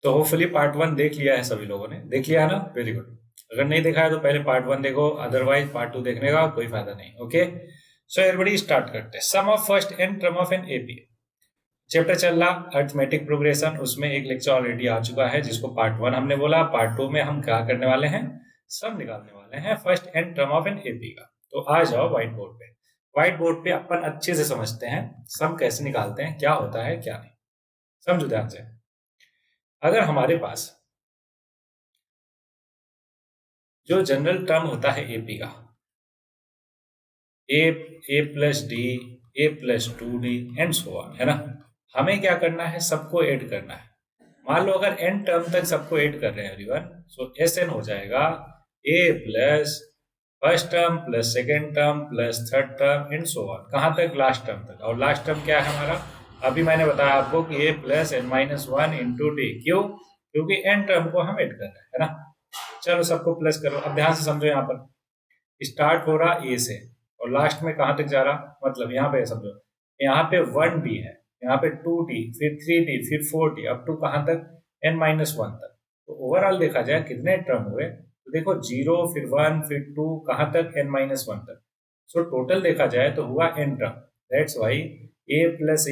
तो hopefully part 1 देख लिया है सभी लोगों ने, देख लिया है ना? Very good. अगर नहीं देखा है तो पहले पार्ट 1 देखो, अदरवाइज पार्ट 2 देखने का कोई फायदा नहीं। ओके, सो एवरीबॉडी स्टार्ट करते हैं। Sum of first n term of N AP chapter चल रहा अरिथमेटिक प्रोग्रेशन, उसमें एक लेक्चर ऑलरेडी आ चुका है जिसको पार्ट 1 हमने बोला। पार्ट 2 में हम क्या करने वाले हैं, सम निकालने वाले हैं first n term of N AP का। तो आ जाओ व्हाइट बोर्ड पे। व्हाइट बोर्ड पे अपन अच्छे से समझते हैं सम कैसे निकालते हैं, क्या होता है क्या नहीं। समझो ध्यान से। अगर हमारे पास जो जनरल टर्म होता है एपी का, a plus d, a plus 2d and so on, है ना? हमें क्या करना है, सबको ऐड करना है। मान लो अगर एन टर्म तक सबको ऐड कर रहे हैं एवरीवन, सो एस एन हो जाएगा a plus first term plus second term plus third term and so on, कहाँ तक, लास्ट टर्म तक। और लास्ट टर्म क्या है हमारा, अभी मैंने बताया आपको कि a plus n minus one into d. क्यों? क्योंकि एन टर्म को हम ऐड कर रहे हैं, है ना? चलो सबको प्लस करो। अब ध्यान से समझो, यहाँ पर स्टार्ट हो रहा ए से और लास्ट में कहां तक जा रहा, मतलब यहाँ पे समझो, यहाँ पे 1d है, यहाँ पे 2d, फिर 3d, फिर 4d, अप टू कहां तक, n माइनस वन तक। तो ओवरऑल देखा जाए कितने टर्म हुए, तो देखो 0, फिर 1, फिर 2, कहां तक, n माइनस वन तक। सो टोटल देखा जाए तो हुआ n term. That's why a plus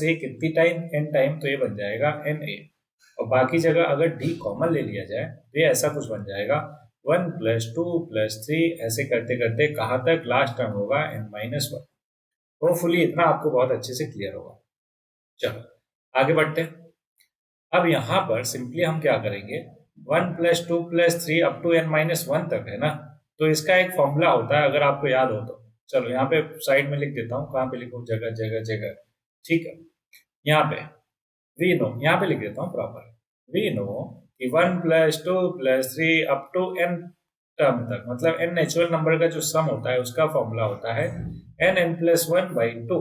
a कितनी टाइम, n टाइम, तो ये बन जाएगा na। और बाकी जगह अगर d कॉमन ले लिया जाए तो ये ऐसा कुछ बन जाएगा 1 प्लस 2 प्लस 3, ऐसे करते करते कहाँ तक, लास्ट टर्म होगा n माइनस वन। होपफुली इतना आपको बहुत अच्छे से क्लियर होगा। चलो आगे बढ़ते हैं। अब यहाँ पर सिंपली हम क्या करेंगे, 1 plus 2 plus 3 up to n minus one तक, है ना? तो इसका एक फॉर्मूला होता है, अगर आपको याद हो तो। चलो यहाँ पे साइड में लिख देता हूँ, कहाँ पे लिखूँ, जगह जगह जगह, ठीक है। यहाँ पे वी नो, यहाँ पे लिख देता हूँ प्रॉपर। वी नो कि 1 plus 2 plus 3 up to n term तक, मतलब n नेचुरल नंबर का जो सम होता है उसका फॉर्मूला होता है n plus one by two.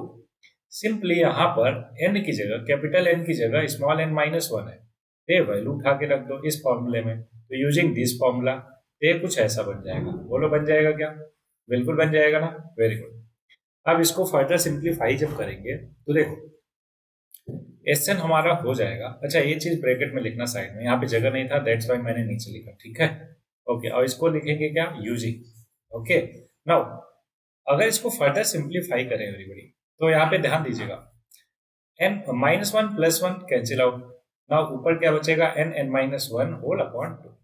Simply यहाँ पर n की जगह, कैपिटल N की जगह स्मॉल n माइनस वन है, ये वैल्यू उठा के रख दो इस फॉर्मूले में। तो यूजिंग दिस फॉर्मूला ये कुछ ऐसा बन जाएगा। बोलो बन जाएगा क्या? बिल्कुल बन जाएगा ना, वेरी गुड। अब इसको फर्दर सिंप्लीफाई जब करेंगे तो देखो एस एन हमारा हो जाएगा। अच्छा ये चीज ब्रैकेट में लिखना साइड में, यहाँ पे जगह नहीं था, दैट्स वाई मैंने नीचे लिखा, ठीक है? ओके, और इसको लिखेंगे क्या, यूजिंग। ओके, नाउ अगर इसको फर्दर सिंप्लीफाई करें एवरीबॉडी, तो यहाँ पे ध्यान दीजिएगा, n minus one plus one cancel out. Now ऊपर क्या बचेगा, n minus one whole upon two.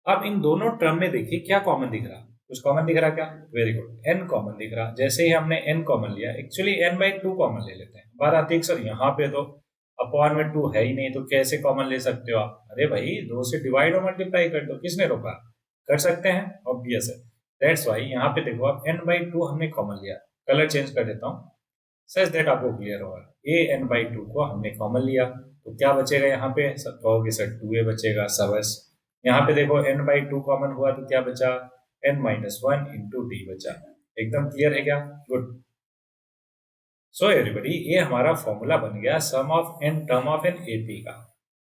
अब इन दोनों टर्म में देखिए क्या कॉमन दिख रहा, कुछ कॉमन दिख रहा क्या? वेरी गुड, एन कॉमन दिख रहा। जैसे ही हमने एन कॉमन लिया, actually an by two common ले लेते हैं। बात आती है सर यहाँ पे तो अपॉन में टू है ही नहीं, तो कैसे कॉमन ले सकते हो आप? अरे भाई दो से डिवाइड और मल्टीप्लाई कर दो, किसने रोका? कर सकते हैं, ऑब्वियस है। दैट्स वाई यहाँ पे देखो आप एन बाई टू हमने कॉमन लिया। कलर चेंज कर देता हूँ सच दैट आपको क्लियर होगा। ए एन बाई टू को हमने कॉमन लिया तो क्या बचेगा यहाँ पे, सब कहोगे सर टू ए बचेगा, सबस। यहाँ पे देखो n बाई टू कॉमन हुआ तो क्या बचा, n minus one into D बचा। एकदम क्लियर है क्या? गुड। सो एवरीबॉडी ये हमारा फॉर्मूला बन गया sum of n term of N AP का।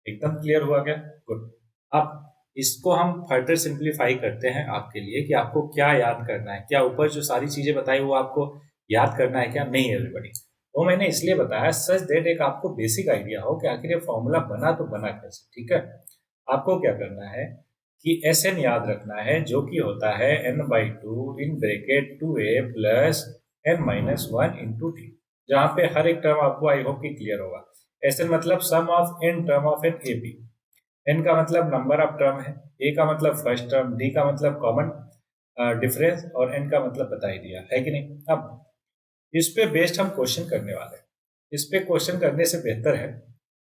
एकदम क्लियर हुआ क्या? गुड। अब इसको हम फर्दर सिंप्लीफाई करते हैं आपके लिए कि आपको क्या याद करना है, क्या ऊपर जो सारी चीजें बताई वो आपको याद करना है क्या? नहीं एवरीबॉडी, वो मैंने इसलिए बताया सच दैट एक आपको बेसिक आइडिया हो कि आखिर ये फॉर्मूला बना तो बना कैसे, ठीक है? आपको क्या करना है कि एस एन याद रखना है, जो कि होता है n by two in bracket two a plus n minus one into t, जहां पे हर एक टर्म आपको आई होप कि क्लियर होगा। एस एन मतलब sum of n term of an A B. N का मतलब नंबर ऑफ टर्म है, ए का मतलब फर्स्ट टर्म, डी का मतलब कॉमन डिफरेंस, और एन का मतलब बता ही दिया है कि नहीं। अब इस पे बेस्ड हम क्वेश्चन करने वाले हैं। इस पे क्वेश्चन करने से बेहतर है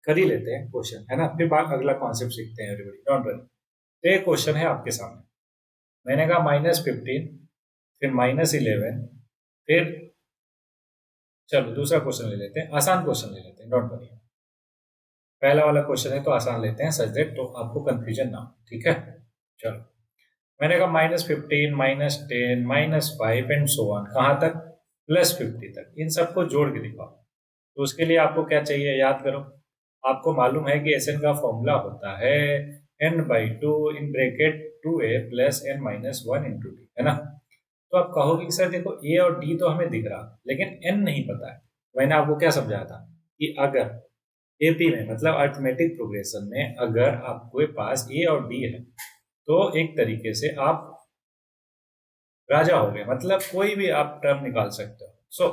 कर ही लेते हैं क्वेश्चन, है ना? फिर बाद अगला कॉन्सेप्ट सीखते हैं एवरीबॉडी, डोंट वरी। तो ये क्वेश्चन है आपके सामने। मैंने कहा -15, फिर -11, फिर चलो दूसरा क्वेश्चन ले लेते हैं, आसान क्वेश्चन ले लेते हैं, डोंट वरी। पहला वाला क्वेश्चन है तो आसान लेते हैं सच दैट तो आपको कंफ्यूजन ना हो, ठीक है? चलो मैंने कहा -15, -10, -5 एंड सो ऑन, कहाँ तक, +50 तक। इन सबको जोड़ के दिखाओ। तो उसके लिए आपको क्या चाहिए, याद करो। आपको मालूम है कि एस एन का फॉर्मूला होता है n by two in bracket two a plus n minus one into d, है ना? तो आप कहोगे कि सर देखो ए और डी तो हमें दिख रहा लेकिन n नहीं पता है। मैंने आपको क्या समझाया था कि अगर एपी में मतलब अर्थमेटिक प्रोग्रेशन में अगर आपके पास ए और डी है तो एक तरीके से आप राजा हो गए, मतलब कोई भी आप टर्म निकाल सकते हो। सो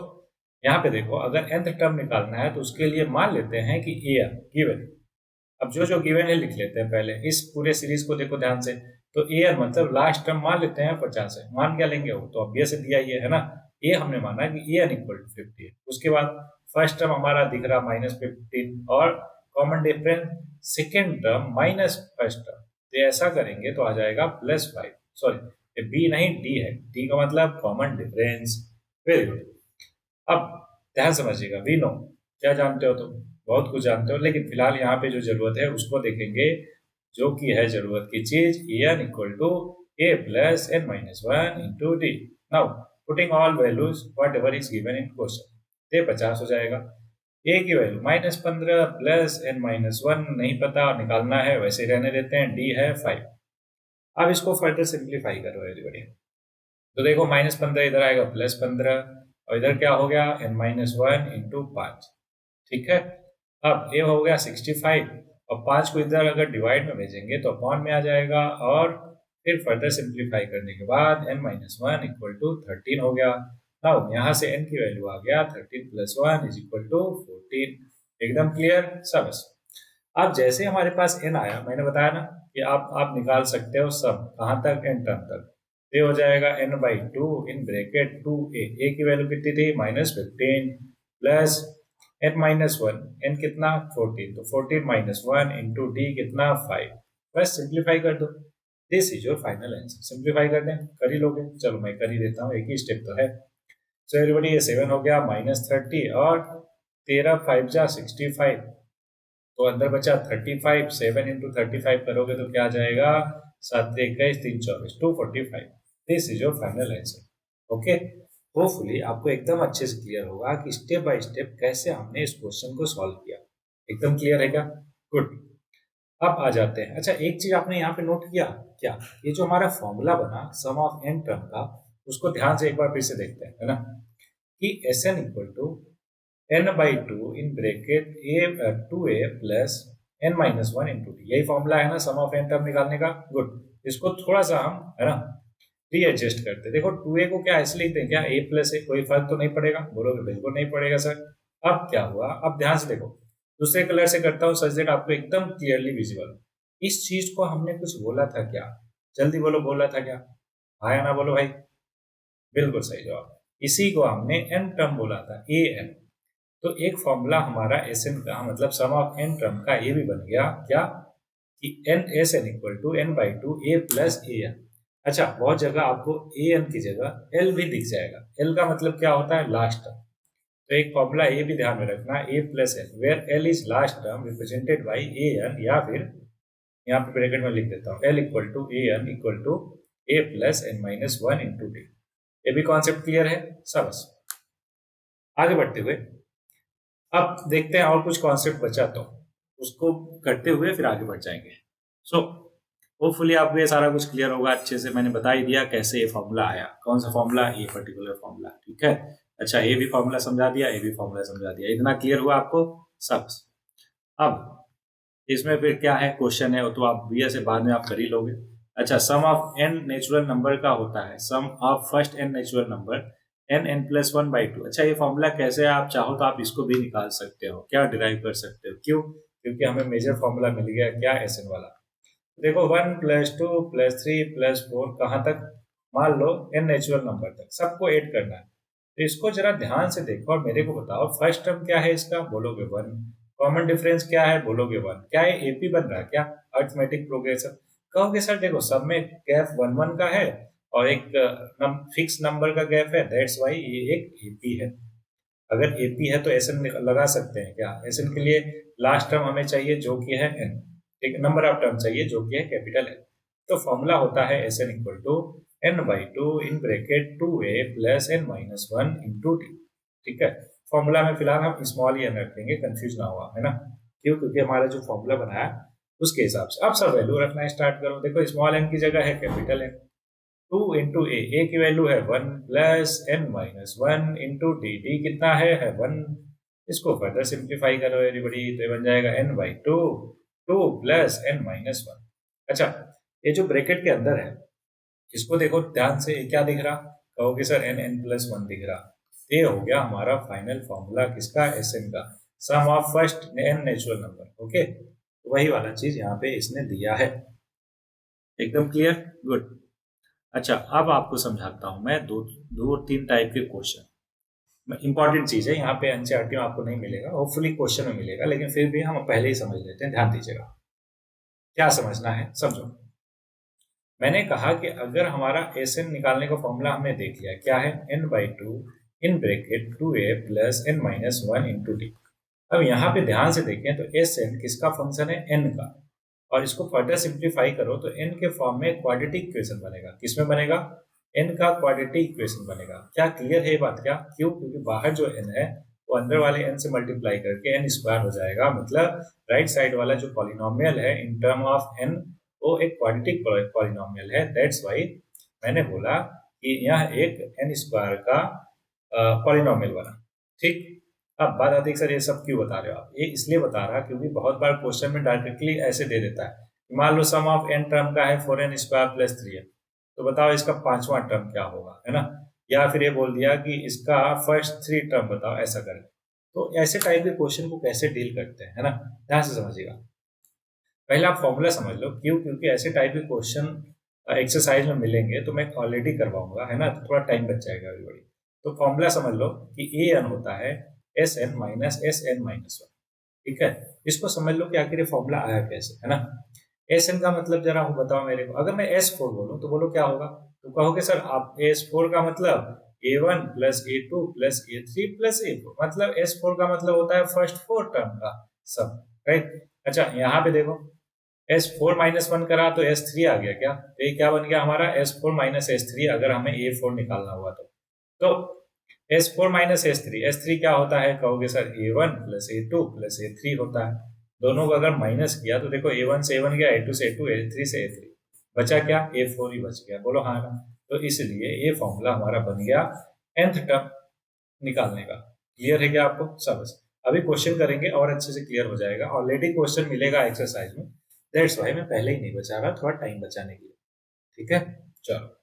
यहाँ पे देखो, अगर nth टर्म निकालना है तो उसके लिए मान लेते हैं कि ए गिवन। अब जो जो गिवन है लिख लेते हैं पहले, इस पूरे सीरीज को देखो ध्यान से। तो ए आर मतलब लास्ट टर्म मान लेते हैं 50 है, मान क्या लेंगे, वो तो ऑब्वियस दिया ही है ना। ए हमने माना कि ए एन इक्वल टू 50 है। उसके बाद फर्स्ट टर्म हमारा दिख रहा -15 और common difference second term minus first term, तो ऐसा करेंगे तो आ जाएगा +5। सॉरी, बी नहीं डी है, डी का मतलब कॉमन डिफरेंस। Very good. अब ध्यान समझिएगा, वी नो क्या जानते हो तुम, बहुत कुछ जानते हो, लेकिन फिलहाल यहाँ पे जो जरूरत है उसको देखेंगे, जो कि है जरूरत की चीज n equal to a plus n minus one into d. Now putting all values whatever is given in question, ये 50 हो जाएगा। ए की value -15 plus n minus one नहीं पता निकालना है, वैसे रहने देते हैं। डी है 5। अब इसको फर्दर सिंप्लीफाई करो एवरीबॉडी। तो देखो -15 इधर आएगा +15 और इधर क्या हो गया n-1 इंटू 5। ठीक है, अब ये हो गया 65 और 5 को इधर अगर डिवाइड में भेजेंगे तो अपॉन में आ जाएगा और फिर फर्दर सिंप्लीफाई करने के बाद n-1 इक्वल टू 13 हो गया। नाउ यहाँ से n की वैल्यू आ गया 13 + 1 इज इक्वल टू 14। एकदम क्लियर सब। अब जैसे हमारे पास n आया, मैंने बताया ना कि आप निकाल सकते हो सब, कहाँ तक, n टर्म तक। ये हो जाएगा n/2 in bracket 2a, a की वैल्यू कितनी थी -15 प्लस n-1, n कितना 14, तो 14 - 1 इंटू डी कितना 5। बस सिंप्लीफाई कर दो, this is your final answer. Simplify कर दें, कर ही लोगे, चलो मैं कर ही देता हूँ, एक ही स्टेप तो है। सो एवरीबॉडी, ये 7 हो गया -30 और 13 5 जा 65, तो अंदर बचा 35। 7 इंटू 35 करोगे तो क्या आ जाएगा 7 21 3 24 245। This is your final answer. Okay, hopefully आपको एकदम अच्छे से क्लियर होगा कि स्टेप बाय स्टेप कैसे हमने इस क्वेश्चन को सॉल्व किया। एकदम क्लियर है क्या? गुड। अब आ जाते हैं, अच्छा एक चीज आपने यहाँ पे नोट किया क्या, ये जो हमारा फॉर्मूला बना सम ऑफ एन टर्म का, उसको ध्यान से एक बार फिर से देखते हैं, है ना, कि s n equal to n/2 in bracket two a plus n-1 into d, यही फॉर्मूला है ना सम ऑफ एन टर्म निकालने का। गुड, इसको थोड़ा सा हम, है ना, रीएडजस्ट करते। देखो 2a को क्या ऐसे लिखते हैं क्या, a प्लस है, कोई फर्क तो नहीं पड़ेगा, बोलोगे बिल्कुल नहीं पड़ेगा सर। अब क्या हुआ, अब ध्यान से देखो, दूसरे कलर से करता हूँ सच दैट आपको एकदम क्लियरली विजिबल। इस चीज को हमने कुछ बोला था क्या, जल्दी बोलो, बोला था क्या, हाँ या ना बोलो भाई। बिल्कुल सही जवाब, इसी को हमने एन टर्म बोला था, ए एन। तो एक फॉर्मूला हमारा एस एन का मतलब सम ऑफ एन टर्म का ये भी बन गया क्या, कि n s n equal to n/2 a plus a n. अच्छा, बहुत जगह आपको ए एन की जगह एल भी दिख जाएगा, एल का मतलब क्या होता है, लास्ट टर्म। तो एक फॉर्मूला ये भी ध्यान में रखना, a plus l, where l is last term represented by a n, या फिर यहाँ पे ब्रैकेट में लिख देता हूँ l equal to a n equal to a plus n-1 into d. ये भी कॉन्सेप्ट क्लियर है सब। आगे बढ़ते हुए अब देखते हैं और कुछ कॉन्सेप्ट बचा तो उसको करते हुए फिर आगे बढ़ जाएंगे। सो होपफुली आपको ये सारा कुछ क्लियर होगा अच्छे से। मैंने बता ही दिया कैसे ये फॉर्मूला आया, कौन सा फॉर्मूला, ये पर्टिकुलर फॉर्मूला। ठीक है, अच्छा ये भी फॉर्मूला समझा दिया, ये भी फॉर्मूला समझा दिया, इतना क्लियर हुआ आपको सब। अब इसमें फिर क्या है, क्वेश्चन है वो तो आप भैया से बाद में आप कर ही लोगे। अच्छा, sum of n natural number का होता है, sum of first n natural number n+1/2। अच्छा, ये फॉर्मूला कैसे है, आप चाहो तो आप इसको भी निकाल सकते हो, क्या डिराइव कर सकते हो, क्यों, क्योंकि हमें मेजर फॉर्मूला मिल गया क्या, एस एन वाला। देखो 1 + 2 + 3 + 4 कहाँ तक, मान लो n नेचुरल नंबर तक सबको ऐड करना है। तो इसको जरा ध्यान से देखो और मेरे को बताओ, फर्स्ट टर्म क्या है इसका, बोलोगे 1। कॉमन डिफरेंस क्या है, बोलोगे 1। क्या ये एपी बन रहा है क्या, अर्थमेटिक प्रोग्रेशन। कहोगे सर देखो सब में गैप 1 1 का है और एक फिक्स नंबर का गैप है, दैट्स वाई ये एक एपी है। अगर एपी है तो एसएन लगा सकते हैं क्या, एसएन के लिए लास्ट टर्म हमें चाहिए जो कि है एन, एक नंबर ऑफ टर्म चाहिए जो कि है कैपिटल एन। तो फॉर्मूला होता है s n equal to n/2 in bracket 2a plus n-1 into t. ठीक है, फॉर्मूला में फिलहाल हम स्मॉल ही एन रखेंगे, कंफ्यूज ना हुआ, है ना, क्यों, क्योंकि हमारा जो फॉर्मूला बनाया उसके हिसाब से। अब सब वैल्यू रखना स्टार्ट करो। देखो स्मॉल एन की जगह है कैपिटल एन, 2 इंटू ए की वैल्यू है 1 plus n-1 into D, D कितना है 1 इसको फर्दर सिंप्लीफाई करो एवरीबॉडी, तो ये बन जाएगा n/2 2 प्लस n-1। अच्छा, ये जो ब्रैकेट के अंदर है इसको देखो ध्यान से, क्या दिख रहा? कहोगे सर n+1 दिख रहा। ये हो गया हमारा फाइनल फॉर्मूला किसका? Sn का, sum of first n natural number. Okay, वही वाला चीज यहाँ पे इसने दिया है। एकदम क्लियर? गुड। अच्छा, अब आपको समझाता हूं मैं दो तीन टाइप के क्वेश्चन। इंपॉर्टेंट चीज है, यहाँ पे एनसीईआरटी में आपको नहीं मिलेगा, होपफुली क्वेश्चन में मिलेगा, लेकिन फिर भी हम पहले ही समझ लेते हैं। ध्यान दीजिएगा, क्या समझना है समझो। मैंने कहा कि अगर हमारा Sn निकालने का फॉर्मूला हमने देख लिया, क्या है? n/2 in bracket 2a plus n-1 into D. अब यहाँ पे ध्यान से देखें तो Sn किसका फंक्शन है? n का, और इसको फर्दर सिंप्लीफाई करो तो n के फॉर्म में क्वाड्रेटिक इक्वेशन बनेगा। किसमें बनेगा? n का क्वाड्रेटिक इक्वेशन बनेगा। क्या क्लियर है ये बात? क्या क्यों? क्योंकि बाहर जो n है वो अंदर वाले n से मल्टीप्लाई करके n² हो जाएगा। मतलब राइट साइड वाला जो पॉलिनोमियल है इन टर्म ऑफ n वो एक क्वाड्रेटिक पॉलिनोमियल है। दैट्स वाई मैंने बोला कि यह एक n² का पॉलिनोमियल बना। ठीक, अब बात आती है सर ये सब क्यों बता रहे हो आप? ये इसलिए बता रहा क्योंकि बहुत बार क्वेश्चन में डायरेक्टली ऐसे दे देता है, मान लो सम ऑफ n टर्म का है 4n² प्लस 3n, तो बताओ इसका पांचवा टर्म क्या होगा, है ना? या फिर ये बोल दिया कि इसका फर्स्ट 3 टर्म बताओ, ऐसा करें। तो ऐसे टाइप के क्वेश्चन को कैसे डील करते हैं, है ना? ध्यान से समझिएगा। पहले आप फॉर्मूला समझ लो, क्यों? क्योंकि ऐसे टाइप के क्वेश्चन एक्सरसाइज में मिलेंगे तो मैं ऑलरेडी करवाऊंगा, है ना, तो थोड़ा टाइम बच जाएगा एवरीबॉडी। तो फॉर्मूला समझ लो कि an होता है Sn माइनस Sn-1। ठीक है, इसको समझ लो कि आखिर ये फॉर्मूला आया कैसे, है ना? Sn का मतलब जरा बताओ मेरे को। अगर मैं S4 बोलूं तो बोलो क्या होगा? तो कहोगे सर आप S4 का मतलब a1 plus a2 plus a3 plus a4, मतलब S4 का मतलब होता है फर्स्ट 4 टर्म का सब, राइट? अच्छा, यहाँ पे देखो S4-1 करा तो S3 आ गया। क्या? तो ये क्या बन गया हमारा? S4 माइनस S3, अगर हमें A4 निकालना हुआ तो S4 - S3 क्या होता है? कहोगे sir A1 plus A2 plus A3 होता है। दोनों को अगर माइनस किया तो देखो A1 से A1 गया, A2 से A2, A3 से A3, बचा क्या? A4 ही बच गया। बोलो हाँ ना? तो इसलिए ये फॉर्मूला हमारा बन गया nth टर्म निकालने का। क्लियर है क्या आपको? सब अभी क्वेश्चन करेंगे और अच्छे से क्लियर हो जाएगा। ऑलरेडी क्वेश्चन मिलेगा एक्सरसाइज में, दैट्स वाई मैं पहले ही नहीं बचा रहा, थोड़ा टाइम बचाने के लिए। ठीक है, चलो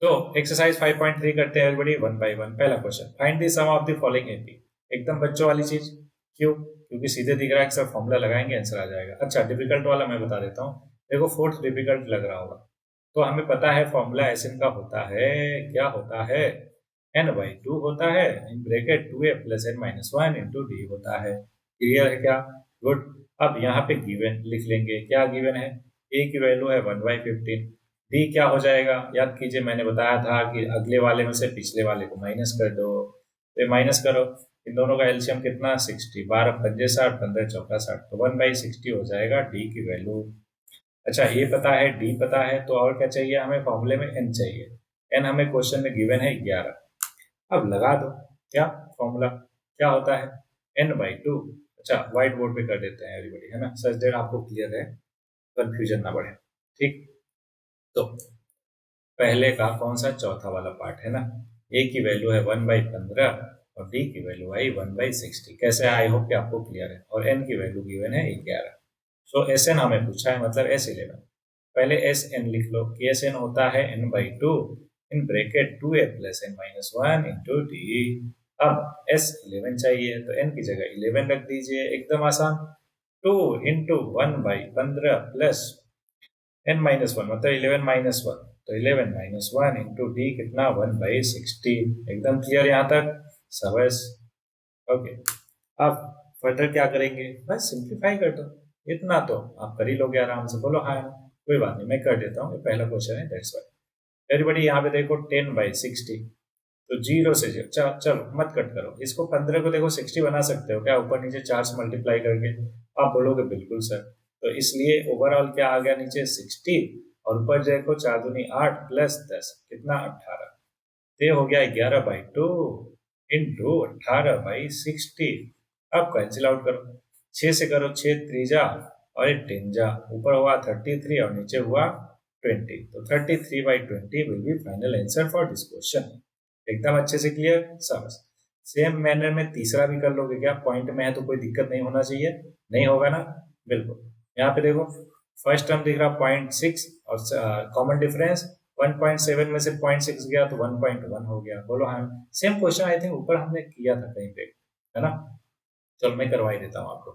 तो एक्सरसाइज 5.3 करते हैं एवरीबॉडी, वन बाय वन। पहला question, find the sum of the following AP. एकदम बच्चों वाली चीज। क्यों? क्योंकि सीधे दिख रहा है कि सर फॉर्मूला लगाएंगे आंसर आ जाएगा। अच्छा, डिफिकल्ट वाला मैं बता देता हूँ। देखो फोर्थ डिफिकल्ट लग रहा होगा, तो हमें पता है फॉर्मूला Sn का होता है, क्या होता है? n/2 होता है इन bracket 2a plus n-1 into d होता है। क्लियर है क्या? गुड। अब यहाँ पे गिवन लिख लेंगे। क्या गिवन है? a की वैल्यू है 1/15। डी क्या हो जाएगा? याद कीजिए, मैंने बताया था कि अगले वाले में से पिछले वाले को माइनस कर दो। तो माइनस करो, इन दोनों का एलसीएम कितना? 60। 12 पंजे 60, 15 चौका 60, तो 1/60 हो जाएगा डी की वैल्यू। अच्छा, ये पता है, डी पता है, तो और क्या चाहिए हमें? फॉर्मूले में एन चाहिए। एन हमें क्वेश्चन में गिवन है 11। अब लगा दो। क्या फॉर्मूला क्या होता है? n/2। अच्छा, व्हाइट बोर्ड पे कर देते हैं एवरीबॉडी, है ना, सच देर आपको क्लियर है, कंफ्यूजन ना बढ़े। ठीक, तो पहले का कौन सा? चौथा वाला पार्ट, है ना। ए की वैल्यू है 1/15 और डी की वैल्यू आई 1/60। कैसे? आई होप कि आपको क्लियर है। और एन की वैल्यू गिवन है 11। सो Sn हमें पूछा है, मतलब S11। पहले Sn लिख लो कि Sn होता है n/2 in bracket 2a plus n-1 into D. अब S11 चाहिए तो n की जगह 11 रख दीजिए, एकदम आसान। 2 इंटू 1/15 प्लस n-1 मतलब 11-1, तो 11-1 इंटू डी कितना? 1/60। एकदम क्लियर यहाँ तक? सबस ओके। अब फर्दर क्या करेंगे? बस सिंप्लीफाई कर दो। इतना तो आप कर ही लोगे आराम से। बोलो हाँ, कोई बात नहीं, मैं कर देता हूँ, ये पहला क्वेश्चन है, दैट्स वाई। एवरीबॉडी यहाँ पे देखो 10/60, तो 0 से 0, चलो मत कट करो इसको। 15 को देखो 60 बना सकते हो क्या? ऊपर नीचे 4 से मल्टीप्लाई करके। आप बोलोगे बिल्कुल सर, तो इसलिए ओवरऑल क्या आ गया? नीचे 60 और ऊपर देखो 4 दूनी 8 प्लस 10 कितना? 18। तो ये हो गया 11/2 इंटू 18/60। अब कैंसिल आउट करो, 6 से करो, 6 त्रिजा और 1 10 ऊपर हुआ 33 और नीचे हुआ 20, तो 33/20 will be final answer for this question. एकदम अच्छे से क्लियर? सब सेम मैनर में तीसरा भी कर लोगे क्या? पॉइंट में है तो कोई दिक्कत नहीं होना चाहिए, नहीं होगा ना? बिल्कुल। यहाँ पे देखो फर्स्ट टर्म दिख रहा 0.6 और कॉमन डिफरेंस 1.7 में से 0.6 गया तो 1.1 हो गया। बोलो हाँ। सेम क्वेश्चन आई थिंक ऊपर हमने किया था कहीं पे, है ना? चलो मैं करवा ही देता हूँ आपको।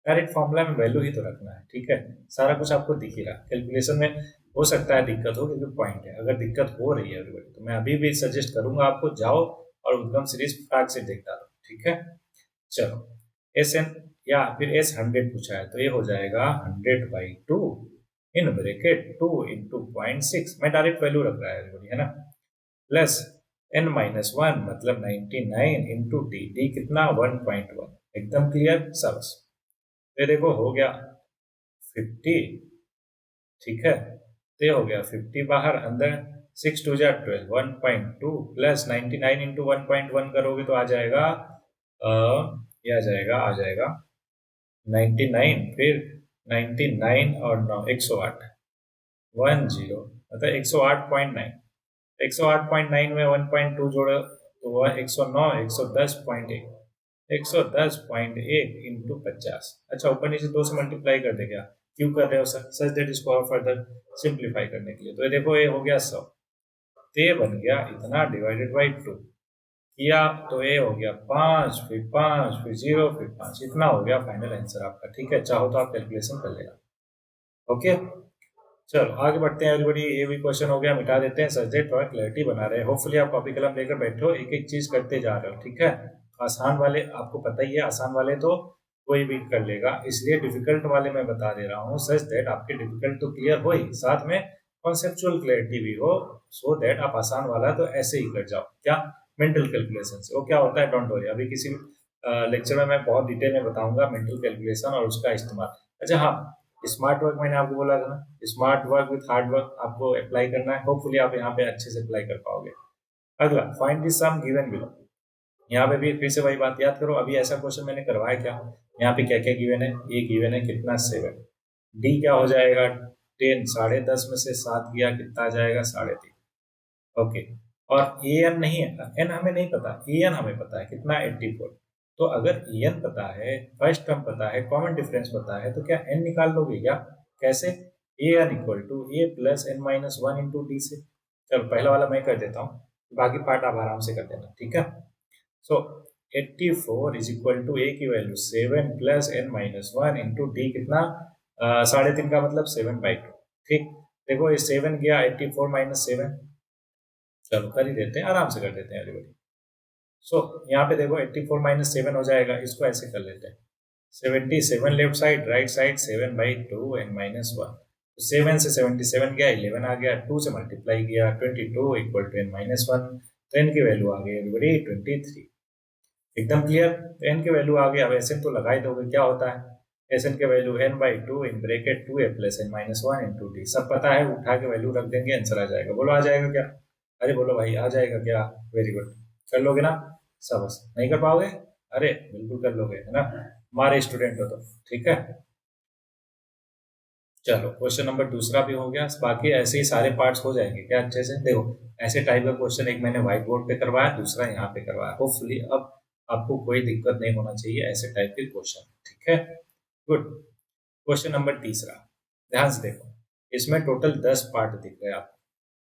डायरेक्ट फॉर्मूला में वैल्यू ही तो रखना है, ठीक है? सारा कुछ आपको दिख ही रहा है। कैलकुलेशन में हो सकता है दिक्कत हो क्योंकि पॉइंट है। अगर दिक्कत हो रही है एवरीबॉडी तो मैं अभी भी सजेस्ट करूंगा आपको जाओ और उद्गम सीरीज फटाक से देख डालो, ठीक है? चलो एस एन या फिर एस 100 पूछा है तो ये हो जाएगा 100/2 इन ब्रेकेट 2 इंटू 0.6। मैं डायरेक्ट वैल्यू रख रहा है एवरीबॉडी, है ना? प्लस n-1 मतलब 99 इंटू डी। डी कितना? 1.1। एकदम क्लियर सब? ये देखो हो गया 50, ठीक है? तो ये हो गया 50 बाहर, अंदर 6 2 जा 12, 1.2 प्लस 99 इंटू 1.1 करोगे तो आ जाएगा ये आ जाएगा 99, फिर 99 और 9 108 10 मतलब 108.9। 108.9 में 1.2 जोड़ो तो वह 109 110.1 110.1 इंटू 50। अच्छा ऊपर नीचे 2 से मल्टीप्लाई कर दे क्या? क्यों कर रहे हो सर? सच दैट इसको और फर्दर सिंप्लीफाई करने के लिए। तो ये देखो ये हो गया 100, तो ये बन गया इतना डिवाइडेड बाई 2 किया तो ये हो गया 5, फिर 5, फिर 0, फिर 5। इतना हो गया फाइनल आंसर आपका, ठीक है? चाहो तो आप कैलकुलेशन कर लेना। ओके चलो आगे बढ़ते हैं एवरीबॉडी। ये भी क्वेश्चन हो गया, मिटा देते हैं। सच थोड़ा क्लैरिटी बना रहे हैं। होपफुली आप कॉपी कलम लेकर बैठे हो, एक एक चीज करते जा रहे हो, ठीक है? आसान वाले आपको पता ही है, आसान वाले तो कोई भी कर लेगा, इसलिए डिफिकल्ट वाले मैं बता दे रहा हूँ सच दैट आपके डिफिकल्ट तो क्लियर हो ही, साथ में कॉन्सेप्चुअल क्लैरिटी भी हो, सो दैट आप आसान वाला तो ऐसे ही कर जाओ। क्या? मेंटल कैलकुलेशन से। वो क्या होता है डोंट वरी, अभी किसी लेक्चर में मैं बहुत डिटेल में बताऊंगा मेंटल कैलकुलेशन और उसका इस्तेमाल। अच्छा हाँ, स्मार्ट वर्क मैंने आपको बोला था ना, smart work with hard work आपको अप्लाई करना है। होपफुली आप यहाँ पे अच्छे से अप्लाई कर पाओगे। अगला find the sum given below. यहाँ पे भी फिर से वही बात याद करो, अभी ऐसा क्वेश्चन मैंने करवाया क्या? यहाँ पे क्या क्या गिवन है? ये गिवन है कितना 7। डी क्या हो जाएगा? 10। 10.5 में से 7 गया कितना आ जाएगा? 3.5। ओके और ए एन नहीं है, एन हमें नहीं पता, ए एन हमें पता है कितना? 84। तो अगर ए एन पता है, फर्स्ट टर्म पता है, कॉमन डिफरेंस पता है, तो क्या एन निकाल लोगे क्या? कैसे? A n equal to a plus n-1 into d से। चलो पहला वाला मैं कर देता हूँ, बाकी पार्ट आप आराम से कर देना, ठीक है? सो 84 इज इक्वल टू ए की value 7 plus n-1 into D कितना? 3.5 का मतलब 7/2। ठीक, देखो ये 7 गया 84 माइनस 7। चलो कर ही देते हैं, आराम से कर देते हैं एवरीबॉडी। सो यहाँ पे देखो 84 माइनस 7 हो जाएगा, इसको ऐसे कर लेते हैं। 77 left side, right side 7/2 n-1। तो 7 से 77 गया, 11 आ गया, 2 से मल्टीप्लाई किया 22 इक्वल टू n-1। तो n की वैल्यू आ गई एवरीबॉडी 23। एकदम क्लियर? तो n की वैल्यू आ गई। अब एसएन तो लगा ही दोगे, क्या होता है? एसएन के value n/2 in bracket 2a plus n-1 into D. सब पता है, उठा के वैल्यू रख देंगे, आंसर आ जाएगा। बोलो आ जाएगा क्या? अरे बोलो भाई आ जाएगा क्या? वेरी गुड, कर लोगे ना? सबस नहीं कर पाओगे? अरे बिल्कुल कर लोगे, है ना? हमारे स्टूडेंट हो तो, ठीक है? चलो क्वेश्चन नंबर दूसरा भी हो गया। बाकी ऐसे ही सारे पार्ट्स हो जाएंगे क्या अच्छे से? देखो ऐसे टाइप का क्वेश्चन एक मैंने व्हाइट बोर्ड पे करवाया, दूसरा यहाँ पे करवाया। होपफुली अब आपको कोई दिक्कत नहीं होना चाहिए ऐसे टाइप के क्वेश्चन, ठीक है? गुड। क्वेश्चन नंबर तीसरा, ध्यान से देखो। इसमें टोटल 10 पार्ट दिख रहे हैं आपको।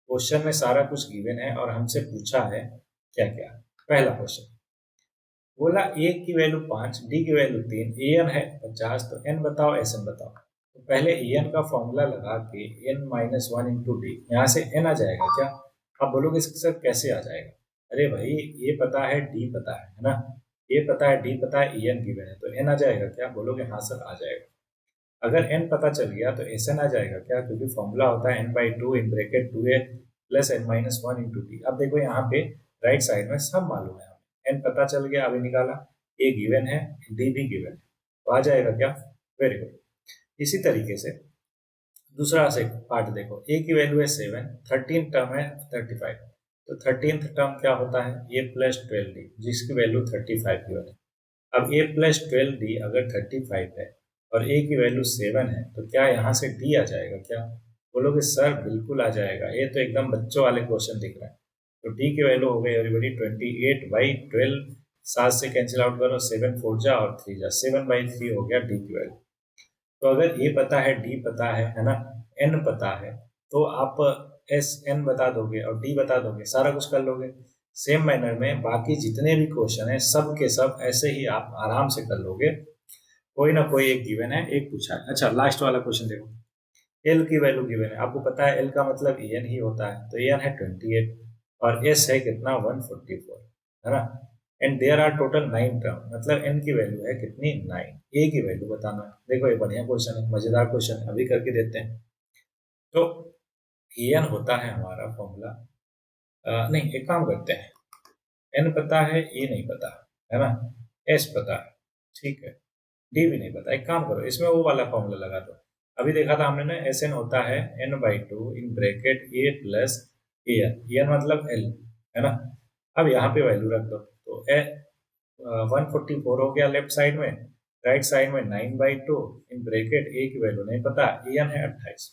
क्वेश्चन में सारा कुछ गिवन है और हमसे पूछा है क्या क्या। पहला क्वेश्चन बोला ए की वैल्यू 5, डी की वैल्यू 3, ए एन है 50, तो एन बताओ, एस एन बताओ। तो पहले ए एन का फॉर्मूला लगा के n-1 इंटू डी, यहाँ से एन आ जाएगा क्या? आप बोलोगे सर कैसे आ जाएगा? अरे भाई ये पता है, डी पता है ना? ए पता है, डी पता है, ए एन गिवन है, तो एन आ जाएगा क्या? बोलोगे हाँ सर आ जाएगा। अगर n पता चल गया तो एस एन आ जाएगा क्या? क्योंकि फॉर्मूला होता है n/2 in bracket 2a plus n-1 into D. अब देखो यहाँ पे राइट साइड में सब मालूम है, n पता चल गया, अभी निकाला, a गिवन है, d भी गिवन है, तो आ जाएगा क्या? Very good. इसी तरीके से दूसरा से पार्ट देखो, a की वैल्यू है 7, 13 टर्म है 35, तो 13th टर्म क्या होता है? a प्लस 12d, जिसकी वैल्यू 35 गिवन है। अब a प्लस 12d अगर 35 है और a की वैल्यू 7 है, तो क्या यहाँ से d आ जाएगा क्या? बोलोगे सर बिल्कुल आ जाएगा, ये तो एकदम बच्चों वाले क्वेश्चन दिख रहा है। तो d की वैल्यू हो गई एवरीबॉडी 28/12 7 से कैंसिल आउट करो, 7 4 जा और 3 जा, 7/3 हो गया डी की वैल्यू। तो अगर ए पता है, डी पता है ना, एन पता है, तो आप एस एन बता दोगे और डी बता दोगे, सारा कुछ कर लोगे। सेम मैनर में बाकी जितने भी क्वेश्चन है सब के सब ऐसे ही आप आराम से कर लोगे। कोई ना कोई एक गिवन है, एक पूछा है। अच्छा, लास्ट वाला क्वेश्चन देखो। एल की वैल्यू गिवन है, आपको पता है एल का मतलब एन ही होता है, तो एन है 28 और एस है कितना 144, है ना। And there are total 9 term, मतलब एन की वैल्यू है कितनी 9। ए की वैल्यू बताना है। देखो ये बढ़िया क्वेश्चन है, मजेदार क्वेश्चन है, अभी करके देते हैं। तो एन होता है हमारा फॉर्मूला, नहीं एक काम करते हैं, एन पता है, ए नहीं पता है ना, एस पता है, ठीक है, डी भी नहीं पता। एक काम करो, इसमें वो वाला फॉर्मूला लगा दो। अभी देखा था हमने ना, एस एन होता है n/2 in bracket a plus a n, n मतलब एल, है ना। अब यहाँ पे वैल्यू रख दो, तो 144 हो गया लेफ्ट साइड में, राइट साइड में 9/2 इन ब्रैकेट ए की वैल्यू नहीं पता, ए एन है 28।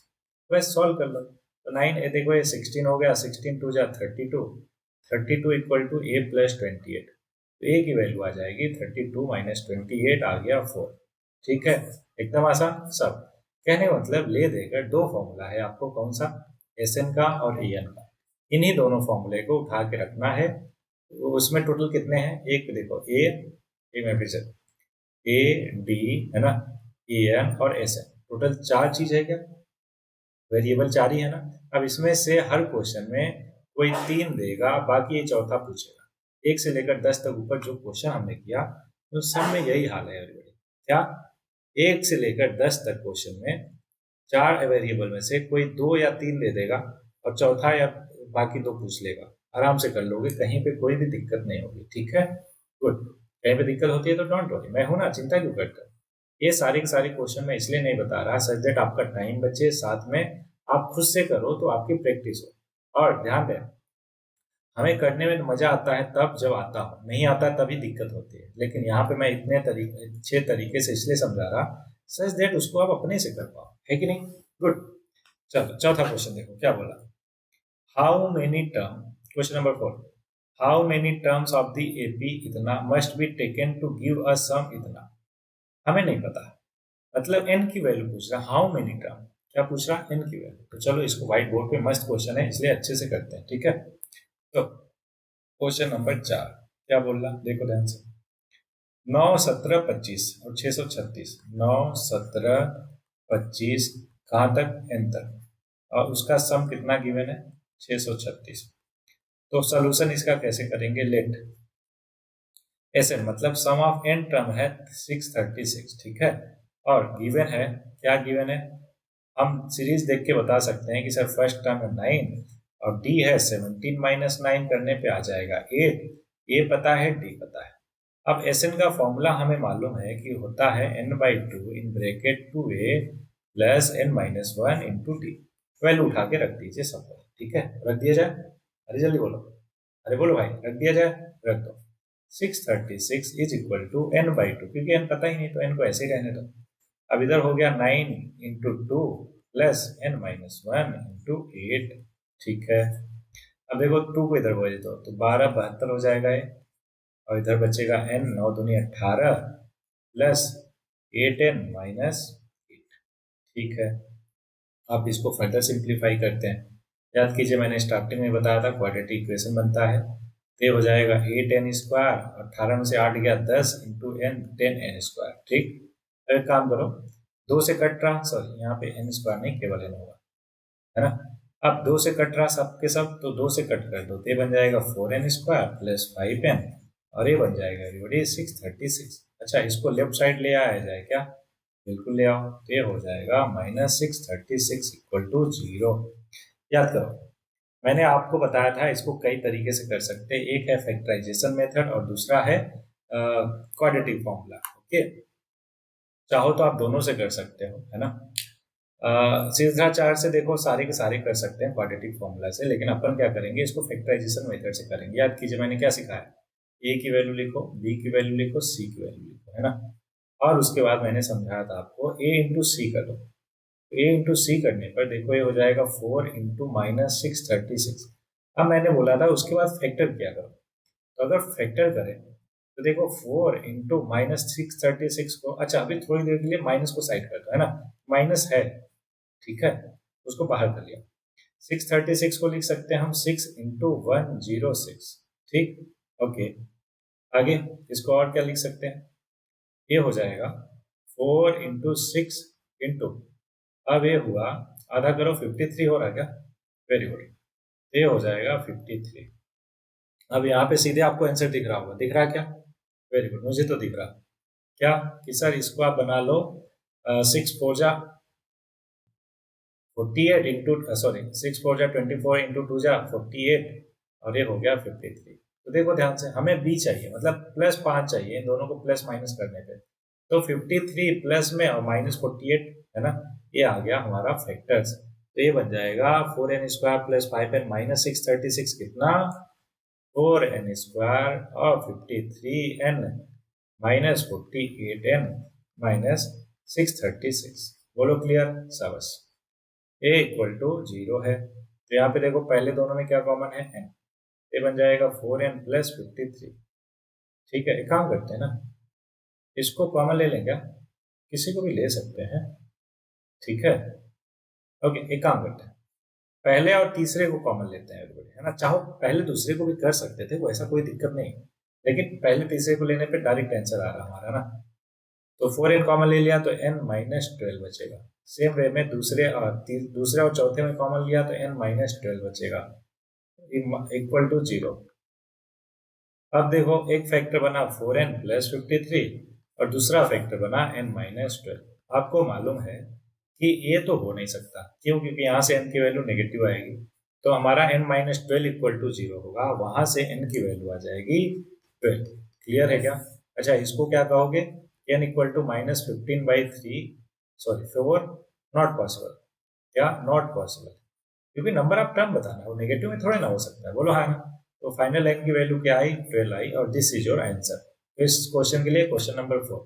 बस सॉल्व कर लो, तो 9 ए देखो, ये 16 हो गया, 16 2 जा 32, 32 इक्वल टू ए प्लस 28, तो ए की वैल्यू आ जाएगी 32 माइनस 28 आ गया 4। ठीक है, एकदम आसान सब। कहने का मतलब ले देकर दो फॉर्मूला है आपको, कौन सा, एस एन का और ए एन का, इन्हीं दोनों फॉर्मूले को उठा के रखना है। तो उसमें टोटल कितने हैं, एक देखो ए में फिर से ए डी है ना, ए एन और एस एन, टोटल 4 चीज है क्या, वेरिएबल 4 ही है ना। अब इसमें से हर क्वेश्चन में कोई 3 देगा, बाकी ये चौथा पूछेगा। 1 से लेकर 10 तक ऊपर जो क्वेश्चन हमने किया, तो सब में यही हाल है एवरीबॉडी। क्या, 1 से लेकर 10 तक क्वेश्चन में 4 वेरिएबल में से कोई 2 या 3 दे देगा और चौथा या बाकी 2 पूछ लेगा। आराम से कर लोगे, कहीं पे कोई भी दिक्कत नहीं होगी। ठीक है, गुड। कहीं पे दिक्कत होती है तो डोंट वरी, मैं हूं ना, चिंता क्यों करते हो। ये सारी के सारी क्वेश्चन मैं इसलिए नहीं बता रहा, सच दैट आपका टाइम बचे, साथ में आप खुद से करो तो आपकी प्रैक्टिस हो। और ध्यान दें, हमें करने में मजा आता है तब जब आता हो, नहीं आता तभी दिक्कत होती है। लेकिन यहाँ पे मैं इतने अच्छे तरीके से इसलिए समझा रहा, सच दैट उसको आप अपने से कर पाओ, है कि नहीं। गुड। चलो चौथा क्वेश्चन देखो क्या बोला। How many term, question number 4, how many terms of the AP इतना must be taken to give a sum इतना। हमें नहीं पता, मतलब एन की वैल्यू पूछ रहा, हाउ मेनी टर्म, क्या पूछ रहा, एन की वैल्यू। तो चलो इसको व्हाइट बोर्ड पे, मस्त क्वेश्चन है इसलिए अच्छे से करते हैं। ठीक है, तो क्वेश्चन नंबर 4 क्या बोल रहा, देखो ध्यान से। 9 17 25 और 636, 9 17 25 कहाँ तक, एन तक, और उसका सम कितना गिवन है 636। तो सोल्यूशन इसका कैसे करेंगे, लेट एस एन मतलब सम ऑफ एन टर्म है 636, ठीक है, और गिवन है, क्या गिवन है, हम सीरीज देख के बता सकते हैं कि सर फर्स्ट टर्म है 9 और डी है 17 माइनस 9 करने पे आ जाएगा 8। ए पता है, डी पता है। अब एस एन का फॉर्मूला हमें मालूम है कि होता है n/2 in bracket 2a plus n-1 into D. Value उठा के रख दीजिए सब पर, ठीक है, रख दिया जाए, अरे जल्दी बोलो, अरे बोलो भाई, रख दिया जाए, रख दो। 636 इज इक्वल टू n/2, क्योंकि n पता ही नहीं तो n को ऐसे ही रहने दो। अब इधर हो गया 9 इंटू 2 प्लस n-1 इंटू 8, ठीक है। अब देखो 2 को इधर भेज दो तो 12 72 हो जाएगा ये, और इधर बचेगा n, 9 दूनी 18 प्लस 8n माइनस 8, ठीक है। अब इसको फर्दर सिंप्लीफाई करते हैं। याद कीजिए मैंने स्टार्टिंग में बताया था क्वाड्रेटिक इक्वेशन बनता है, तो ये हो जाएगा 8n स्क्वायर, 18 में से 8 गया 10 इंटू n 10n स्क्वायर, ठीक। अब एक काम करो, 2 से कट रहा, सॉरी यहाँ पे n स्क्वायर नहीं केवल n होगा, है ना। अब 2 से कट रहा सब के सब, तो 2 से कट कर दो तो ये बन जाएगा 4n स्क्वायर प्लस 5n, और ये बन जाएगा एवरीबॉडी 636। अच्छा, इसको लेफ्ट साइड ले आया जाए क्या, बिल्कुल ले आओ, तो ये हो जाएगा -636 इक्वल टू 0। याद करो, मैंने आपको बताया था इसको कई तरीके से कर सकते हैं, एक है फैक्टराइजेशन मेथड और दूसरा है क्वाड्रेटिक फॉर्मूला। ओके, चाहो तो आप दोनों से कर सकते हो, है ना। सीधा 4 से देखो सारे के सारे कर सकते हैं क्वाड्रेटिक फॉर्मूला से, लेकिन अपन क्या करेंगे, इसको फैक्टराइजेशन मेथड से करेंगे। याद कीजिए मैंने क्या सिखाया, ए की वैल्यू लिखो, बी की वैल्यू लिखो, सी की वैल्यू लिखो, है ना। और उसके बाद मैंने समझाया था आपको ए इंटू सी करो, ए इंटू सी करने पर देखो ये हो जाएगा 4 इंटू -636। अब मैंने बोला था उसके बाद फैक्टर किया करो, तो अगर फैक्टर करें तो देखो 4 इंटू -636 को, अच्छा अभी थोड़ी देर के लिए माइनस को साइड कर दो, है ना, माइनस है, ठीक है, उसको बाहर कर लिया। 636 को लिख सकते हैं हम 6 इंटू 106, ठीक, ओके। आगे इसको और क्या लिख सकते हैं, ये हो जाएगा 4 इंटू 6 इंटू, अब ये हुआ, आधा करो 53 हो रहा है क्या, वेरी गुड, ये हो जाएगा 53। अब यहाँ पे सीधे आपको आंसर दिख रहा होगा, दिख रहा है क्या, वेरी गुड, मुझे तो दिख रहा, क्या कि सर इसको आप बना लो 6 4 जा 48 इंटू, सॉरी 6 4 जा 24 इंटू 2 जा 48, और ये हो गया 53। तो देखो ध्यान से, हमें बी चाहिए, मतलब +5 चाहिए, इन दोनों को प्लस माइनस करने पे। तो 53 प्लस में और -48 है ना, ये आ गया हमारा फैक्टर्स। तो ये बन जाएगा 4n² प्लस 5n माइनस 636 कितना, 4n² और 53n माइनस 48n माइनस 636। बोलो क्लियर, शाबाश। a इक्वल टू 0 है, तो यहाँ पे देखो पहले दोनों में क्या कॉमन है, n, ये बन जाएगा 4n प्लस 53। ठीक है, एक काम करते हैं ना, इसको कॉमन ले लें क्या, किसी को भी ले सकते हैं, ठीक है, ओके, एक काम करते हैं, पहले और तीसरे को कॉमन लेते हैं everybody, है ना, चाहो पहले दूसरे को भी कर सकते थे, वो ऐसा कोई दिक्कत नहीं, लेकिन पहले तीसरे को लेने पे डायरेक्ट आंसर आ रहा हमारा ना। तो 4n कॉमन ले लिया तो n माइनस 12 बचेगा। सेम वे में दूसरे और चौथे में कॉमन लिया तो n माइनस 12 बचेगा, इक्वल टू 0। अब देखो एक फैक्टर बना 4n प्लस 53 और दूसरा फैक्टर बना n माइनस 12। आपको मालूम है कि ये तो हो नहीं सकता, क्यों, क्योंकि यहाँ से n की वैल्यू नेगेटिव आएगी, तो हमारा n माइनस 12 इक्वल टू 0 होगा, वहां से n की वैल्यू आ जाएगी 12। क्लियर है क्या, अच्छा इसको क्या कहोगे, n equal to -15/3, sorry 4, not possible, क्या नॉट पॉसिबल, क्योंकि नंबर ऑफ टर्म बताना है, वो नेगेटिव में थोड़े ना हो सकता है, बोलो हाँ ना। तो फाइनल n की वैल्यू क्या आई, 12 आई, और दिस इज योर आंसर इस क्वेश्चन के लिए, question number 4।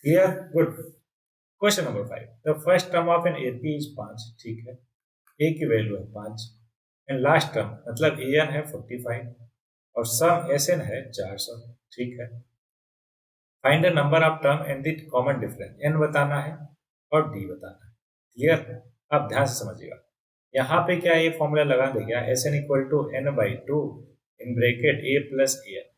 Clear, good. Question number 5, the first term of N AP is 5, ठीक है, a की वैल्यू है 5, एंड लास्ट टर्म मतलब an है 45 और सम sn है 400, ठीक है। Find the number of term and the common difference, n बताना है और d बताना है। क्लियर, अब ध्यान से समझिएगा, यहाँ पे क्या ये फॉर्मूला लगा दे क्या, Sn equal to n/2 in bracket a plus an।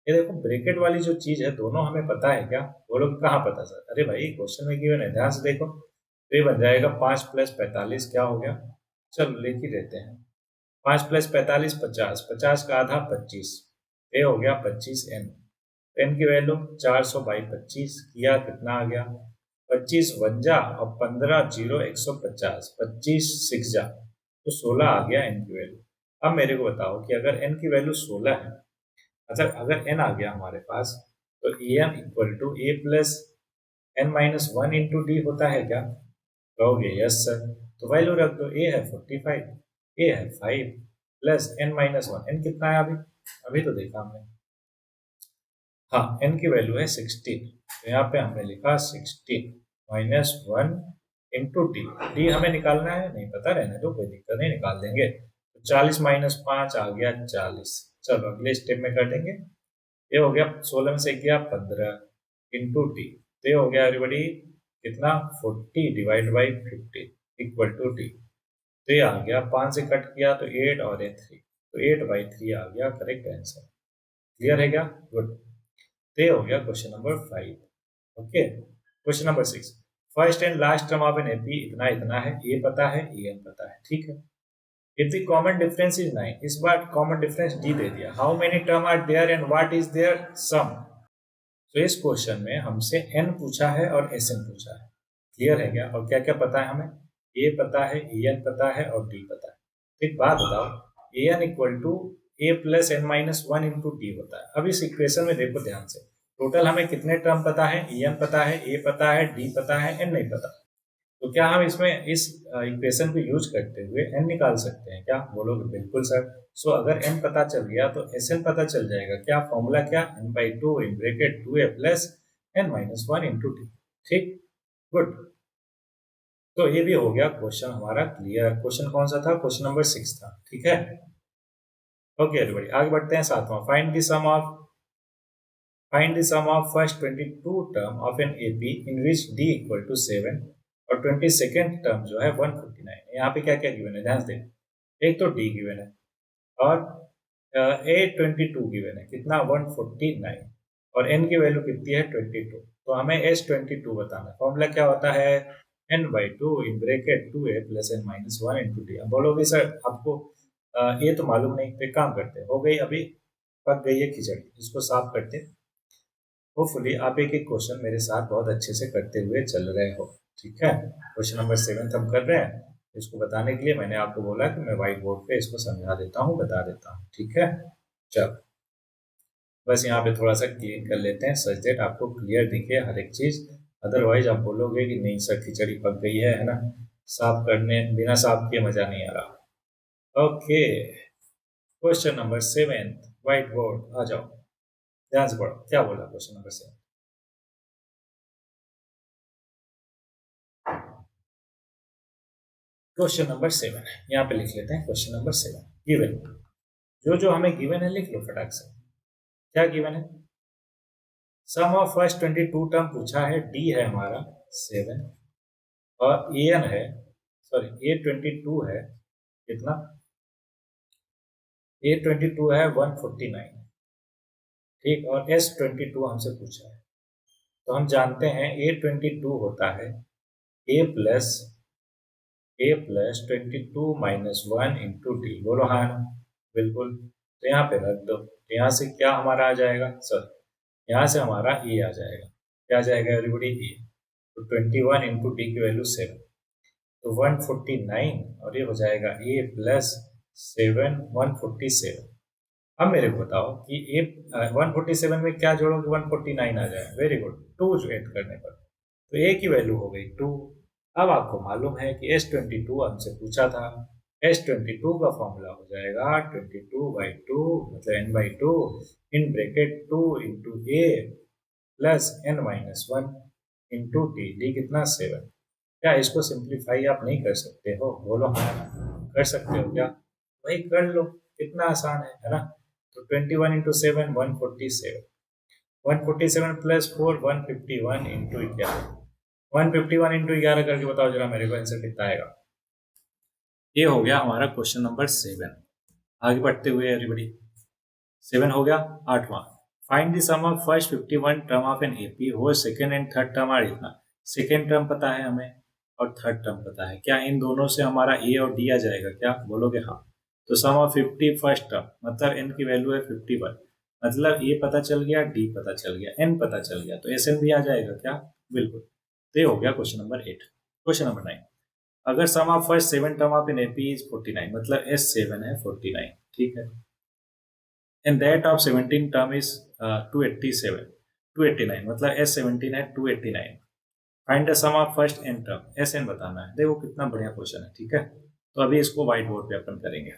ये देखो ब्रैकेट वाली जो चीज है दोनों हमें पता है क्या, वो लोग कहाँ पता सर, अरे भाई क्वेश्चन में गिवन है, ध्यान से देखो, तो ये बन जाएगा 5 प्लस 45, क्या हो गया, चलो लिख ही देते हैं, 5 प्लस 45 50, 50 का आधा 25, ये हो गया 25n। n की वैल्यू 400/25 किया, कितना आ गया, 25 वंजा और 15 जीरो 150, 25 6 जा, तो 16 आ गया n की वैल्यू। अब मेरे को बताओ कि अगर n की वैल्यू 16 है, अच्छा अगर n आ गया हमारे पास, तो an equal to a plus n minus 1 into d होता है क्या, कहोगे यस सर, तो वैल्यू रख दो, a है 45, a है 5 प्लस n माइनस 1, n कितना है अभी, अभी तो देखा हमने, हाँ n की वैल्यू है 16, तो यहाँ पे हमने लिखा 16 माइनस 1 इंटू डी, डी हमें निकालना है, नहीं पता रहने दो, कोई दिक्कत नहीं, निकाल देंगे, तो 40 माइनस 5 आ गया 40। चलो अगले स्टेप में कर देंगे, ये हो गया 16 में से गया 15 इंटू डी, तो ये हो गया एवरीबॉडी कितना, 40 divide by 50 equal to d, तो ये आ गया 5 से कट किया तो 8 और ये 3, तो 8/3 आ गया करेक्ट आंसर। क्लियर है क्या, गुड। तो ये हो गया question number 5। Okay, question number 6, first and last term of an AP इतना इतना है, ए पता है एन पता है, ठीक है। If the common difference is 9, इस बार कॉमन डिफरेंस डी दे दिया, how many term are there and what is their sum. तो इस क्वेश्चन में हमसे n पूछा है और Sn पूछा है, क्लियर है क्या, और क्या क्या पता है हमें, a पता है, en पता है और d पता है। एक बात बताओ, an equal to a plus n minus 1 into d होता है। अब इस इक्वेशन में देखो ध्यान से, टोटल हमें कितने टर्म पता है, en पता है, a पता है, d पता है, n नहीं पता, तो क्या हम इसमें इस इक्वेशन को यूज करते हुए n निकाल सकते हैं क्या, बोलोगे बिल्कुल सर। सो अगर n पता चल गया तो Sn पता चल जाएगा, क्या फॉर्मूला, क्या n/2 in bracket 2a plus n minus 1 into D, ठीक, गुड। तो ये भी हो गया क्वेश्चन हमारा क्लियर। क्वेश्चन कौन सा था, क्वेश्चन नंबर 6 था, ठीक है। ओके एवरीबॉडी, आगे बढ़ते हैं, सातवां, find the sum of find the sum of first 22 term of N AP in which d equal to 7 और 22nd टर्म जो है 149। यहाँ पे क्या क्या गिवन है ध्यान से देखें। एक तो डी गिवन है और A22 गिवन है कितना 149 और n की वैल्यू कितनी है 22। तो हमें S22 बताना है। फॉर्मूला क्या होता है n/2 in bracket 2a plus n minus 1 into D. अब बोलोगे सर आपको ये तो मालूम नहीं। तो एक काम करते हो गई अभी पक गई है खिचड़ी, इसको साफ करते। होपफुली आप एक एक क्वेश्चन मेरे साथ बहुत अच्छे से करते हुए चल रहे हो। ठीक है, क्वेश्चन नंबर 7 हम कर रहे हैं। इसको बताने के लिए मैंने आपको बोला कि मैं व्हाइट बोर्ड पे इसको समझा देता हूँ, बता देता हूँ। ठीक है, चल बस यहाँ पे थोड़ा सा क्लीन कर लेते हैं सच दैट आपको क्लियर दिखे हर एक चीज। अदरवाइज आप बोलोगे कि नहीं सर खिचड़ी पक गई है ना, साफ करने बिना साफ किए मजा नहीं आ रहा। Okay, question number 7 white board आ जाओ, ध्यान से पढ़ो क्या बोला क्वेश्चन नंबर 7। क्वेश्चन नंबर 7 है, यहाँ पे लिख लेते हैं क्वेश्चन नंबर 7 गिवन। जो जो हमें गिवन है लिख लो फटाक से। क्या गिवन है, सम ऑफ फर्स्ट 22 टर्म पूछा है, डी है हमारा 7 और ए एन है, सॉरी A22 है कितना, A22 है 149। ठीक, और S22 हमसे पूछा है। तो हम जानते हैं A22 होता है A+22 माइनस 1 इंटू डी। बोलो हाँ बिल्कुल। तो यहाँ पे रख दो, तो यहाँ से क्या हमारा आ जाएगा सर, यहाँ से हमारा ए आ जाएगा। क्या आ जाएगा एवरीबॉडी ए। तो 21 इंटू डी की वैल्यू 7 तो 149 और ये हो जाएगा A+7 147। अब मेरे को बताओ कि ए 147 में क्या जोड़ोगे 149 आ जाएगा। वेरी गुड, 2 जो ऐड करने पर तो ए की वैल्यू हो गई 2। अब आपको मालूम है कि S22 हमसे पूछा था। S22 का फॉर्मूला हो जाएगा 22/2 मतलब n/2 in bracket 2 into A plus n minus 1 into D. D कितना 7। क्या इसको सिंप्लीफाई आप नहीं कर सकते हो, बोलो हाँ कर सकते हो क्या, वही कर लो, कितना आसान है ना। तो 21 इंटू 7 147, 147 प्लस 4 151 इंटू 11, 151 इंटू 11 करके बताओ जरा मेरे को आंसर कितना आएगा। ये हो गया हमारा क्वेश्चन नंबर 7। आगे बढ़ते हुए एवरीबॉडी 7 हो गया। 8वां, find the sum of first 51 term of N AP हो second and third term are इतना। सेकंड टर्म पता है हमें और थर्ड टर्म पता है, क्या इन दोनों से हमारा ए और डी आ जाएगा क्या, बोलोगे हाँ। तो सम ऑफ 50 फर्स्ट टर्म मतलब एन की वैल्यू है 51, मतलब ए पता चल गया, डी पता चल गया, एन पता चल गया, तो एस एन भी आ जाएगा क्या, बिल्कुल। तो ये हो गया क्वेश्चन नंबर 8। क्वेश्चन नंबर 9, अगर sum of first 7 term of N AP is 49 मतलब S7 है 49, ठीक है, and that of 17 term is 289 मतलब S17 है 289। Find the sum of first n term, Sn बताना है। देखो कितना बढ़िया क्वेश्चन है, ठीक है। तो अभी इसको व्हाइट बोर्ड पे अपन करेंगे।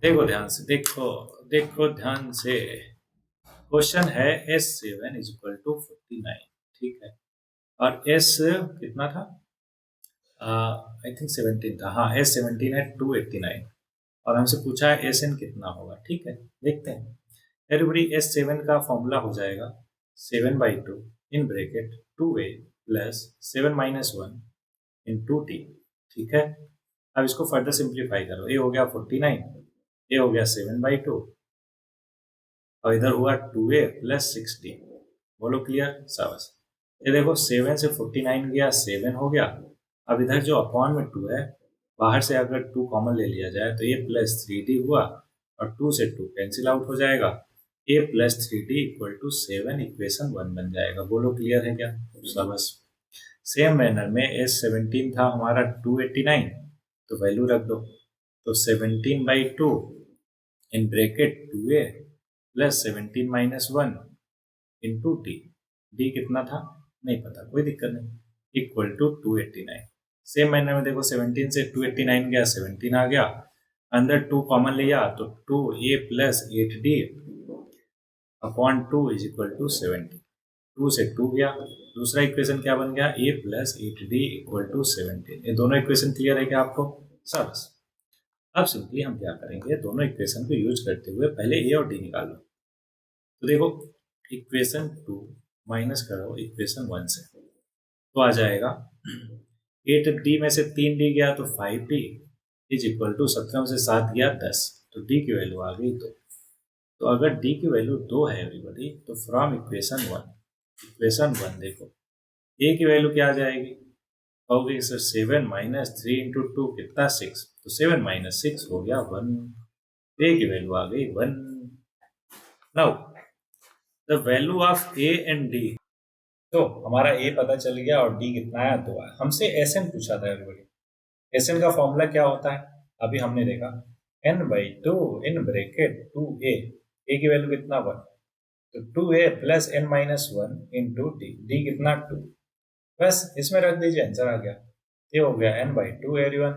देखो ध्यान से, देखो देखो ध्यान से। क्वेश्चन है S7 इज इक्वल टू 49, ठीक है, और S कितना था, आई थिंक 17 था, हाँ S17 है 289 और हमसे पूछा है Sn कितना होगा। ठीक है, देखते हैं एवरीबॉडी। S7 का फॉर्मूला हो जाएगा 7/2 इन ब्रैकेट 2a प्लस 7 माइनस 1 इन 2t। ठीक है, अब इसको फर्दर सिंप्लीफाई करो। ये हो गया 49, ये हो गया 7/2 और इधर हुआ 2a प्लस 6d। बोलो क्लियर, शाबाश। ये देखो 7 से 49 गया 7 हो गया। अब इधर जो अपॉन में 2 है, बाहर से अगर 2 कॉमन ले लिया जाए तो ये प्लस 3d हुआ और 2 से 2 कैंसिल आउट हो जाएगा। a plus 3d equal to 7 equation 1 बन जाएगा। बोलो क्लियर है क्या, शाबाश। सेम मैनर में S17 था हमारा 289, तो वैल्यू रख दो। तो 17/2 इन bracket 2a plus 17 minus 1 into D. D कितना था नहीं पता, कोई दिक्कत नहीं, इक्वल टू 289। सेम मैनर में देखो 17 से 289 गया 17 आ गया, अंदर 2 कॉमन लिया तो 2a plus 8d upon 2 is equal to 70। 2 से 2 गया, दूसरा इक्वेशन क्या बन गया, a plus 8d equal to 17। ये दोनों इक्वेशन क्लियर है क्या आपको, बस। अब सिंपली हम क्या करेंगे, दोनों इक्वेशन को यूज करते हुए पहले a और d निकाल लो। तो देखो इक्वेशन 2 माइनस करो इक्वेशन 1 से, तो आ जाएगा 8d में से 3d गया तो 5d इज इक्वल टू 17 में से 7 गया 10, तो d की वैल्यू आ गई 2। तो अगर d की वैल्यू 2 है एवरीबॉडी, तो फ्रॉम इक्वेशन 1 देखो a की वैल्यू क्या आ जाएगी, कहोगे सर 7 माइनस 3 इंटू 2 कितना 6, तो 7 माइनस 6 हो गया 1, a की वैल्यू आ गई 1। Now the value of a and d, तो हमारा a पता चल गया और d कितना आया 2 आया। हमसे Sn पूछा था एवरीबॉडी, Sn का फॉर्मूला क्या होता है अभी हमने देखा, n/2 in bracket 2a, a की वैल्यू कितना 1, तो 2a plus n minus 1 into d कितना 2, बस इसमें रख दीजिए आंसर आ गया। ये हो गया n/2 एवरीवन,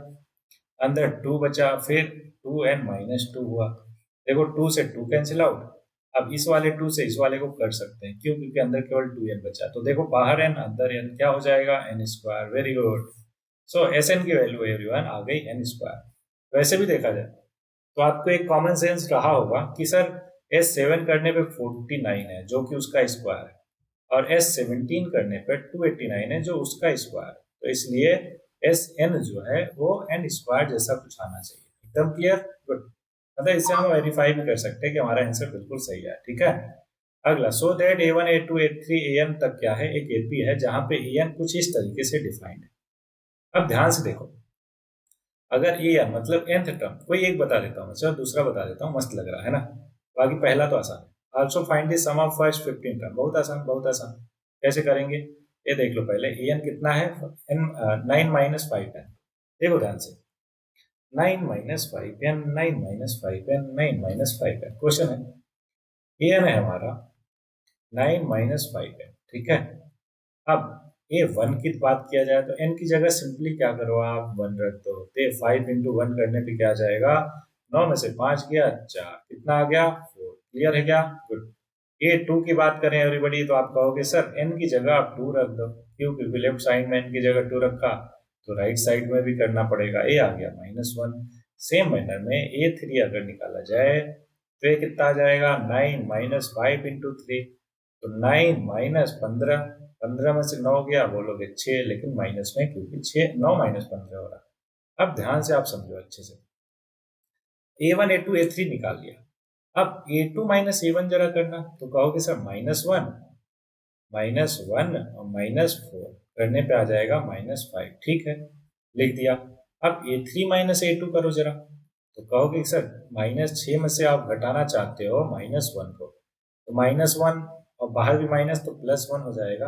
अंदर 2 बचा, फिर 2n माइनस 2 हुआ। देखो 2 से 2 कैंसिल आउट, अब इस वाले 2 से इस वाले को कर सकते हैं, क्यों, क्योंकि अंदर केवल 2n बचा। तो देखो बाहर n अंदर n क्या हो जाएगा, n square. Very good. So Sn की वैल्यू एवरीवन आ गई n स्क्वायर। वैसे भी देखा जाए तो आपको एक कॉमन सेंस रहा होगा कि सर S7 करने पे 49 है जो कि उसका स्क्वायर है, और S17 करने पे 289 है जो उसका स्क्वायर है, तो इसलिए Sn जो है वो n स्क्वायर जैसा कुछ आना चाहिए। एकदम क्लियर, गुड। मतलब इससे हम वेरीफाई भी कर सकते हैं कि हमारा आंसर बिल्कुल सही है। ठीक है, अगला, so that A1 A2 A3 An तक क्या है, एक एपी है जहां पे An कुछ इस तरीके से डिफाइंड है। अब ध्यान से देखो, अगर An मतलब nth टर्म, कोई एक बता देता हूँ, चलो दूसरा बता देता हूँ, मस्त लग रहा है ना, बाकी पहला तो आसान है। Also find the sum of first 15 term, बहुत आसान बहुत आसान। कैसे करेंगे ये देख लो पहले। An कितना है, 9 माइनस 5n, देखो ध्यान से, 9 minus 5n, 9 minus 5n, 9 minus 5n। Question है An है हमारा 9 माइनस 5n, ठीक है। अब ये 1 की बात किया जाए तो n की जगह सिंपली क्या करो, आप 1 रख दो, तो 5 इंटू 1 करने पे क्या आ जाएगा, 9 में से 5 गया 4, कितना आ गया 4। क्लियर है क्या, गुड। ये 2 की बात करें एवरीबॉडी, तो आप कहोगे सर n की जगह आप 2 रख दो, क्यों, क्योंकि लेफ्ट साइड में n की जगह 2 रखा तो राइट साइड में भी करना पड़ेगा। ये आ गया -1। सेम मैनर में A3 अगर निकाला जाए तो ये कितना आ जाएगा, 9 माइनस 5 इंटू 3, तो 9 माइनस 15, 15 में से 9 गया, बोलोगे 6, लेकिन माइनस में, क्योंकि 6 9 माइनस 15 हो रहा है। अब ध्यान से आप समझो अच्छे से, A1 A2 A3 निकाल लिया, अब A2 माइनस A1 जरा करना, तो कहोगे सर -1 और -4 करने पे आ जाएगा -5, ठीक है, लिख दिया। अब A3 माइनस A2 करो जरा, तो कहोगे सर -6 में से आप घटाना चाहते हो -1 को, तो -1 और बाहर भी माइनस, तो +1 हो जाएगा,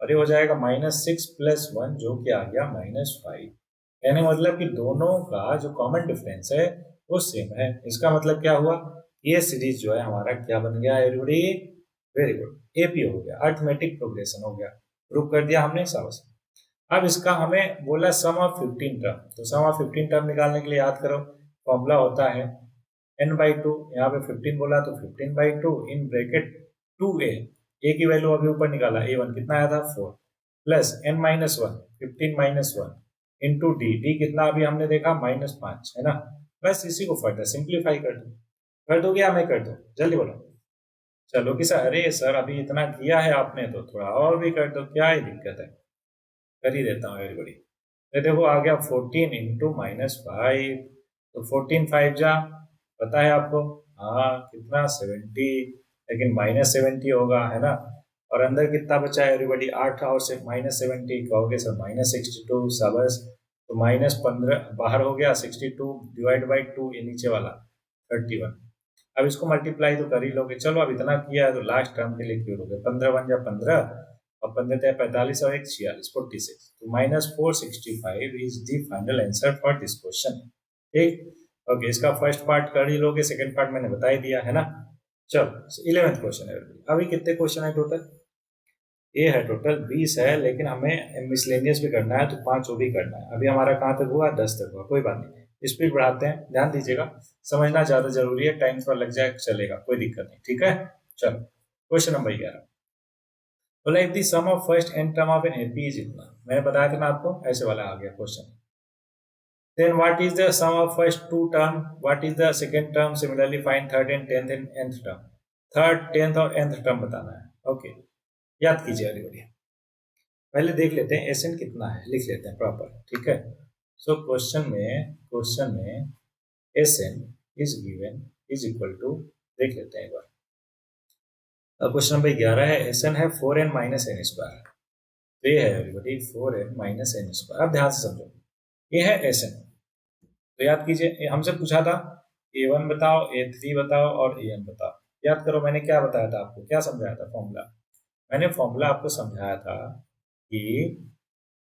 और ये हो जाएगा -6 + 1 जो कि आ गया -5। यानी मतलब कि दोनों का जो कॉमन डिफरेंस है वो सेम है। इसका मतलब क्या हुआ, ये सीरीज जो है हमारा क्या बन गया एवरीबॉडी, वेरी गुड, एपी हो गया, अर्थमेटिक प्रोग्रेशन हो गया। प्रूव कर दिया हमने सावस। अब इसका हमें बोला सम ऑफ 15 टर्म, तो सम ऑफ 15 टर्म निकालने के लिए याद करो फॉर्मूला होता है n/2, यहाँ पे 15 बोला तो 15/2 इन ब्रैकेट 2a, a की वैल्यू अभी ऊपर निकाला, a1 कितना आया था 4, प्लस n-1, 15-1 इंटू डी कितना अभी हमने देखा -5 है ना। बस इसी को फर्दर सिंप्लीफाई कर दो या मैं कर दूं, जल्दी बोलो। चलो कि सर, अरे सर अभी इतना किया है आपने तो थोड़ा और भी कर दो, क्या ही दिक्कत है, कर ही देता हूँ एवरीबॉडी। तो देखो आ गया 14 इंटू -5, तो 14 5 जा, पता है आपको, हाँ कितना 70, लेकिन -70 होगा है ना। और अंदर कितना बचा है एवरीबॉडी, 8 और से -70, कहोगे सर -62, सबस, तो -15 बाहर हो गया, 62 डिवाइड बाई 2 ये नीचे वाला 31। अब इसको मल्टीप्लाई तो कर ही लोगे, चलो अब इतना किया है तो लास्ट टर्म के लिए क्यों लोगे, 15 × 15 और 15 45 और 1 46, 46, तो -465 is the final answer for this question. ठीक, ओके, इसका फर्स्ट पार्ट कर ही लोगे, सेकंड पार्ट मैंने बता ही दिया है ना। चलो 11th क्वेश्चन है, अभी कितने क्वेश्चन है टोटल, ये है टोटल 20 है, लेकिन हमें मिसलेनियस भी करना है तो 5 वो भी करना है। अभी हमारा कहाँ तक हुआ, 10 तक हुआ, कोई बात नहीं, स्पीड बढ़ाते हैं, ध्यान दीजिएगा, समझना ज्यादा जरूरी है, टाइम थोड़ा लग जाए चलेगा, कोई दिक्कत नहीं, ठीक है। चलो क्वेश्चन नंबर 11, बोला if the sum of first n term of N AP is इतना, मैंने बताया था ना आपको, ऐसे वाला आ गया question. Then what is the sum of first 2 term, what is the second term, similarly find third and 10th and nth term. Third, tenth और nth टर्म बताना है। ओके, याद कीजिए एवरीबॉडी। पहले देख लेते हैं एस एन कितना है, लिख लेते हैं प्रॉपर, ठीक है। सो क्वेश्चन में s n is given is equal to, देख लेते हैं एक बार। क्वेश्चन नंबर 11 है, एस एन है 4n माइनस एन स्क्वायर। तो ये है everybody 4n minus N square. अब ध्यान से समझो, ये है एस एन। तो याद कीजिए, हमसे पूछा था A1 बताओ, A3 बताओ और AN बताओ। याद करो मैंने क्या बताया था आपको, क्या समझाया था फॉर्मूला। मैंने फॉर्मूला आपको समझाया था कि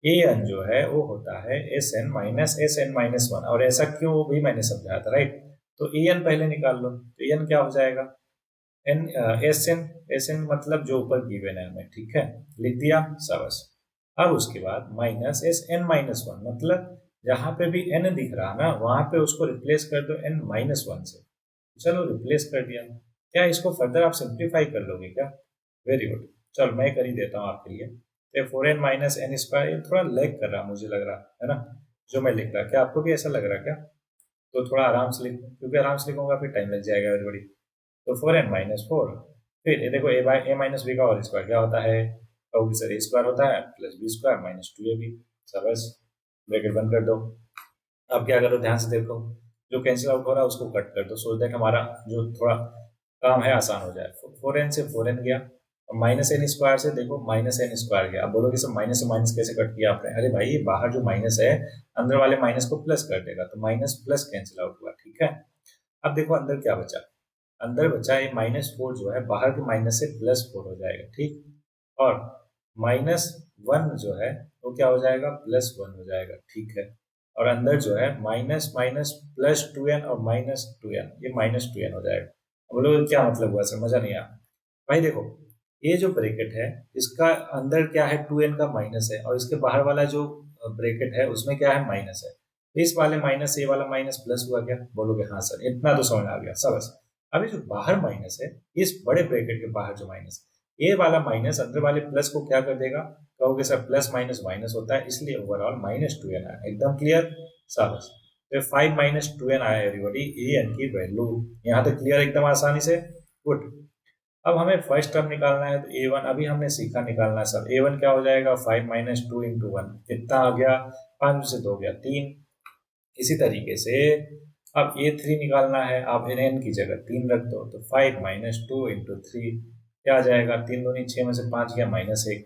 AN जो है वो होता है SN माइनस SN माइनस 1, और ऐसा क्यों वो भी मैंने समझाया था, राइट। तो AN पहले निकाल लो, तो AN क्या हो जाएगा, एन SN मतलब जो ऊपर गिवन है हमें, ठीक है, लिख दिया सबस। अब उसके बाद माइनस SN माइनस 1, मतलब जहां पे भी n दिख रहा ना वहां पे उसको रिप्लेस कर दो n माइनस 1 से। चलो रिप्लेस कर दिया, क्या इसको फर्दर आप सिंप्लीफाई कर लोगे क्या? वेरी गुड, चलो मैं कर ही देता हूँ आपके लिए। तो 4n माइनस एन स्क्वायर, ये थोड़ा लैग कर रहा मुझे लग रहा है ना, जो मैं लिख रहा, क्या आपको भी ऐसा लग रहा क्या? तो थोड़ा आराम से लिखो, क्योंकि आराम से लिखूंगा फिर टाइम लग जाएगा एवरीबॉडी। तो 4n माइनस 4, फिर ये देखो ए माइनस बी का होल स्क्वायर क्या होता है, और सर ए स्क्वायर होता है plus B square minus 2ab। सबस ब्रैकेट बंद कर दो। अब क्या करो, ध्यान से देखो, जो कैंसिल आउट हो रहा है उसको कट कर दो, सो दैट हमारा जो थोड़ा काम है आसान हो जाए। 4n से 4n गया, और माइनस एन स्क्वायर से देखो माइनस एन स्क्वायर गया। अब बोलोगे सर माइनस से माइनस कैसे कट किया आपने? अरे भाई बाहर जो माइनस है अंदर वाले माइनस को प्लस कर देगा, तो माइनस प्लस कैंसिल आउट हुआ, ठीक है। अब देखो अंदर क्या बचा, अंदर बचा ये -4 जो है बाहर के माइनस से +4 हो जाएगा, ठीक। और -1 जो है वो क्या हो जाएगा, +1 हो जाएगा, ठीक है। और अंदर जो है माइनस माइनस +2n और -2n, ये -2n हो जाएगा। अब बोलो क्या मतलब हुआ सर, मजा नहीं आया। भाई देखो, ये जो ब्रैकेट है इसका अंदर क्या है, 2n का माइनस है, और इसके बाहर वाला जो ब्रैकेट है उसमें क्या है, माइनस है। तो इस वाले माइनस से ये वाला माइनस प्लस हुआ, क्या बोलोगे? हाँ सर, इतना तो समझ आ गया सबस। अभी जो बाहर माइनस है, इस बड़े ब्रैकेट के बाहर जो माइनस, ये वाला माइनस अंदर वाले प्लस को क्या कर देगा, कहोगे सर प्लस माइनस माइनस होता है, इसलिए ओवरऑल -2n आया। एकदम क्लियर, शाबाश। तो 5 माइनस 2n आया एवरीबॉडी, ए एन की वैल्यू। यहाँ तक क्लियर एकदम आसानी से, गुड। अब हमें फर्स्ट टर्म निकालना है, तो A1 अभी हमने सीखा निकालना है सब। A1 क्या हो जाएगा, 5 माइनस 2 इंटू 1, कितना आ गया, 5 में से 2 गया 3। इसी तरीके से अब A3 निकालना है, आप n की जगह 3 रख दो, तो 5 माइनस 2 इंटू 3 क्या आ जाएगा, 3 दूनी 6 में से 5 गया -1।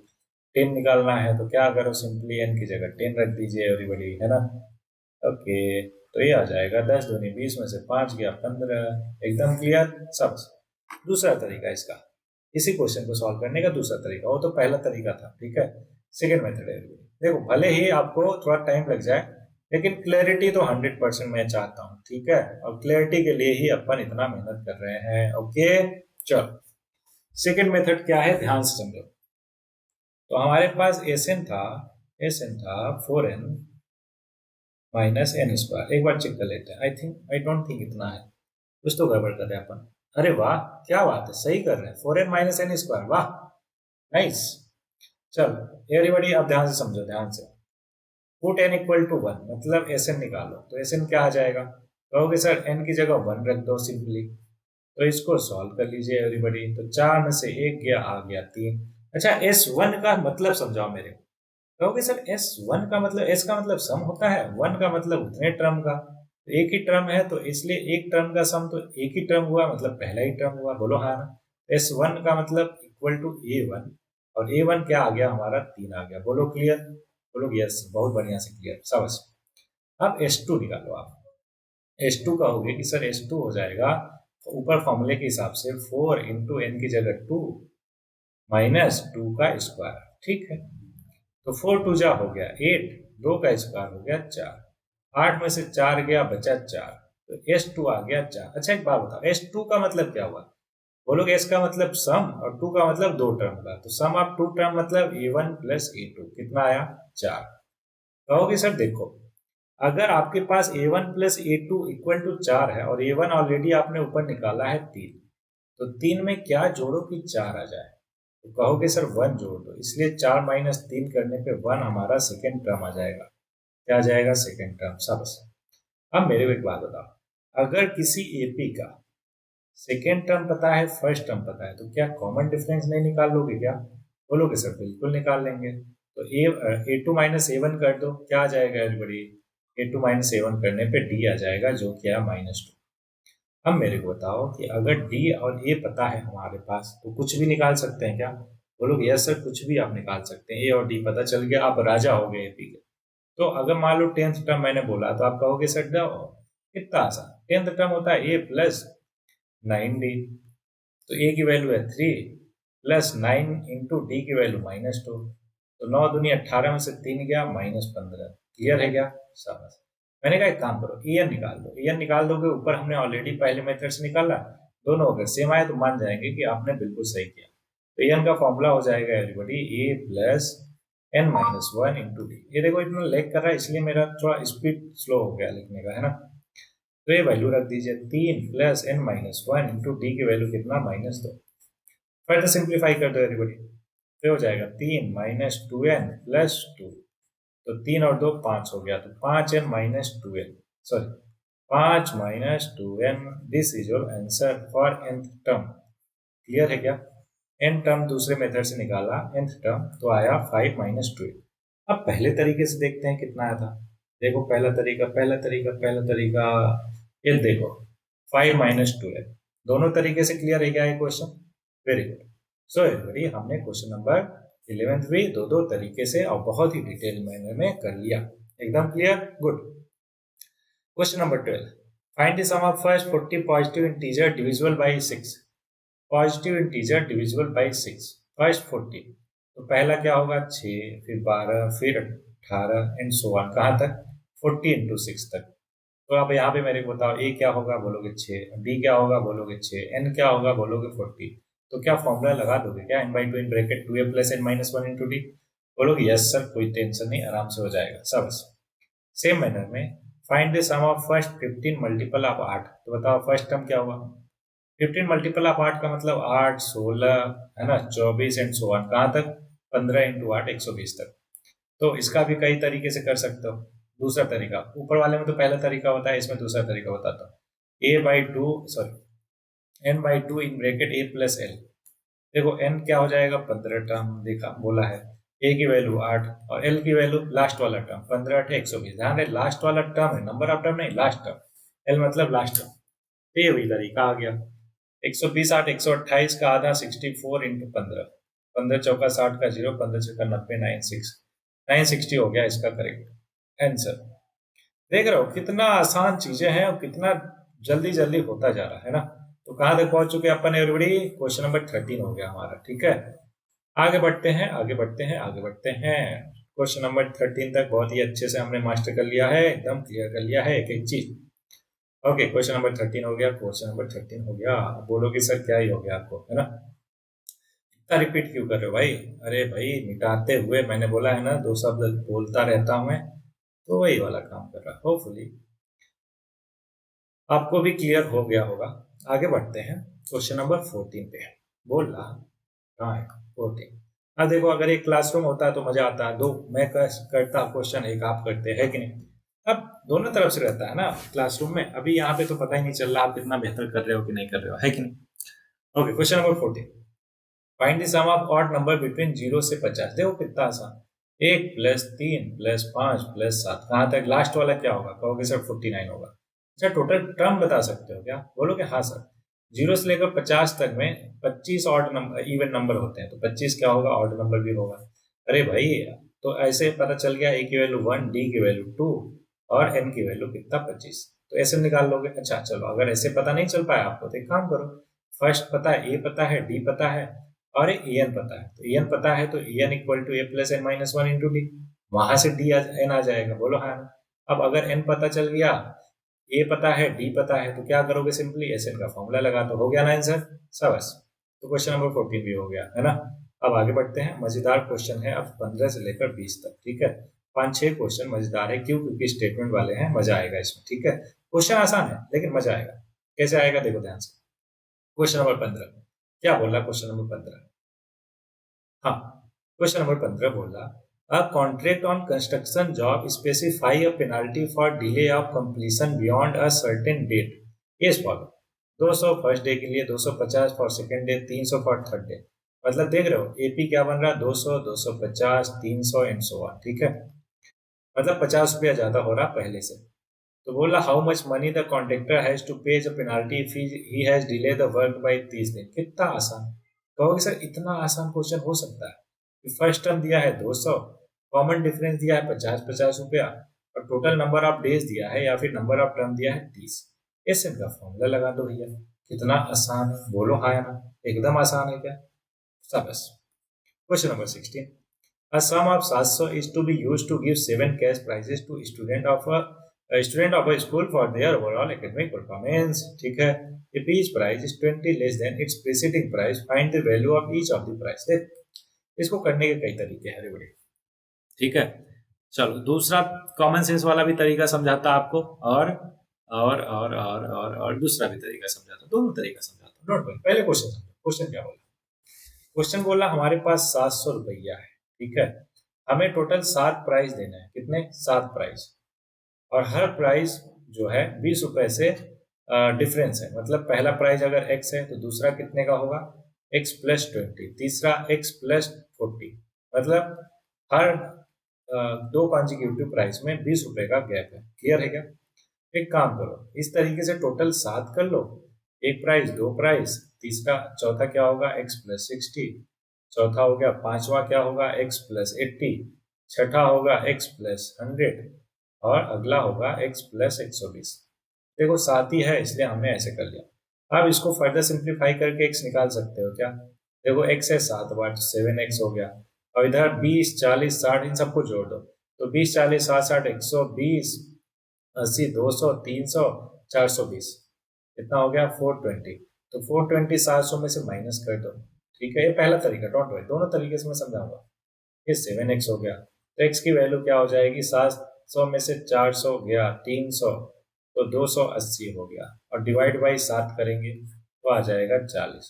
10 निकालना है तो क्या करो, सिंपली n की जगह 10 रख दीजिए एवरीबॉडी, है ना। ओके, तो ये आ जाएगा 10 दूनी 20 में से 5 गया 15। एकदम क्लियर सब। दूसरा तरीका इसका, इसी क्वेश्चन को सॉल्व करने का दूसरा तरीका, वो तो पहला तरीका था, ठीक है। सेकेंड मेथड है, देखो भले ही आपको थोड़ा टाइम लग जाए, लेकिन क्लैरिटी तो 100% मैं चाहता हूँ, ठीक है। और क्लैरिटी के लिए ही अपन इतना मेहनत कर रहे हैं, ओके। चलो सेकेंड मेथड क्या है, ध्यान से समझो। तो हमारे पास एस एन था 4n माइनस एन स्क्वायर। एक बार चेक कर लेते हैं, आई डोंट थिंक इतना है, कुछ तो गड़बड़ कर रहे हैं अपन। अरे वाह, क्या बात है, सही कर रहे हैं, 4n माइनस एन स्क्वायर, वाह नाइस। चलो एवरीबॉडी अब ध्यान से समझो, ध्यान से। पुट n इक्वल टू 1, मतलब एस एन निकालो, तो एस एन क्या आ जाएगा, कहोगे सर n की जगह 1 रख दो सिंपली। तो इसको सॉल्व कर लीजिए एवरीबॉडी, तो 4 में से 1 गया, आ गया 3। अच्छा, S1 का मतलब समझाओ मेरे को। कहोगे सर S1 का मतलब, S का मतलब सम होता है, 1 का मतलब उतने टर्म का, तो एक ही टर्म है तो इसलिए एक टर्म का सम तो एक ही टर्म हुआ, मतलब पहला ही टर्म हुआ, बोलो हाँ ना। S1 का मतलब इक्वल टू A1, और A1 क्या आ गया हमारा, 3 आ गया, बोलो क्लियर, बोलो यस, बहुत बढ़िया से क्लियर, शाबाश। अब S2 निकालो आप। S2 कहोगे कि सर S2 हो जाएगा ऊपर फॉर्मूले के हिसाब से 4 इंटू एन की जगह 2 माइनस 2 का स्क्वायर, ठीक है। तो 4 टू जा हो गया 8, 2 का स्क्वायर हो गया 4, 8 में से 4 गया बचा 4, तो S2 आ गया 4। अच्छा एक बात बताओ, S2 का मतलब क्या हुआ, बोलोगे S का मतलब सम, और 2 का मतलब दो टर्म का, तो सम ऑफ टू टर्म मतलब A1 प्लस A2, कितना आया, 4। कहोगे सर देखो, अगर आपके पास A1 plus A2 equal to 4 है, और A1 ऑलरेडी आपने ऊपर निकाला है 3, तो 3 में क्या जोड़ो कि 4 आ जाए, तो कहोगे सर 1 जोड़ दो, इसलिए 4 माइनस 3 करने पे 1 हमारा सेकेंड टर्म आ जाएगा। क्या आ जाएगा, सेकेंड टर्म, शाबाश। अब मेरे को एक बात बताओ, अगर किसी एपी का सेकेंड टर्म पता है, फर्स्ट टर्म पता है, तो क्या कॉमन डिफरेंस नहीं निकाल लोगे क्या? बोलोगे सर बिल्कुल निकाल लेंगे। तो A2 माइनस A1 कर दो, क्या आ जाएगा एवरीबॉडी? A2 माइनस A1 करने पे D आ जाएगा, जो क्या है -2। अब मेरे को बताओ कि अगर D और A पता है हमारे पास, तो कुछ भी निकाल सकते हैं क्या? बोलोगे यस सर, कुछ भी आप निकाल सकते हैं। A और D पता चल गया, आप राजा हो गए AP के। तो अगर मान लो 10th टर्म मैंने बोला, तो आप कहोगे सर कितना आसान। 10th टर्म होता है A प्लस 9D, तो A की वैल्यू है 3 प्लस 9 इंटू डी की वैल्यू -2, तो 9 दूनी 18 में से 3 गया -15। क्लियर है क्या? शाबाश। मैंने कहा एक काम करो, EN निकाल दो। EN निकाल दोगे, ऊपर हमने ऑलरेडी पहले मेथड से निकाला, दोनों अगर सेम आए तो मान जाएंगे कि आपने बिल्कुल सही किया। तो EN का फॉर्मूला हो जाएगा everybody A plus n-1 into d. ये देखो इतना लेग कर रहा है, इसलिए मेरा थोड़ा स्पीड स्लो हो गया लिखने का, है ना। तो ये वैल्यू रख दीजिए, 3 प्लस n-1 इंटू डी की वैल्यू कितना -2। फर्दर सिंप्लीफाई कर दो एवरीबॉडी, तो हो जाएगा 3 माइनस 2n प्लस 2, तो 3 और 2 5 हो गया, तो 5n minus 2n, sorry 5 minus 2n, this is your answer for nth term. Clear है क्या? n टर्म दूसरे मेथड से निकाला, nth टर्म, तो आया 5 माइनस 2n। अब पहले तरीके से देखते हैं कितना आया था। देखो पहला तरीका, ये देखो 5 माइनस 2n, दोनों तरीके से क्लियर है क्या ये question? Very good. So everybody, हमने क्वेश्चन नंबर 11th भी दो तरीके से और बहुत ही डिटेल मैनर में कर लिया। एकदम clear, good. Question number 12, find the sum of first 40 positive integer divisible by 6। Positive integer divisible by 6, first 40, तो पहला क्या होगा 6, फिर 12, फिर 18 एंड सो ऑन, कहाँ तक? 40 इंटू 6 तक। तो अब यहाँ पे मेरे को बताओ, ए क्या होगा? बोलोगे 6, डी क्या होगा? बोलोगे 6, एन क्या होगा? बोलोगे 40। तो क्या फॉर्मूला लगा दोगे क्या? n/2 in bracket 2a plus n-1 into d. बोलोगे यस सर, कोई टेंशन नहीं, आराम से हो जाएगा सब। सेम मैनर में find the sum of first 15 multiple of 8, तो बताओ फर्स्ट टर्म क्या होगा? 15 मल्टीपल ऑफ 8 का मतलब 8, 16, है ना, 24 एंड सो ऑन, कहाँ तक? 15 इंटू 8 120 तक। तो इसका भी कई तरीके से कर सकते हो। दूसरा तरीका, ऊपर वाले में तो पहला तरीका होता है, इसमें दूसरा तरीका बताता हूँ। n/2 in bracket a plus L. देखो n क्या हो जाएगा? 15 टर्म देखा बोला है, a की वैल्यू 8 और l की वैल्यू लास्ट वाला टर्म 15 8 120। ध्यान रहे लास्ट वाला टर्म है, नंबर ऑफ टर्म नहीं, लास्ट टर्म। l मतलब लास्ट टर्म। तो ये वही तरीका आ गया। 120 8 128 का आधा 64 इंटू 15, 15 चौका 60 का 0, 15 चौका 90, 960 हो गया इसका करेक्ट आंसर। देख रहे हो कितना आसान चीजें हैं और कितना जल्दी जल्दी होता जा रहा है ना। तो कहां तक पहुंच चुके अपन एवरीबॉडी? क्वेश्चन नंबर 13 हो गया हमारा, ठीक है। आगे बढ़ते हैं। क्वेश्चन नंबर 13 तक बहुत ही अच्छे से हमने मास्टर कर लिया है, एकदम क्लियर कर लिया है एक एक चीज। ओके, क्वेश्चन नंबर 13 हो गया। बोलोगे सर क्या ही हो गया आपको, है ना? इतना रिपीट क्यों कर रहे हो भाई? अरे भाई मिटाते हुए, मैंने बोला है ना 2 शब्द बोलता रहता हूं मैं, तो वही वाला काम कर रहा। होपफुली आपको भी क्लियर हो गया होगा। आगे बढ़ते हैं क्वेश्चन नंबर 14 पे। बोल रहा कहाँ है? 14। अब देखो, अगर एक क्लासरूम होता है तो मजा आता है, दो मैं करता क्वेश्चन, एक आप करते हैं कि नहीं। अब दोनों तरफ से रहता है ना क्लासरूम में। अभी यहाँ पे तो पता ही नहीं चल रहा आप कितना बेहतर कर रहे हो कि नहीं कर रहे हो, है कि नहीं। Okay, question number 14, find the sum of odd number between 0 से 50। देखो कितना आसान, 1 प्लस 3 प्लस 5 प्लस 7, कहाँ तक? लास्ट वाला क्या होगा? कहोगे सर 49 होगा। अच्छा, टोटल टर्म बता सकते हो क्या? बोलोगे हाँ सर। 0 से लेकर 50 तक में 25 ऑड नंबर इवन नंबर होते हैं, तो 25 क्या होगा? ऑड नंबर भी होगा। अरे भाई, तो ऐसे पता चल गया, ए की वैल्यू 1, डी की वैल्यू 2 और एन की वैल्यू कितना? 25। तो ऐसे निकाल लोगे। अच्छा चलो, अगर ऐसे पता नहीं चल पाया आपको तो एक काम करो, फर्स्ट पता है, ए पता है, डी पता है और एन पता है। तो एन पता है तो n equal to a plus n-1 into d, वहां से डी एन आ जाएगा। बोलो हाँ। अब अगर एन पता चल गया, ए पता है, डी पता है, तो क्या करोगे? सिंपली एस एन का फॉर्मूला लगा दो, हो गया ना आंसर। सबस। तो क्वेश्चन नंबर 14 भी हो गया, है ना। अब आगे बढ़ते हैं। मजेदार क्वेश्चन है, अब 15 से लेकर 20 तक, ठीक है। 5-6 क्वेश्चन मजेदार है, क्यों? क्योंकि स्टेटमेंट वाले हैं, मजा आएगा इसमें, ठीक है। क्वेश्चन आसान है लेकिन मजा आएगा। कैसे आएगा देखो ध्यान से। क्वेश्चन नंबर 15 क्या बोल रहा? क्वेश्चन नंबर 15, हाँ, क्वेश्चन नंबर 15 बोल रहा, a contract on construction job specify a penalty for delay of completion beyond a certain date is follow. 200 first day के लिए, 250 for second day, 300 for third day. मतलब देख रहे हो एपी क्या बन रहा है, 200, 250, 300 एंड सो ऑन। ठीक है, मतलब 50 रुपया ज्यादा हो रहा पहले से। तो बोला how much money the contractor has to pay a penalty if he has delay the work by 30 दिन। कितना आसान। कहोगे सर इतना आसान क्वेश्चन हो सकता है? फर्स्ट टर्म दिया है 200, कॉमन डिफरेंस दिया है 50-50 रुपया, और टोटल नंबर ऑफ डेज दिया है या फिर नंबर ऑफ टर्म दिया है 30। एसएन का फॉर्मूला लगा दो भैया। कितना आसान है, बोलो हाँ या ना। एकदम आसान है क्या? बस। Question number 16, a sum of 700 is to be used to give 7 cash prizes to student of a school for their overall academic performance। ठीक है, if each prize is 20 less than its preceding price, find the value of each of the prize। देख, इसको करने के कई तरीके हैं बड़े। ठीक है, चलो दूसरा कॉमन सेंस वाला भी तरीका समझाता आपको, और दूसरा भी तरीका समझाता, दोनों तरीका समझाता। नोट पहले क्वेश्चन, क्वेश्चन क्या बोला? क्वेश्चन बोला हमारे पास 700 रुपया है। ठीक है, हमें टोटल 7 प्राइज देना है। कितने? 7 प्राइज, और हर प्राइज जो है 20 रुपए से डिफरेंस है। मतलब पहला प्राइज अगर x है तो दूसरा कितने का होगा? x+20, तीसरा x+40। मतलब हर दो कॉन्जिक्यूटिव प्राइस में 20 रुपए का गैप है। क्लियर है क्या? एक काम करो, इस तरीके से टोटल 7 कर लो। एक प्राइस, दो प्राइस, तीसरा चौथा क्या होगा? x+60, चौथा हो गया, पांचवा क्या होगा? x+80, छठा होगा x+100, और अगला होगा x+120। देखो 7 ही है इसलिए हमने ऐसे कर लिया। अब इसको फर्दर सिंप्लीफाई करके x निकाल सकते हो क्या? देखो x है 7 बार, 7x हो गया, और इधर 20, 40, 60 इन सबको जोड़ दो, तो 20, 40, 60, 60, 120, 80, 200, 300, 420, कितना हो गया? 420। तो 420 700 में से माइनस कर दो। ठीक है, ये पहला तरीका, डोंट वरी, दोनों तरीके से मैं समझाऊंगा। ये 7x हो गया, तो x की वैल्यू क्या हो जाएगी? 700 में से 400 गया, 300, तो 280 हो गया, और डिवाइड बाई 7 करेंगे तो आ जाएगा 40।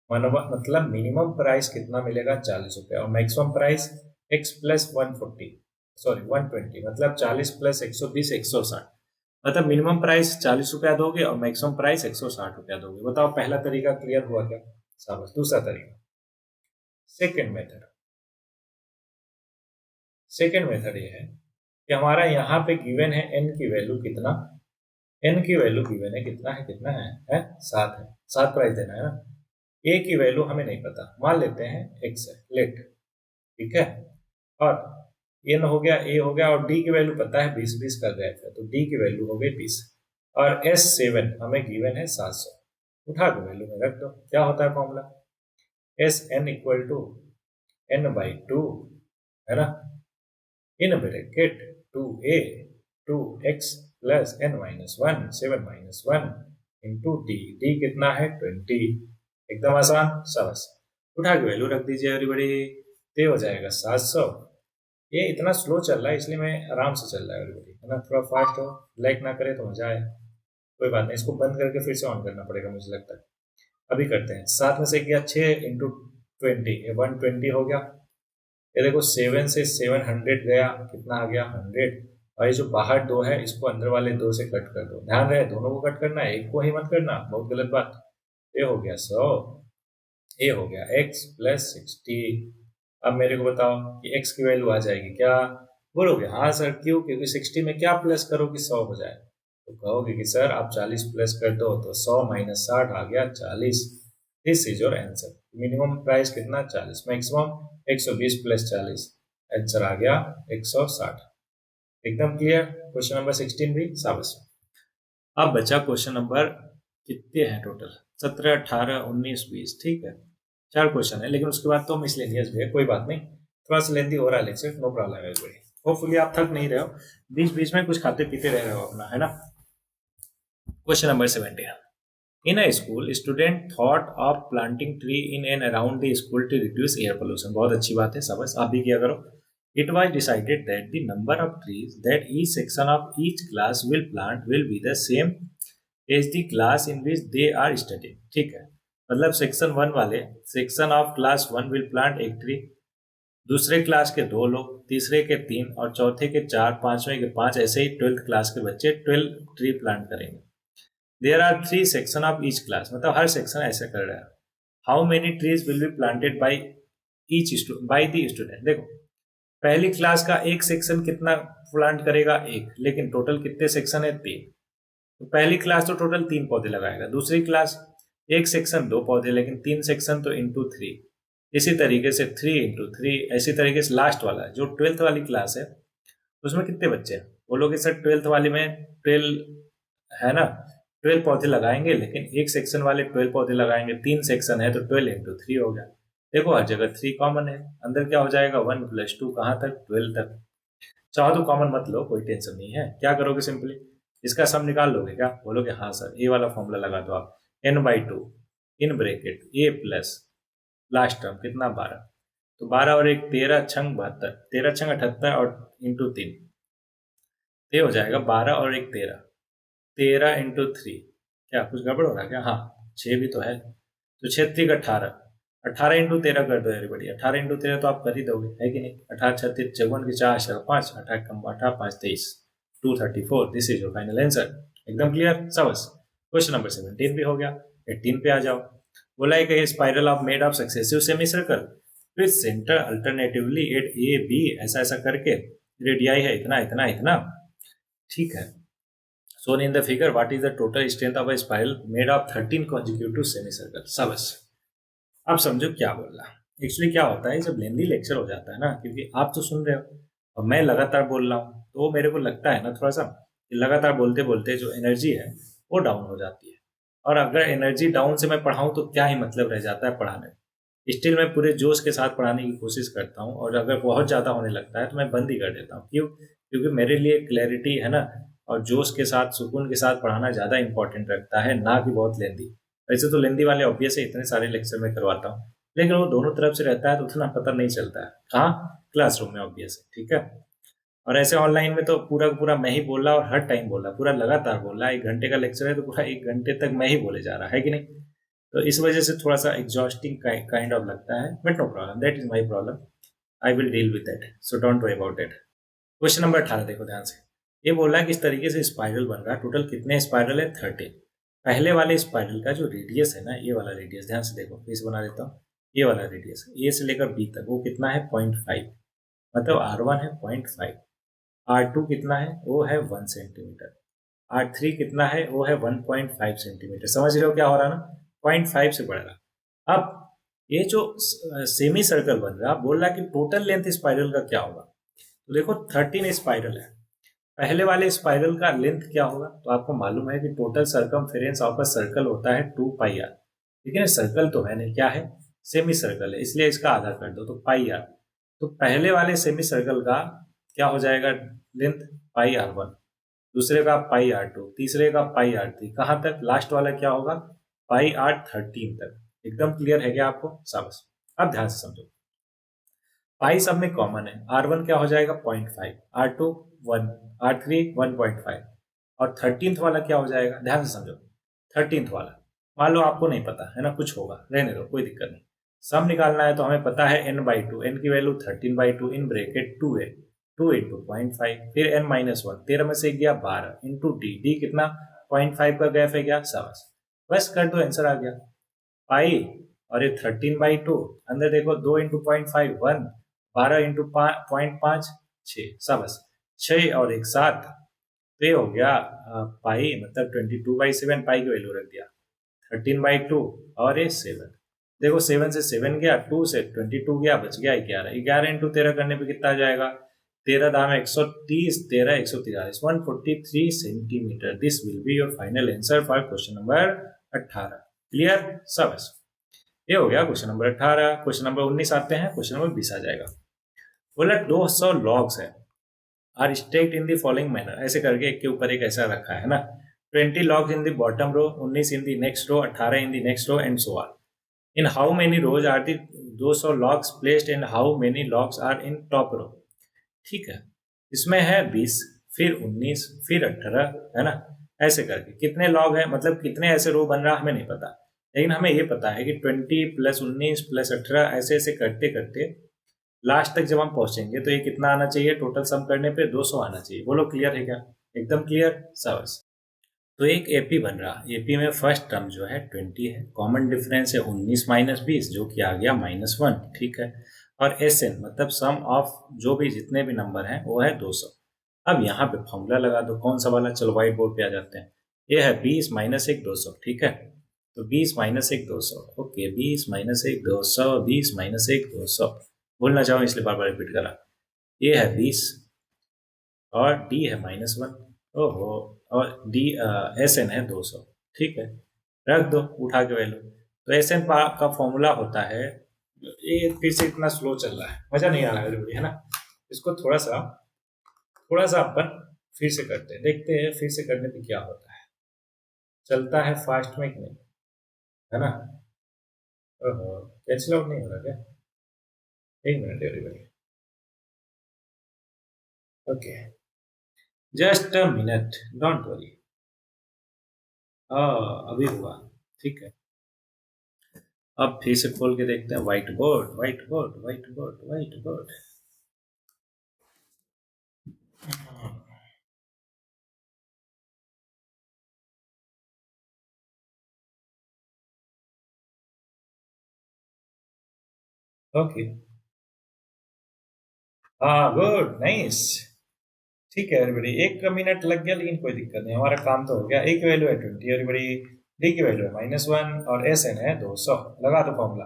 मतलब मिनिमम प्राइस कितना मिलेगा? 40 रुपया, और मैक्सिमम प्राइस x+140, सॉरी 120, मतलब 40+120, 160। मतलब मिनिमम प्राइस 40 रुपया दोगे और मैक्सिमम प्राइस 160 रुपया दोगे। बताओ पहला तरीका क्लियर हुआ क्या? शाबाश। दूसरा तरीका, सेकेंड मेथड। सेकेंड मेथड ये है कि हमारा यहाँ पे गिवन है n की वैल्यू कितना, n की वैल्यू गिवन है कितना है, कितना है 7 है। 7 प्राइस देना है ना। a की वैल्यू हमें नहीं पता, मान लेते हैं x है, लेट। ठीक है, और n हो गया, a हो गया, और d की वैल्यू पता है 20, 20 कर गए थे, तो d की वैल्यू हो गई 20, और S7 हमें गिवन है 700। उठा के वैल्यू में रख दो। क्या होता है formula? SN equal to n/2, है ना, इन bracket 2a 2x plus n-1 7-1 into d कितना है? 20। एकदम आसान। शाबाश, उठा के वैल्यू रख दीजिए एवरीबॉडी। ये हो जाएगा 700। ये इतना स्लो चल रहा है इसलिए मैं आराम से चल रहा है एवरीबॉडी, है ना। थोड़ा फास्ट हो, लाइक ना करे तो मजा आए। कोई बात नहीं, इसको बंद करके फिर से ऑन करना पड़ेगा मुझे लगता है। अभी करते हैं। 7 में से गया 6 इंटू 20, 120 हो गया। ये देखो 7 से 700 गया, कितना आ गया? 100। और ये जो बाहर 2 है इसको अंदर वाले 2 से कट कर दो। ध्यान रहे दोनों को कट करना है, एक को ही मत करना, बहुत गलत बात। ये हो गया 100, ये हो गया x+60। अब मेरे को बताओ कि x की वैल्यू आ जाएगी क्या? बोलोगे हाँ सर, क्यों? क्योंकि 60 में क्या प्लस करो कि 100 हो जाए। तो कहोगे कि सर आप 40 प्लस कर दो, तो 100 माइनस 60 आ गया 40। This is your answer. Minimum price कितना? 40, मैक्सिमम 120 प्लस 40, आंसर आ गया 160। एकदम क्लियर। क्वेश्चन नंबर 16 भी शाबाश। अब बचा क्वेश्चन नंबर, कितने हैं टोटल? 17, 18, 19, 20। ठीक है, 4 क्वेश्चन है, लेकिन उसके बाद तो मिसलेनियस भी है। कोई बात नहीं, थोड़ा सा लेंदी हो रहा है lecture, no problem everybody. Hopefully आप थक नहीं रहे हो, बीच बीच में कुछ खाते पीते रह रहे हो अपना, है ना। Question number 17, in a school student thought of planting tree in and around the school to reduce air pollution। बहुत अच्छी बात है, शाबाश, आप भी किया करो। It was decided that the number of trees that each section of each class will plant will be the same as the class in which they are studying। ठीक है, मतलब सेक्शन 1 वाले, section of class 1 will plant एक tree, दूसरे class के 2 लोग, तीसरे के 3, और चौथे के 4, पांचवें के 5, ऐसे ही 12th क्लास के बच्चे 12 ट्री प्लांट करेंगे। There are 3 section of each class, मतलब हर सेक्शन ऐसे कर रहा है। How many trees will be planted by by the student. देखो पहली क्लास का एक सेक्शन कितना प्लांट करेगा, एक, लेकिन टोटल कितने सेक्शन है, 3। तो पहली क्लास तो टोटल 3 पौधे लगाएगा, दूसरी क्लास एक सेक्शन 2 पौधे, लेकिन 3 सेक्शन तो इंटू 3। इसी तरीके से 3 इंटू 3, ऐसी तरीके से लास्ट वाला जो 12th वाली क्लास है उसमें कितने बच्चे हैं, बोलोगे सर 12th वाले में 12 है ना, 12 पौधे लगाएंगे, लेकिन एक सेक्शन वाले 12 पौधे लगाएंगे, 3 सेक्शन है तो 12 इंटू 3 हो गया। देखो हर जगह 3 कॉमन है, अंदर क्या हो जाएगा 1 + 2 कहाँ तक, 12 तक। चाहो तो कॉमन मत लो, कोई टेंशन नहीं है। क्या करोगे, सिंपली इसका सम निकाल लोगे क्या, बोलोगे हाँ सर, ए वाला फॉर्मूला लगा दो आप, n/2 in bracket a plus last term कितना 12, तो 12 और 1 13 छंग 72, 13 छंग 78 और इंटू 3, ये हो जाएगा 12 और 1 13, 13 इंटू 3। क्या कुछ गड़बड़ हो रहा है क्या, हाँ 6 भी तो है, तो 6 3 18, 18 इंटू 13 कर दो एवरीबॉडी, 18 इंटू 13 तो आप कर ही दोगे, है कि नहीं। 18 36 54 की 4 4 5, 18 कम 18 5 23, 234। This is your final answer. एकदम क्लियर सबस। क्वेश्चन नंबर 17 भी हो गया। 18 पे आ जाओ। बोला है कि spiral of made of successive semicircle with centre alternatively at a b, ऐसा ऐसा करके रेडियाई है इतना इतना इतना, ठीक है। shown in the figure what is the total strength of a spiral made of 13 consecutive semicircle। सबस अब समझो क्या बोल रहा। एक्चुअली क्या होता है जब लेंदी लेक्चर हो जाता है ना, क्योंकि आप तो सुन रहे हो और मैं लगातार बोल रहा हूँ, तो मेरे को लगता है ना थोड़ा सा कि लगातार बोलते बोलते जो एनर्जी है वो डाउन हो जाती है, और अगर एनर्जी डाउन से मैं पढ़ाऊँ तो क्या ही मतलब रह जाता है पढ़ाने में। स्टिल मैं पूरे जोश के साथ पढ़ाने की कोशिश करता हूँ, और अगर बहुत ज़्यादा होने लगता है तो मैं बंद ही कर देता हूँ। क्यों, क्योंकि मेरे लिए क्लैरिटी है ना, और जोश के साथ सुकून के साथ पढ़ाना ज़्यादा इंपॉर्टेंट रखता है, ना कि बहुत लेंदी। वैसे तो लेंदी वाले ऑब्वियस है, इतने सारे लेक्चर में करवाता हूँ, लेकिन वो दोनों तरफ से रहता है तो उतना पता नहीं चलता है। कहाँ, क्लासरूम में ऑब्वियस है, ठीक है। और ऐसे ऑनलाइन में तो पूरा का पूरा मैं ही बोल रहा, और हर टाइम बोल रहा, पूरा लगातार बोल रहा। 1 घंटे का लेक्चर है तो पूरा 1 घंटे तक मैं ही बोले जा रहा है कि नहीं। तो इस वजह से थोड़ा सा एग्जॉस्टिंग काइंड ऑफ लगता है, but no problem, that is my problem, I will deal with that, so don't worry about it. Question number 18 देखो ध्यान से। ये बोल रहा है कि इस तरीके से स्पाइरल बन रहा है, टोटल कितने स्पाइरल है, 13। पहले वाले स्पाइरल का जो रेडियस है ना, ये वाला रेडियस ध्यान से देखो, इसे बना देता हूँ। ये वाला रेडियस ए से लेकर बी तक वो कितना है, 0.5, मतलब R1 है 0.5, R2 कितना है, वो है 1 सेंटीमीटर, R3 कितना है, वो है 1.5 सेंटीमीटर। समझ रहे हो क्या हो रहा है ना, 0.5 से बढ़ रहा। अब ये जो सेमी सर्कल बन रहा, बोल रहा है कि टोटल लेंथ स्पाइरल का क्या होगा। तो देखो 13 स्पाइरल है, पहले वाले स्पाइरल का लेंथ क्या होगा, तो आपको मालूम है कि total circumference of a circle होता है 2πr, लेकिन सर्कल तो है नहीं, क्या है, सेमी सर्कल है, इसलिए इसका आधा कर दो तो πr। तो पहले वाले सेमी सर्कल का क्या हो जाएगा लेंथ, πr1, दूसरे का πr2, तीसरे का πr3, कहाँ तक, लास्ट वाला क्या होगा, πr13 तक। एकदम क्लियर है क्या आपको, शाबाश। अब ध्यान से समझो, पाई सब में कॉमन है, R1 क्या हो जाएगा 0.5, R2 1, R3 1.5, और 13th वाला क्या हो जाएगा, ध्यान से समझो। 13th वाला मान लो आपको नहीं पता है ना, कुछ होगा, रहने दो, कोई दिक्कत नहीं। सम निकालना है तो हमें पता है n/2, n की वैल्यू 13/2 इन ब्रेकेट 2a, 2 इंटू 0.5, फिर n-1, 13 में से गया 12 इंटू d कितना, 0.5 का गैप है क्या, शाबाश, बस कर दो, आंसर आ गया। पाई और ये 13/2, अंदर देखो 2 इंटू 0.5 1, 12 इंटू 0.5 6, शाबाश, 6 और 1 7, तो ये हो गया पाई, मतलब 22/7, पाई की वैल्यू रख दिया, 13/2 और ये 7। देखो 7 से 7 गया, 2 से 22 गया, बच गया 11, 11 इंटू 13 करने पे कितना आ जाएगा, 13 दाम 130, 13 143, 143 centimetre. This will be your final answer for question number 18। Clear सबस, ये हो गया क्वेश्चन नंबर 18। क्वेश्चन नंबर 19 आते हैं, क्वेश्चन नंबर 20 आ जाएगा। बोला 200 लॉग्स है are stacked in the following manner, ऐसे करके एक के ऊपर एक ऐसा रखा है ना, 20 logs in the bottom row, 19 in the next row, 18 in the next row and so on. In how many rows are the 200 logs placed and how many logs are in top row. ठीक है, इसमें है 20, फिर 19, फिर 18, है ना, ऐसे करके कितने लॉग है, मतलब कितने ऐसे रो बन रहा हमें नहीं पता, लेकिन हमें ये पता है कि 20 + 19 + 18 ऐसे ऐसे करते करते लास्ट तक जब हम पहुंचेंगे तो ये कितना आना चाहिए, टोटल सम करने पे 200 आना चाहिए। बोलो क्लियर है क्या, एकदम क्लियर, शाबाश। तो एक एपी बन रहा। एपी में फर्स्ट टर्म जो है 20 है, कॉमन डिफरेंस है 19 माइनस 20 जो कि आ गया -1, ठीक है। और एस एन मतलब सम ऑफ जो भी जितने भी नंबर हैं वो है 200। अब यहाँ पे फॉर्मूला लगा दो, कौन सा वाला, चलो व्हाइट बोर्ड पे आ जाते हैं। ये है 20 माइनस 1 200, ठीक है। तो 20 माइनस 1 200, ओके, 20 माइनस 1 200, 20 माइनस 1 200, भूलना चाहूँ इसलिए बार बार रिपीट करा। ये है 20 और डी है -1, ओहो, और डी एस एन है 200, ठीक है। रख दो उठा के वैल्यू। तो एस एन का फॉर्मूला होता है, ये फिर से इतना स्लो चल रहा है, मजा नहीं आ रहा है ना। इसको थोड़ा सा अपन फिर से करते हैं, देखते हैं फिर से करने पे क्या होता है, चलता है फास्ट में कि नहीं, है ना। ओहो, कैंसिल आउट नहीं हो रहा क्या? एक minute everybody, okay, just a minute, don't worry. अभी हुआ, ठीक है। अब फिर से खोल के देखते हैं, white board white board white board white board. Okay, हाँ, गुड, नाइस, ठीक है एवरीबॉडी। 1 मिनट लग गया लेकिन कोई दिक्कत नहीं, हमारा काम तो हो गया। ए की वैल्यू है 20 एवरीबॉडी, डी की वैल्यू है -1 और एस एन है 200। लगा दो formula,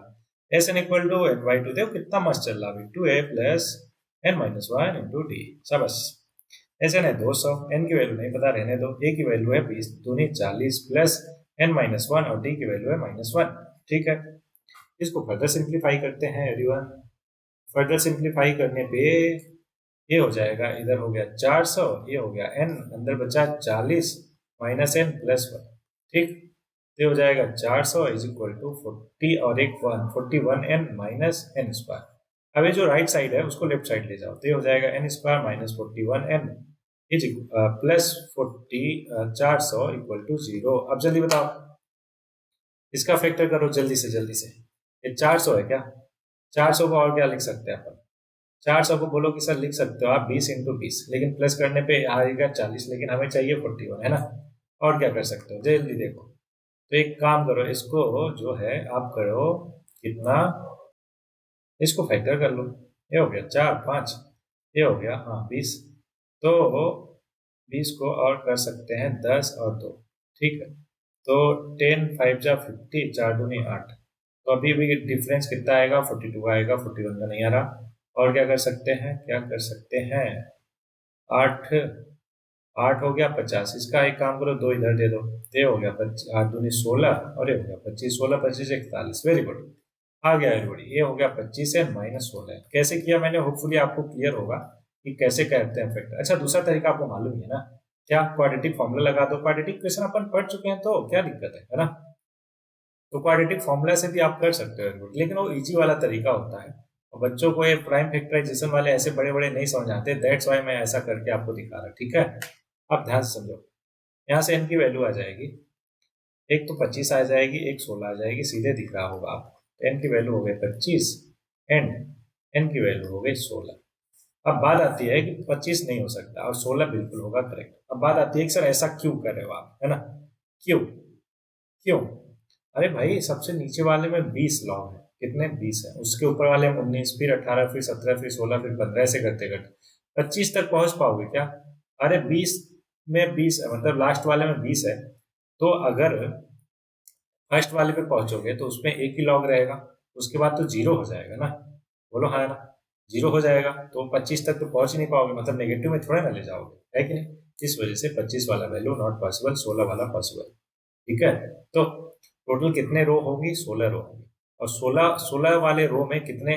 s n equal to n by two. देखो कितना मस्त चल रहा है, 2a plus n minus one into d, शाबाश। एस एन है 200, एन की वैल्यू नहीं पता, रहने दो। ए की वैल्यू है 20 दूनी 40 प्लस एन-1 और डी की वैल्यू है -1, ठीक है। इसको फर्दर सिंप्लीफाई करते हैं एवरीवन। फर्दर सिंप्लीफाई करने पे ये हो जाएगा, इधर हो गया 400, ये हो गया n, अंदर बचा 40 माइनस एन प्लस 1, ठीक। ये हो जाएगा 400 इज इक्वल टू 40 और एक 1, 41n माइनस एन स्क्वायर। अब ये जो राइट साइड है उसको लेफ्ट साइड ले जाओ, तो ये हो जाएगा n square minus 41n is plus 400 equal to 0। अब जल्दी बताओ, इसका फैक्टर करो जल्दी से जल्दी से। ये 400 है क्या? 400 को और क्या लिख सकते हैं अपन? 400 को बोलो कि सर लिख सकते हो आप 20 इंटू 20, लेकिन प्लस करने पे आएगा 40, लेकिन हमें चाहिए 41, है ना। और क्या कर सकते हो, जल्दी देखो। तो एक काम करो, इसको जो है आप करो कितना, इसको फैक्टर कर लो। ये हो गया 4 5, ये हो गया हाँ 20। तो 20 को और कर सकते हैं 10 और 2, ठीक है। तो 10 5 जा 50, 4 दूनी 8। तो अभी भी डिफरेंस कितना आएगा, 42 आएगा, 41 का नहीं आ रहा। और क्या कर सकते हैं, क्या कर सकते हैं, 8 8 हो गया 50, इसका एक काम करो, 2 इधर दे दो। ये हो गया 8 दूनी 16 और ये हो गया 25, 16 25 41, वेरी गुड, आ गया एवरीबॉडी। ये हो गया 25 है -16। कैसे किया मैंने, होपफुली आपको क्लियर होगा कि कैसे करते हैं फैक्टर। अच्छा, दूसरा तरीका आपको मालूम ही है ना, क्या, क्वाड्रेटिक फॉर्मूला लगा दो। क्वाड्रेटिक क्वेश्चन अपन पढ़ चुके हैं, तो क्या दिक्कत है ना। तो क्वाड्रेटिक फॉर्मूला से भी आप कर सकते हो, लेकिन वो इजी वाला तरीका होता है, और बच्चों को ये प्राइम फैक्टराइजेशन वाले ऐसे बड़े बड़े नहीं समझ आते, दैट्स वाई मैं ऐसा करके आपको दिखा रहा, ठीक है। आप ध्यान से समझो, यहाँ से n की वैल्यू आ जाएगी, एक तो 25 आ जाएगी, एक 16 आ जाएगी, सीधे दिख रहा होगा आपको। n की वैल्यू हो गई 25 एंड n की वैल्यू हो गई 16। अब बात आती है कि 25 नहीं हो सकता और 16 बिल्कुल होगा करेक्ट। अब बात आती है कि सर ऐसा क्यों कर रहे हो आप, है ना, क्यों क्यों? अरे भाई, सबसे नीचे वाले में 20 लॉग है, कितने 20 है, उसके ऊपर वाले में 19, फिर 18, फिर 17, फिर 16, फिर 15, ऐसे करते करते 25 तक पहुंच पाओगे क्या? अरे 20 में 20 है, मतलब लास्ट वाले में 20 है, तो अगर फर्स्ट वाले पे पहुंचोगे तो उसमें एक ही लॉग रहेगा, उसके बाद तो जीरो हो जाएगा ना, बोलो हाँ ना, जीरो हो जाएगा, तो 25 तक तो पहुंच ही नहीं पाओगे, मतलब नेगेटिव में थोड़ा ना ले जाओगे, है कि नहीं। इस वजह से 25 वाला वैल्यू नॉट पॉसिबल, 16 वाला पॉसिबल, ठीक है। तो टोटल कितने रो होगी, 16 रो होगी, और 16 वाले रो में कितने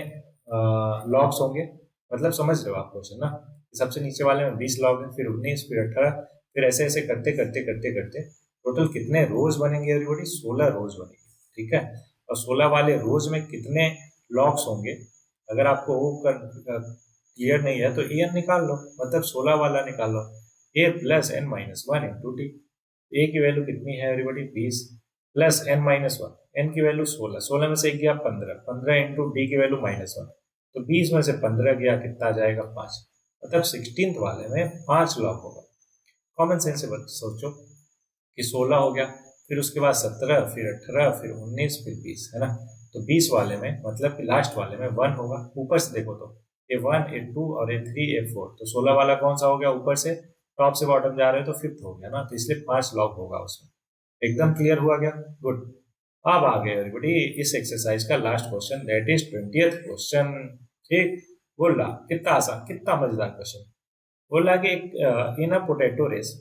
लॉग्स होंगे, मतलब समझ रहे हो आप क्वेश्चन ना। सबसे नीचे वाले में 20 लॉग है, फिर 19, फिर 18, फिर ऐसे ऐसे करते करते करते करते टोटल कितने रोज बनेंगे एवरीबॉडी, 16 रोज बनेंगे, ठीक है। और 16 वाले रोज में कितने लॉग्स होंगे, अगर आपको वो क्लियर नहीं है तो ए एन निकाल लो, मतलब 16 वाला निकाल लो, ए प्लस n-1 इंटू टी। ए की वैल्यू कितनी है एवरीबॉडी, 20 प्लस n-1, n की वैल्यू 16, 16 में से एक गया 15, 15 इंटू डी की वैल्यू -1, तो 20 में से 15 गया, कितना आ जाएगा 5, मतलब 16th वाले में 5 लॉग होगा। कॉमन सेंस से सोचो, ये 16 हो गया, फिर उसके बाद 17, फिर 18, फिर 19, फिर 20, है ना। तो 20 वाले में मतलब कि लास्ट वाले में 1 होगा। ऊपर से देखो तो A1, A2 और A3, A4, तो 16 वाला कौन सा हो गया, ऊपर से टॉप से बॉटम जा रहे हो तो 5th हो गया ना, तो इसलिए 5 लॉग होगा उसमें। एकदम क्लियर हुआ क्या? गुड। अब आ गए एवरीबॉडी इस एक्सरसाइज का last question, that is 20th question. ठीक, बोला कितना आसान, कितना मजेदार क्वेश्चन। बोला कि in a potato race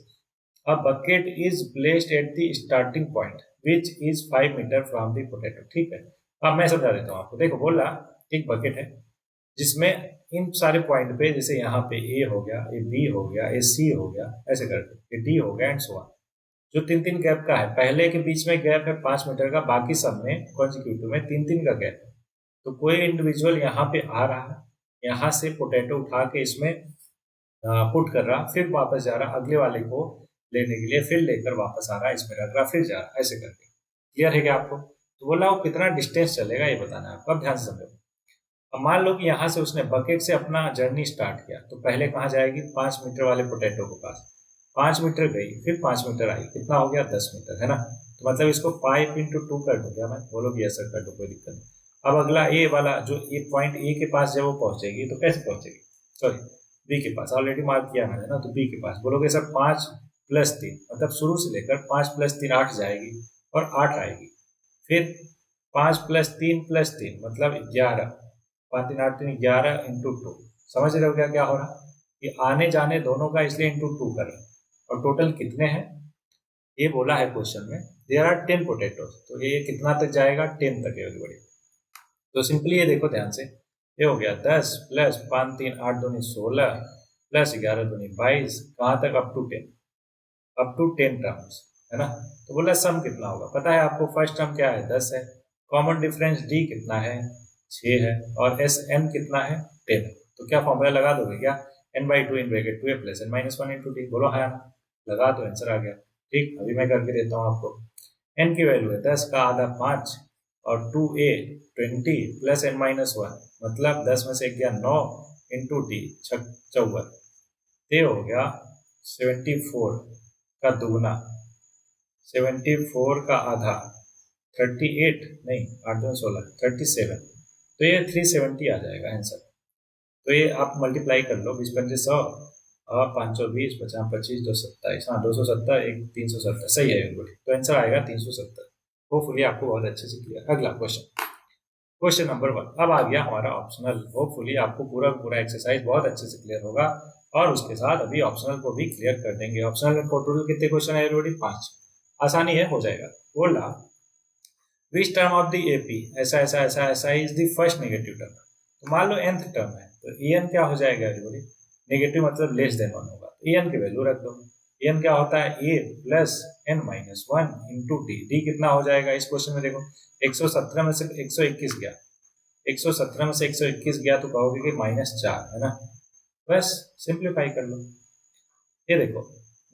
a bucket is placed at the starting point which is 5 metre from the potato। ठीक है, अब मैं समझा देता हूँ आपको। देखो बोला एक बकेट है जिसमें इन सारे पॉइंट पे, जैसे यहाँ पे ए हो गया, ए बी हो गया, ए सी हो गया, ऐसे करके ए डी हो गया एंड सो ऑन। जो 3-3 गैप का है, पहले के बीच में गैप है 5 मीटर का, बाकी सब में कॉन्जिक्यूटिव में 3-3 का गैप है। तो कोई इंडिविजुअल यहाँ पे आ रहा है, यहाँ से पोटैटो उठा के इसमें पुट कर रहा, फिर वापस जा रहा अगले वाले को लेने के लिए, फिर लेकर वापस आ रहा, इसमें रख रहा, फिर जा रहा, ऐसे करके। क्लियर है क्या आपको? तो बोला वो कितना डिस्टेंस चलेगा ये बताना है आपको। अब ध्यान से समझो। अब मान लो कि यहाँ से उसने बकेट से अपना जर्नी स्टार्ट किया, तो पहले कहाँ जाएगी, 5 मीटर वाले पोटैटो के पास। 5 मीटर गई, फिर 5 मीटर आई, कितना हो गया, 10 मीटर, है ना। तो मतलब इसको 5 into 2 कर दूं क्या मैं? बोलोगे यस सर कर दो, कोई दिक्कत नहीं। अब अगला ए वाला, जो ए पॉइंट ए के पास जब वो पहुंचेगी तो कैसे पहुंचेगी, सॉरी बी के पास, ऑलरेडी मार्क किया मैंने ना, तो बी के पास बोलोगे सर 5 + 3, मतलब शुरू से लेकर 5 + 3 8 जाएगी और 8 आएगी, फिर 5 + 3 + 3 मतलब 11, 5 3 8 3 11 into 2। समझ रहे हो क्या क्या हो रहा? ये आने जाने दोनों का इसलिए into 2 कर रहे हैं। और टोटल कितने हैं ये बोला है क्वेश्चन में, देयर आर 10 पोटैटोज, तो ये कितना तक जाएगा, 10 तक है एवरीबॉडी। तो सिंपली ये देखो ध्यान से, ये हो गया 10 + 5 3 8 दूनी 16 + 11 दूनी 22, कहाँ तक, अप टू 10 टर्म्स, है ना। तो बोला सम कितना होगा, पता है आपको, फर्स्ट टर्म क्या है, 10 है, कॉमन डिफरेंस डी कितना है, 6 है, और एस एन कितना है, 10 है। तो क्या फॉर्मूला लगा दोगे क्या, n/2 in bracket 2a + n - 1 × d, बोलो हाँ, लगा दो, आंसर आ गया। ठीक, अभी मैं करके देता हूँ आपको। n की वैल्यू है 10 का आधा 5 और 2a 20 + n - 1, मतलब 10 में से गया 9 × d 54, ये हो गया 74 का दुगना, 74 का आधा 38, नहीं 8 2 16 37, तो ये 370 आ जाएगा आंसर। तो ये आप मल्टीप्लाई कर लो, 20 पंजे 100 और 520 50 25 227, हाँ 270 1 370, सही है बिल्कुल। तो आंसर आएगा 370। होपफुली आपको बहुत अच्छे से क्लियर। अगला क्वेश्चन, क्वेश्चन नंबर 1। अब आ गया हमारा ऑप्शनल। होपफुली आपको पूरा एक्सरसाइज बहुत अच्छे से क्लियर होगा, और उसके साथ अभी ऑप्शनल को भी क्लियर कर देंगे। ऑप्शनल में टोटल कितने क्वेश्चन है ऑलरेडी, 5। आसानी है, हो जाएगा। बोला which term of the AP, ऐसा ऐसा ऐसा ऐसा is the first negative term. तो मान लो nth टर्म है, तो en क्या हो जाएगा एवरीबॉडी, नेगेटिव मतलब लेस देन 1 होगा, तो en की वैल्यू रख दो। en क्या होता है, a + n - 1 × d। d कितना हो जाएगा इस क्वेश्चन में, देखो 117 में से 121 गया, 117 में से 121 गया, तो कहोगे कि -4, है ना। बस सिंप्लीफाई कर लो, ये देखो